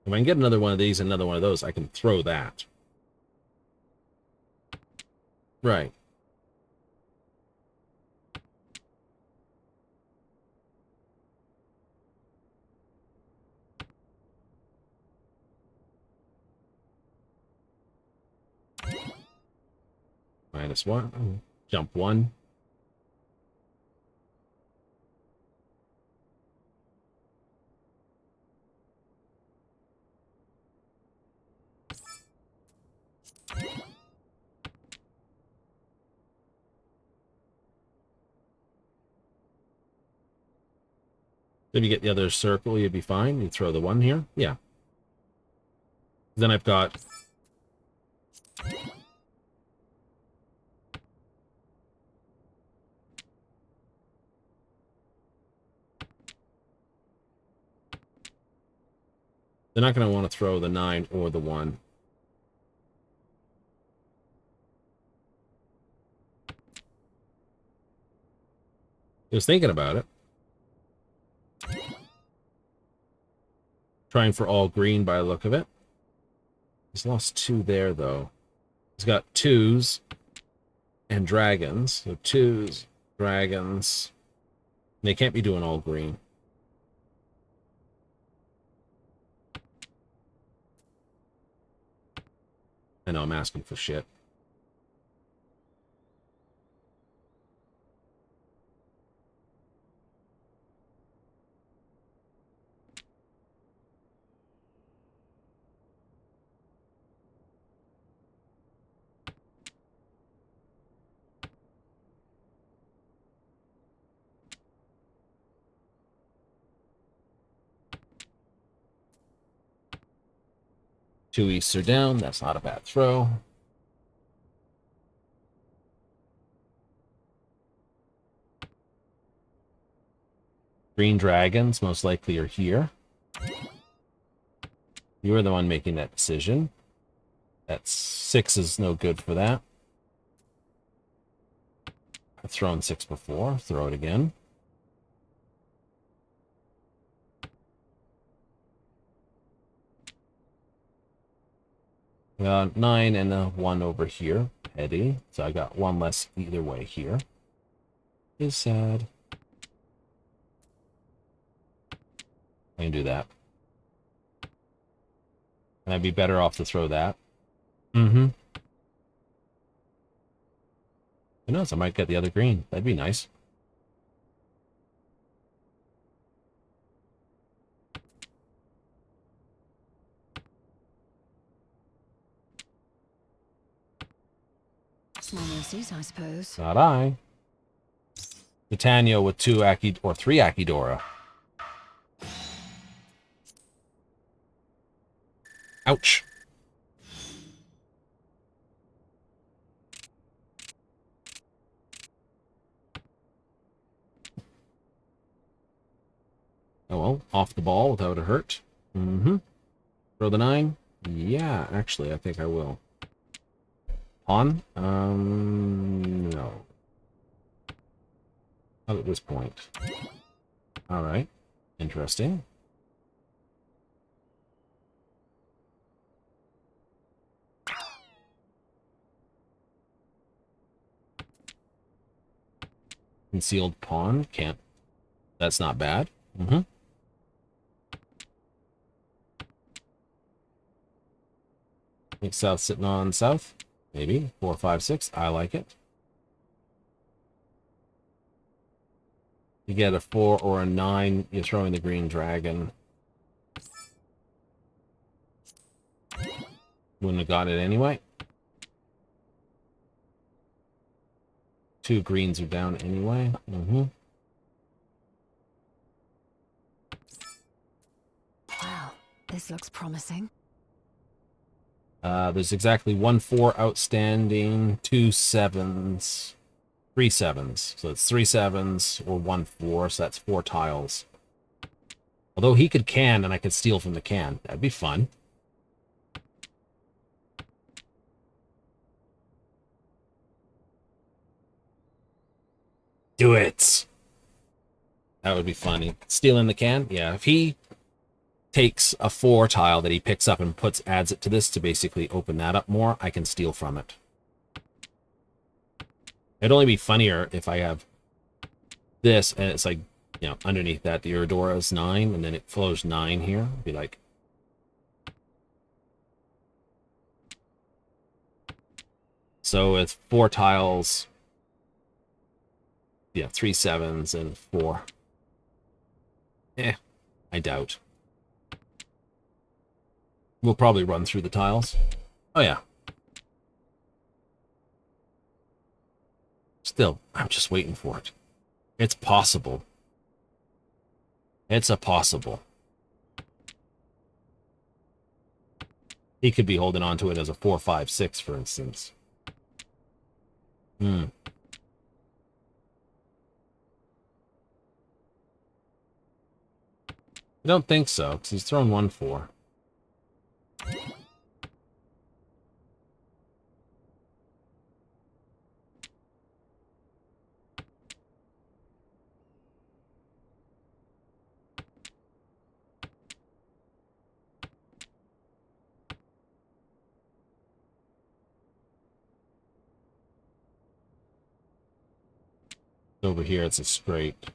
I can get another one of these and another one of those, I can throw that. Right. -1. Jump 1. If you get the other circle, you'd be fine. You throw the 1 here. Yeah. Then I've got... They're not going to want to throw the 9 or the 1. I was thinking about it. Trying for all green by the look of it. He's lost 2 there, though. He's got 2s and dragons. So 2s, dragons. And they can't be doing all green. I know I'm asking for shit. Two easts are down. That's not a bad throw. Green dragons most likely are here. You were the one making that decision. That 6 is no good for that. I've thrown 6 before. Throw it again. Got 9 and a 1 over here. Petty. So I got 1 less either way here. Is sad. I can do that. And I'd be better off to throw that. Mm-hmm. Who knows? I might get the other green. That'd be nice. Small mercies, I suppose. Not I. Titania with 2 Aki or 3 Akidora. Ouch. Oh well, off the ball without a hurt. Mm-hmm. Throw the 9. Yeah, actually, I think I will. Pawn? No. Not at this point. Alright. Interesting. Concealed pawn. Can't. That's not bad. Mm-hmm. Think south sitting on south. Maybe. 4, 5, 6. I like it. You get a 4 or a 9, you're throwing the green dragon. Wouldn't have got it anyway. 2 greens are down anyway. Mm-hmm. Wow, this looks promising. There's exactly 1 4 outstanding, 2 7s, 3 7s. So it's 3 7s or 1 4, so that's 4 tiles. Although he could can and I could steal from the can. That'd be fun. Do it! That would be funny. Stealing the can? Yeah, if he takes a 4 tile that he picks up and adds it to this to basically open that up more, I can steal from it. It'd only be funnier if I have this and it's like, you know, underneath that the Eurodora is 9 and then it flows 9 here. It'd be like, so with 4 tiles, yeah, 3 7s and 4. I doubt. We'll probably run through the tiles. Oh, yeah. Still, I'm just waiting for it. It's possible. It's a possible. He could be holding on to it as a 4, 5, 6, for instance. I don't think so, because he's thrown 1 4. Over here, it's a straight.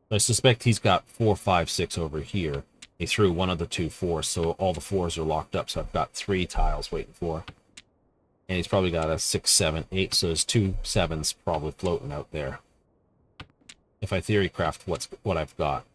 I suspect he's got 4, 5, 6 over here. He threw one of the 2 4s, so all the 4s are locked up, so I've got 3 tiles waiting for. And he's probably got a 6, 7, 8, so there's 2 7s probably floating out there. If I theory craft what I've got.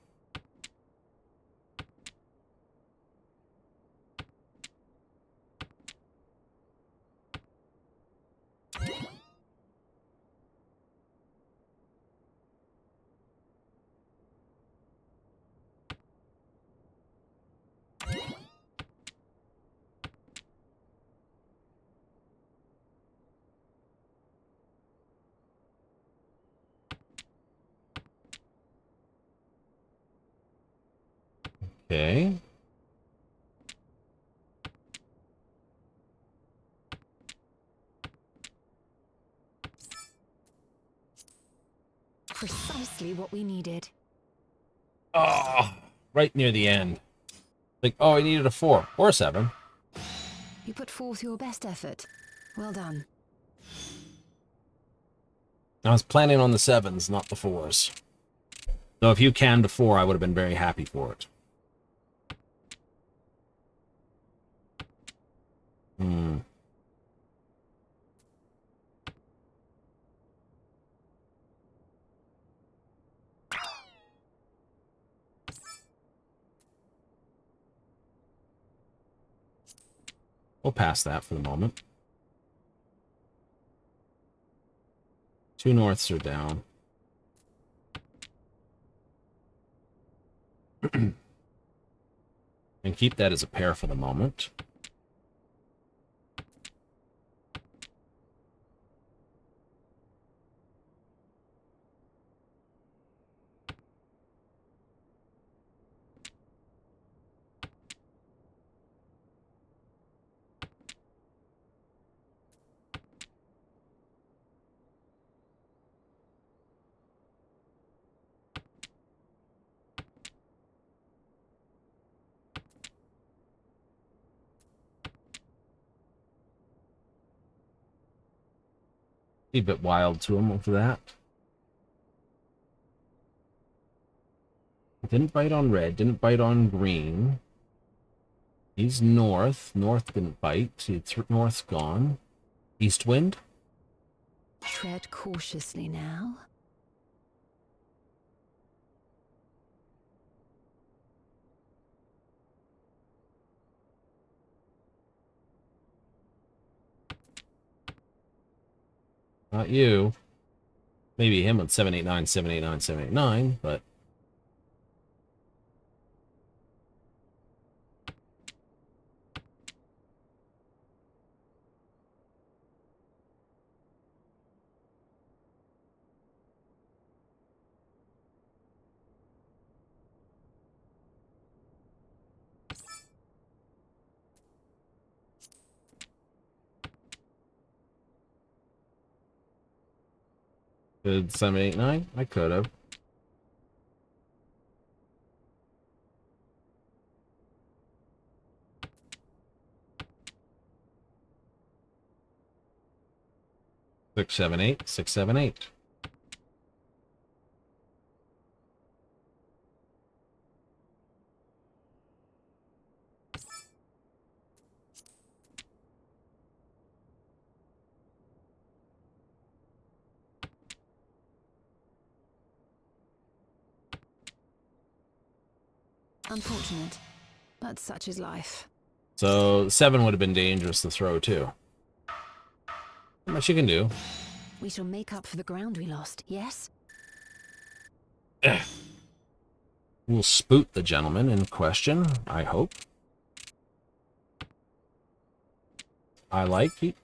Okay. Precisely what we needed. Oh, right near the end. Like, oh, I needed a 4 or a 7. You put forth your best effort. Well done. I was planning on the 7s, not the 4s. So if you canned a 4, I would have been very happy for it. We'll pass that for the moment. 2 norths are down. And keep that as a pair for the moment. Be a bit wild to him for that. Didn't bite on red, didn't bite on green. He's north. North didn't bite. North's gone. East wind? Tread cautiously now. Not you. Maybe him with 789, 789, 789, but... Could 789? I could have. Six, 7, 8. 6, 7, 8. Unfortunate, but such is life. So 7 would have been dangerous to throw too. How much you can do? We shall make up for the ground we lost, yes? We'll spoot the gentleman in question, I hope. I like it.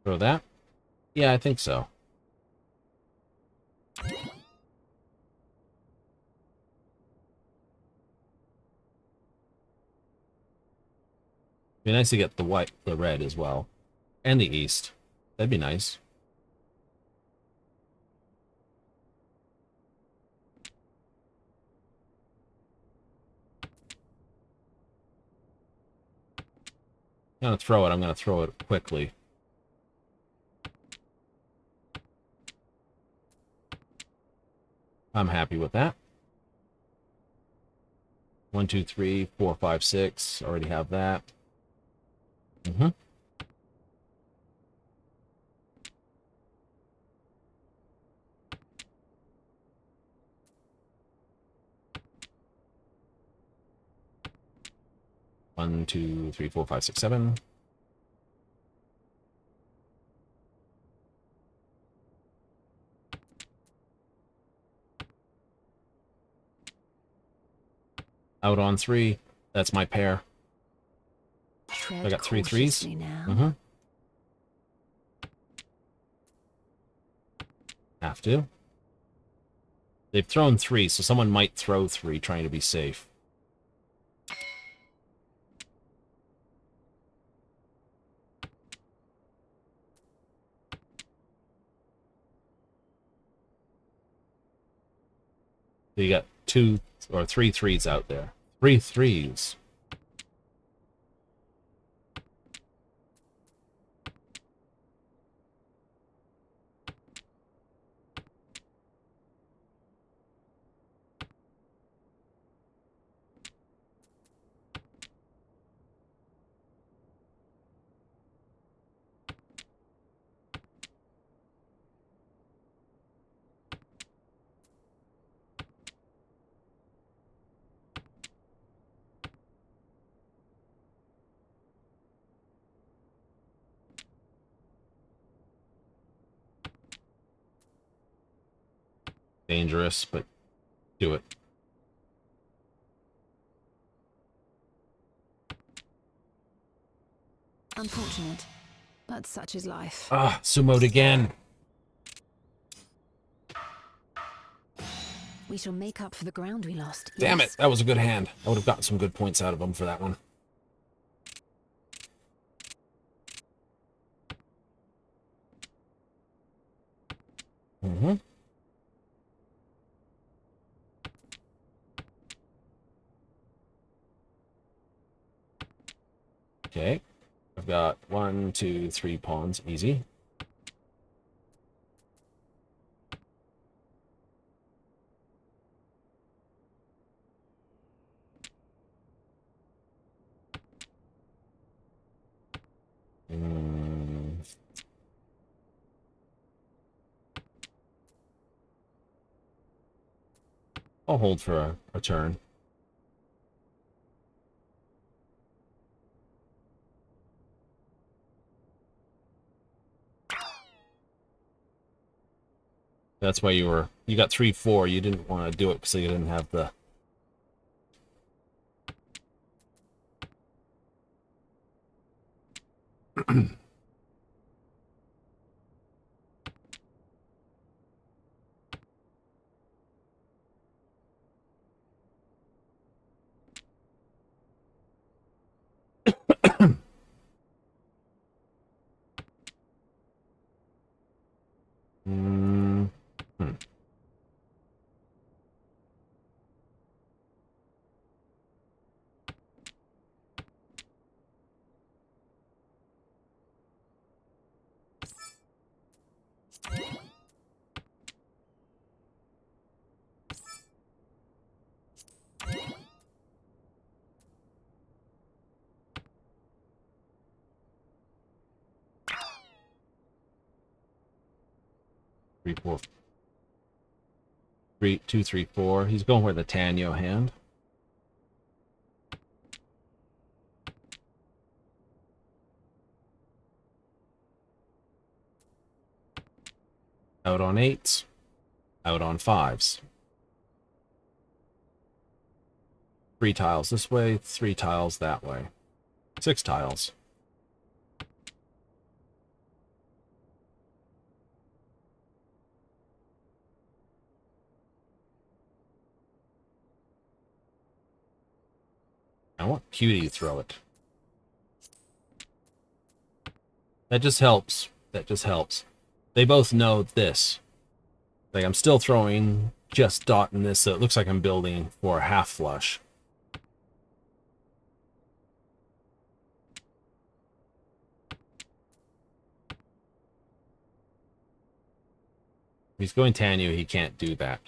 Throw that? Yeah, I think so. Be nice to get the red as well. And the east. That'd be nice. I'm gonna throw it. I'm gonna throw it quickly. I'm happy with that. 1, 2, 3, 4, 5, 6. Already have that. 1, 2, 3, 4, 5, 6, 7. Out on 3. That's my pair. Tread I got 3 threes. now. Have to. They've thrown 3, so someone might throw 3 trying to be safe. So you got 2 or 3 3s out there. 3 3s. Dangerous, but do it. Unfortunate, but such is life. Ah, sumoed again. We shall make up for the ground we lost. Damn yes. it, that was a good hand. I would have gotten some good points out of him for that one. Mm-hmm. Okay. I've got 1, 2, 3 pawns. Easy. I'll hold for a turn. That's why you got 3 4. You didn't want to do it because you didn't have the. Hmm. 3 4. 3 2 3 4. He's going for the Tanyo hand. Out on 8s. Out on 5s. 3 tiles this way, 3 tiles that way. 6 tiles. I want Cutie to throw it. That just helps. That just helps. They both know this. Like, I'm still throwing, just dotting this, so it looks like I'm building for a half flush. If he's going Tanyu, he can't do that.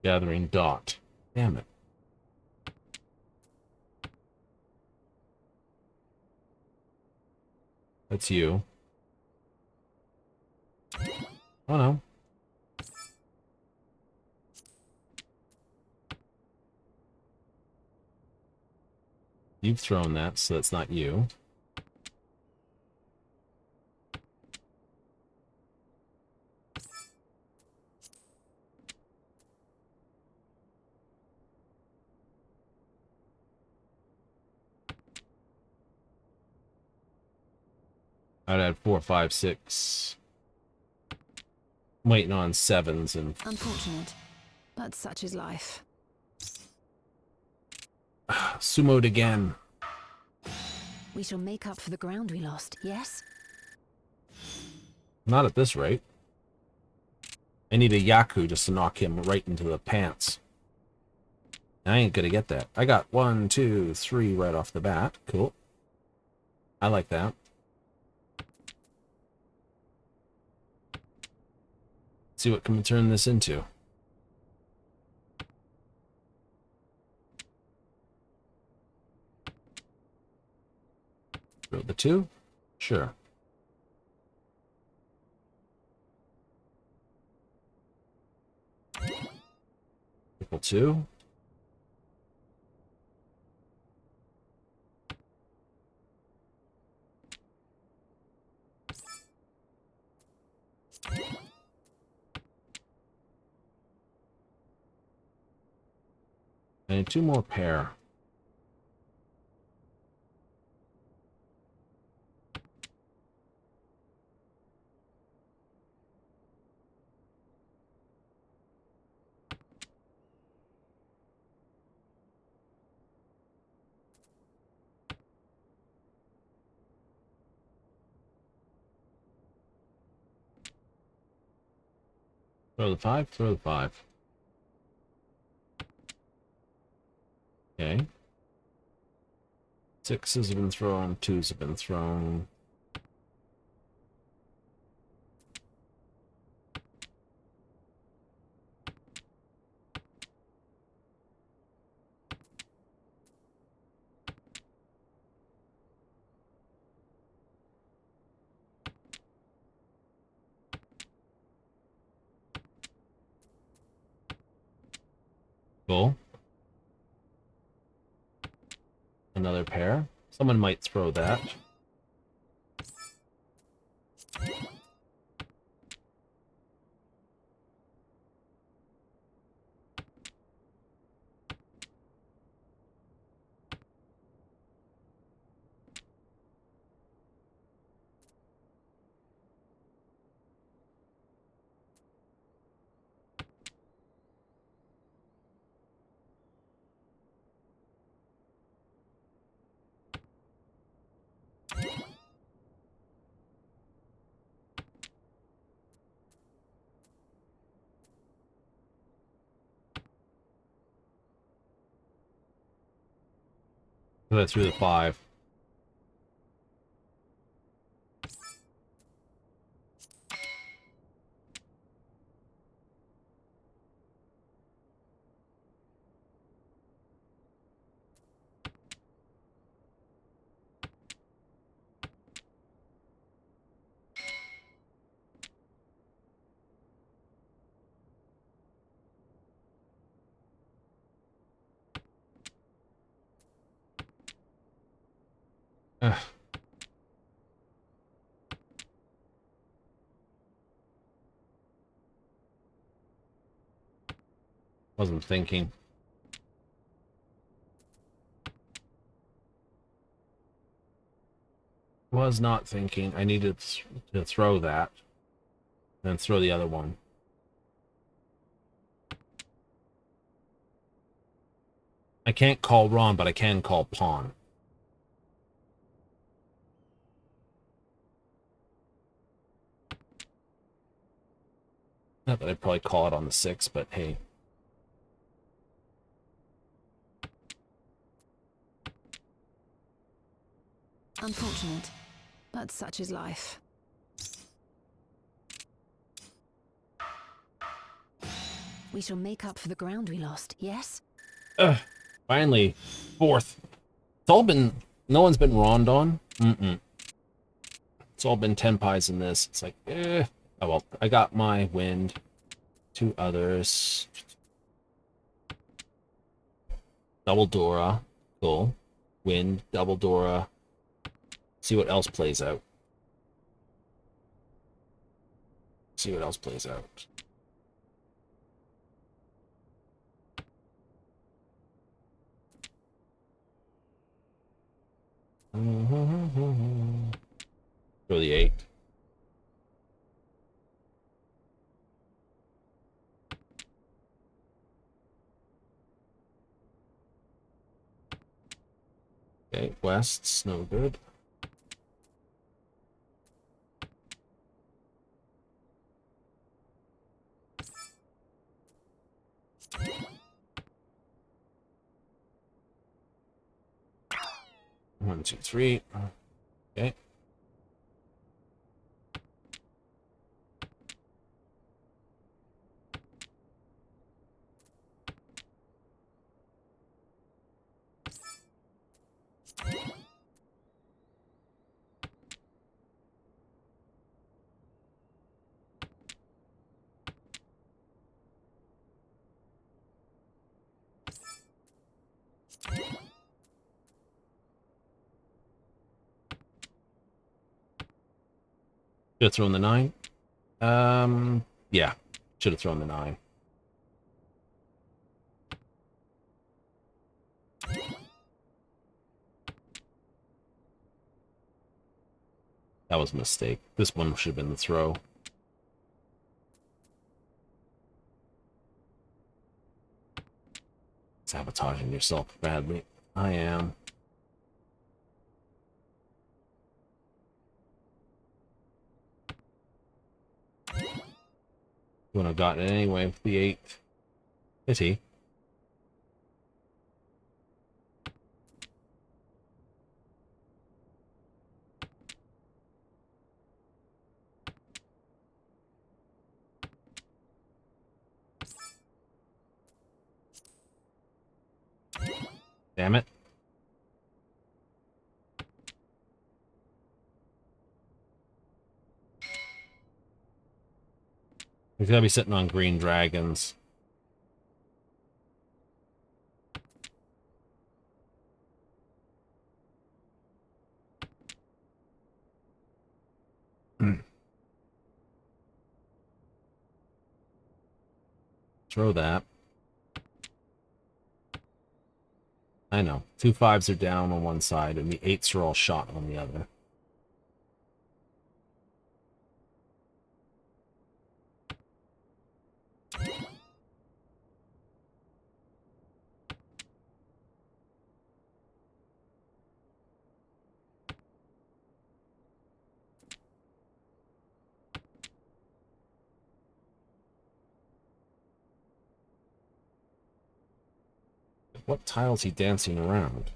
Gathering dot. Damn it. That's you. Oh no. You've thrown that, so that's not you. I'd had 4, 5, 6. Waiting on 7s and Unfortunate, but such is life. sumoed again. We shall make up for the ground we lost, yes? Not at this rate. I need a Yaku just to knock him right into the pants. I ain't gonna get that. I got 1, 2, 3 right off the bat. Cool. I like that. See what can we turn this into. Throw the 2? Sure. Triple 2. I need 2 more pair. Throw the 5, throw the 5. Okay. 6s have been thrown, 2s have been thrown. Cool. Another pair. Someone might throw that. I threw the 5. Ugh. Wasn't thinking. Was not thinking. I needed to throw that. Then throw the other one. I can't call Ron, but I can call Pawn. Not that I'd probably call it on the 6, but hey. Unfortunate, but such is life. We shall make up for the ground we lost, yes? Ugh. Finally, 4th. It's all been... No one's been Rond on. It's all been 10 pies in this. It's like, eh. Oh well, I got my wind. 2 others. Double Dora. Cool. Wind, double Dora. See what else plays out. See what else plays out. Throw the 8. Okay, west's no good. One, two, three. Okay. Should have thrown the 9. Yeah. Should have thrown the 9. That was a mistake. This one should have been the throw. Sabotaging yourself badly. I am. Wouldn't have gotten it anyway with the 8. Pity. Damn it. He's gotta be sitting on green dragons. Throw that. I know. 2 5s are down on one side, and the 8s are all shot on the other. What tile is he dancing around?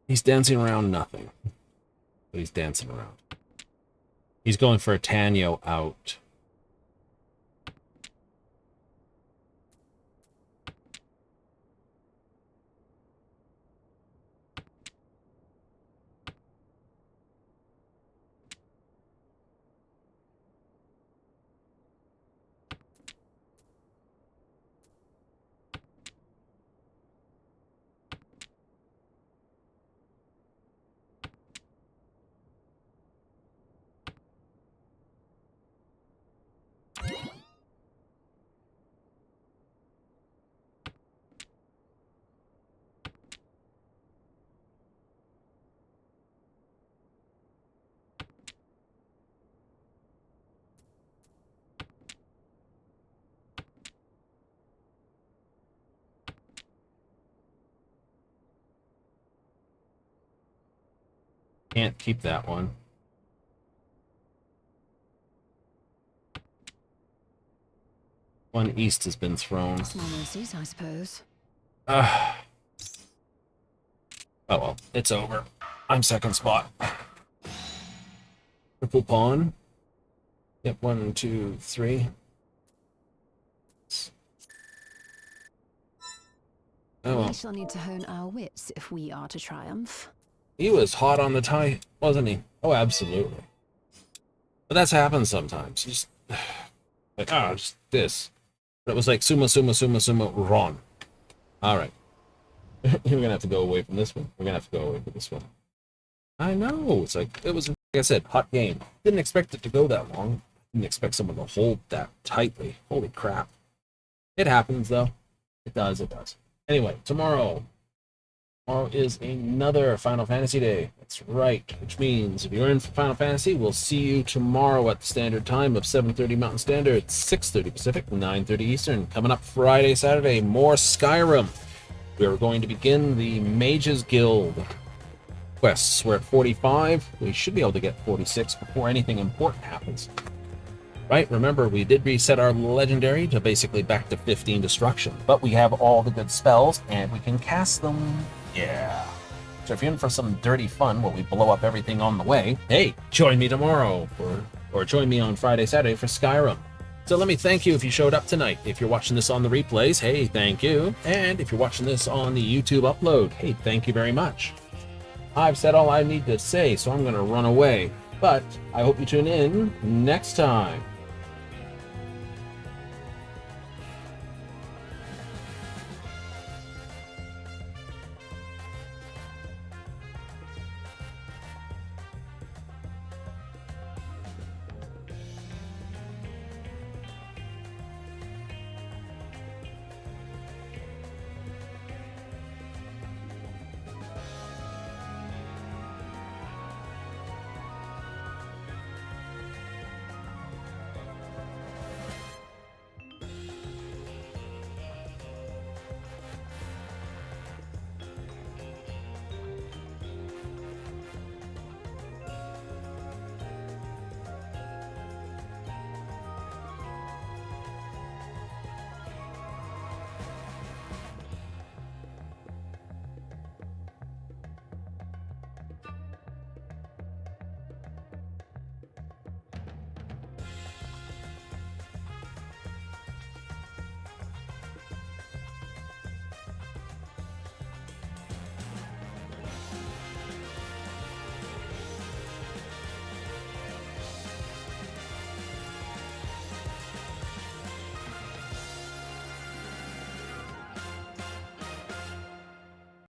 He's dancing around nothing. But he's dancing around. He's going for a Tanyo out. Can't keep that one. One east has been thrown. Small mercies, I suppose. Oh well, it's over. I'm second spot. Triple pawn. Yep, 1, 2, 3. Oh well. We shall need to hone our wits if we are to triumph. He was hot on the tie, wasn't he? Oh, absolutely. But that's happened sometimes. You just like, just this. But it was like sumo, sumo, sumo, sumo, wrong. All right. You're gonna have to go away from this one. We're gonna have to go away from this one. I know. It's like it was. Like I said, hot game. Didn't expect it to go that long. Didn't expect someone to hold that tightly. Holy crap! It happens though. It does. It does. Anyway, tomorrow. Tomorrow is another Final Fantasy Day. That's right. Which means if you're in for Final Fantasy, we'll see you tomorrow at the standard time of 7:30 Mountain Standard, 6:30 Pacific, 9:30 Eastern. Coming up Friday, Saturday, more Skyrim. We are going to begin the Mages Guild quests. We're at 45. We should be able to get 46 before anything important happens. Right, remember, we did reset our legendary to basically back to 15 destruction, but we have all the good spells, and we can cast them. Yeah. So if you're in for some dirty fun while we blow up everything on the way, hey, join me tomorrow, or join me on Friday, Saturday for Skyrim. So let me thank you if you showed up tonight. If you're watching this on the replays, hey, thank you. And if you're watching this on the YouTube upload, hey, thank you very much. I've said all I need to say, so I'm going to run away. But I hope you tune in next time.